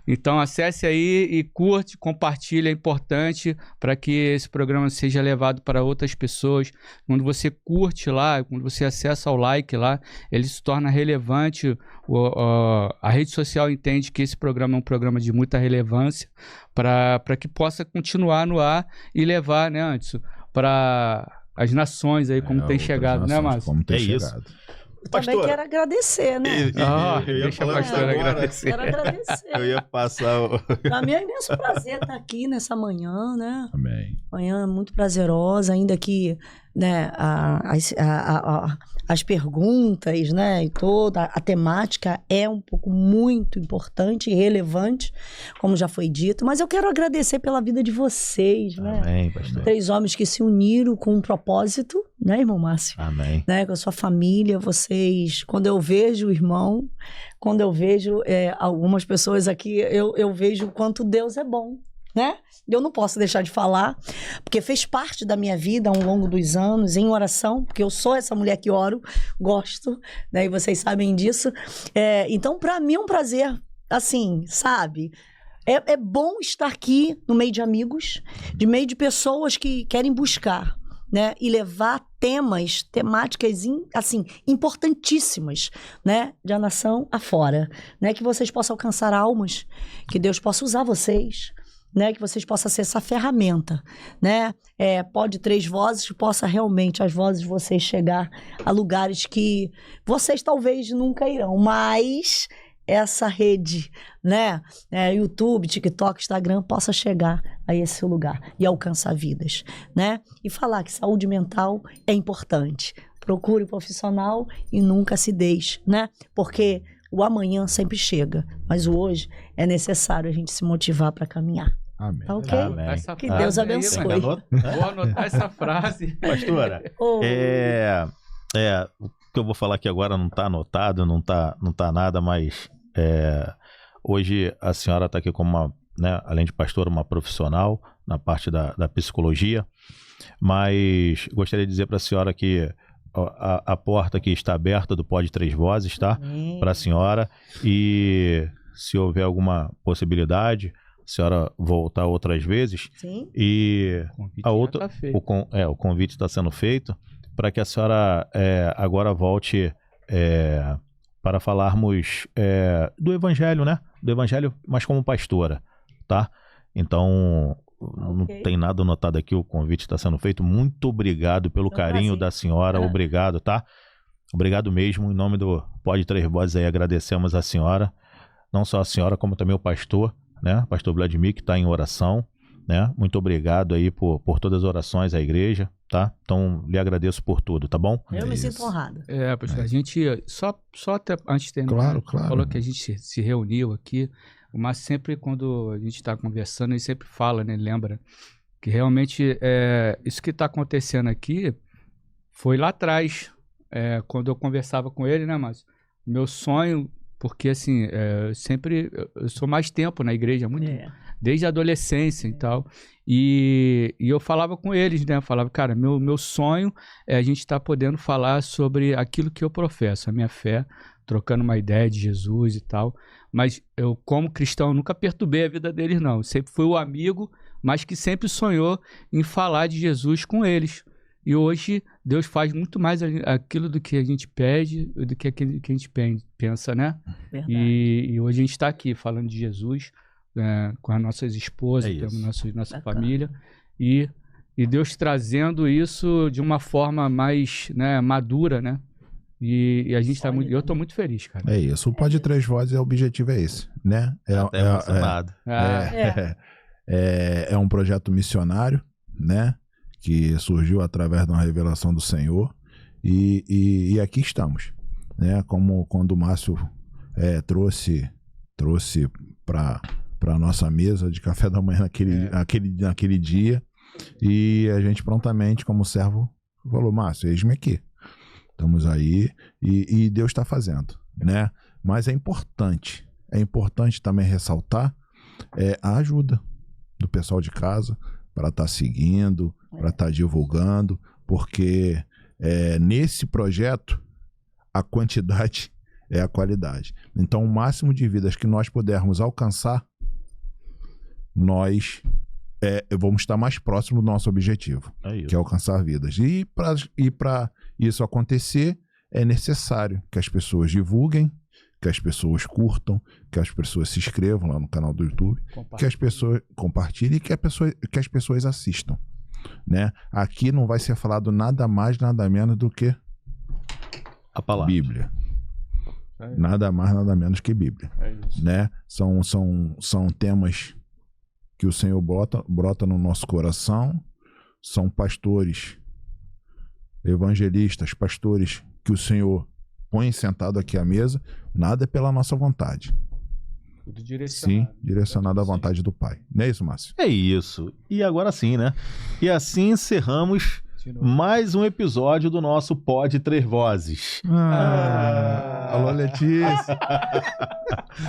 S3: Então acesse aí e curte, compartilha, é importante para que esse programa seja levado para outras pessoas. Quando você curte lá, quando você acessa o like lá, ele se torna relevante. A rede social entende que esse programa é um programa de muita relevância para que possa continuar no ar e levar, né, Anderson, para as nações aí, como tem chegado, né, Márcio?
S2: Como tem chegado.
S1: Isso.
S5: Eu também quero agradecer, né?
S3: Deixa a pastora agradecer.
S5: Quero agradecer.
S1: Eu ia passar
S5: Para mim é imenso prazer estar aqui nessa manhã, né?
S2: Amém.
S5: Manhã muito prazerosa, ainda que, né, as perguntas, né, e toda a temática é um pouco muito importante e relevante, como já foi dito, mas eu quero agradecer pela vida de vocês, né?
S1: Amém, pastor.
S5: 3 homens que se uniram com um propósito, né, irmão Márcio?
S1: Amém.
S5: Né, com a sua família, vocês, quando eu vejo o irmão, quando eu vejo algumas pessoas aqui, eu vejo o quanto Deus é bom, né? Eu não posso deixar de falar, porque fez parte da minha vida ao longo dos anos, em oração, porque eu sou essa mulher que oro, gosto, né? E vocês sabem disso. Então, para mim é um prazer, assim, sabe? É bom estar aqui no meio de amigos, de meio de pessoas que querem buscar, né, e levar temáticas assim, importantíssimas, né, de a nação afora, né, que vocês possam alcançar almas, que Deus possa usar vocês, né, que vocês possam ser essa ferramenta, né, Pod Três Vozes, que possa realmente as vozes de vocês chegar a lugares que vocês talvez nunca irão, mas essa rede, né, YouTube, TikTok, Instagram, possa chegar a esse lugar e alcançar vidas, né? E falar que saúde mental é importante. Procure um profissional e nunca se deixe, né? Porque o amanhã sempre chega, mas o hoje é necessário a gente se motivar para caminhar.
S2: Amém.
S5: Tá ok?
S1: Amém.
S5: Que Deus abençoe.
S3: Vou anotar essa frase.
S1: Pastora, o que eu vou falar aqui agora não está anotado, não tá nada, mas hoje a senhora está aqui como uma, né, além de pastora, uma profissional na parte da psicologia, mas gostaria de dizer para a senhora que a porta aqui está aberta do Pod Três Vozes, tá? Para a senhora, e se houver alguma possibilidade, senhora voltar outras vezes.
S5: Sim.
S1: E
S3: O convite
S1: a
S3: já
S1: outra,
S3: tá feito.
S1: o convite está sendo feito para que a senhora agora volte para falarmos do Evangelho, né? Do Evangelho, mas como pastora, tá? Então, não
S5: Ok.
S1: tem nada anotado aqui, o convite está sendo feito. Muito obrigado pelo
S5: É um
S1: carinho
S5: prazer.
S1: da senhora, obrigado, tá? Obrigado mesmo, em nome do Pode Três Vozes aí, agradecemos a senhora, não só a senhora, como também o pastor, né? Pastor Vladimir, que está em oração, né? Muito obrigado aí por todas as orações à igreja, tá? Então, lhe agradeço por tudo, tá bom?
S5: Eu me sinto
S2: Isso.
S5: honrada.
S3: Pastor, a gente, só até antes de terminar,
S2: Claro.
S3: falou que a gente se reuniu aqui, mas sempre quando a gente está conversando, ele sempre fala, né, lembra, que realmente isso que está acontecendo aqui foi lá atrás, quando eu conversava com ele, né, mas meu sonho, porque assim, eu sou mais tempo na igreja, muito, desde a adolescência e tal, e eu falava com eles, né, eu falava, cara, meu sonho é a gente estar podendo falar sobre aquilo que eu professo, a minha fé, trocando uma ideia de Jesus e tal, mas eu, como cristão, nunca perturbei a vida deles, não, sempre fui o amigo, mas que sempre sonhou em falar de Jesus com eles. E hoje Deus faz muito mais aquilo do que a gente pede do que aquilo que a gente pensa, né?
S5: Verdade.
S3: E hoje a gente está aqui falando de Jesus com as nossas esposas,
S1: É isso.
S3: nossa
S5: Bacana.
S3: família. E Deus trazendo isso de uma forma mais, né, madura, né? E a gente está muito... Eu estou muito feliz, cara.
S2: É isso. O Pode Três Vozes, o objetivo é esse, né?
S1: Até emocionado.
S2: É um projeto missionário, né? Que surgiu através de uma revelação do Senhor. E aqui estamos, né? Como quando o Márcio trouxe para a nossa mesa de café da manhã naquele dia. E a gente prontamente, como servo, falou, Márcio, eis-me aqui. Estamos aí e Deus está fazendo, né? Mas é importante também ressaltar a ajuda do pessoal de casa para estar seguindo, para estar divulgando, porque nesse projeto a quantidade é a qualidade. Então, o máximo de vidas que nós pudermos alcançar, nós vamos estar mais próximo do nosso objetivo,
S1: É isso.
S2: que é alcançar vidas. E para isso acontecer, é necessário que as pessoas divulguem, que as pessoas curtam, que as pessoas se inscrevam lá no canal do YouTube, que as pessoas compartilhem e que as pessoas assistam, né? Aqui não vai ser falado nada mais, nada menos do que
S1: A palavra.
S2: Bíblia. Nada mais, nada menos que Bíblia, né? São temas que o Senhor brota no nosso coração. São pastores, evangelistas, pastores que o Senhor põe sentado aqui à mesa. Nada é pela nossa vontade.
S3: Tudo direcionado.
S2: Sim, direcionado à vontade do Pai. Não é isso, Márcio?
S1: É isso. E agora sim, né? E assim encerramos mais um episódio do nosso Pode Três Vozes.
S2: Alô, Letícia.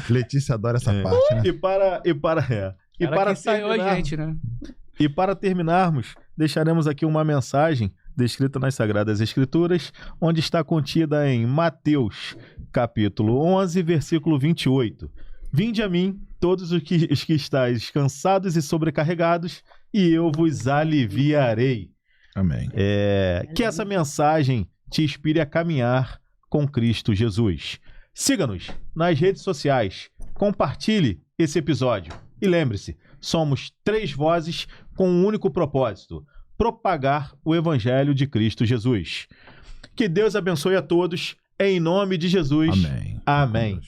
S2: Letícia adora essa parte, né?
S1: E para
S3: ensaiou a
S1: terminar,
S3: gente, né?
S1: e para terminarmos, deixaremos aqui uma mensagem descrita nas Sagradas Escrituras, onde está contida em Mateus, capítulo 11, versículo 28. Vinde a mim, todos os que estáis cansados e sobrecarregados, e eu vos aliviarei.
S2: Amém.
S1: Que essa mensagem te inspire a caminhar com Cristo Jesus. Siga-nos nas redes sociais, compartilhe esse episódio e lembre-se, somos três vozes com um único propósito: propagar o Evangelho de Cristo Jesus. Que Deus abençoe a todos, em nome de Jesus.
S2: Amém.
S1: Amém.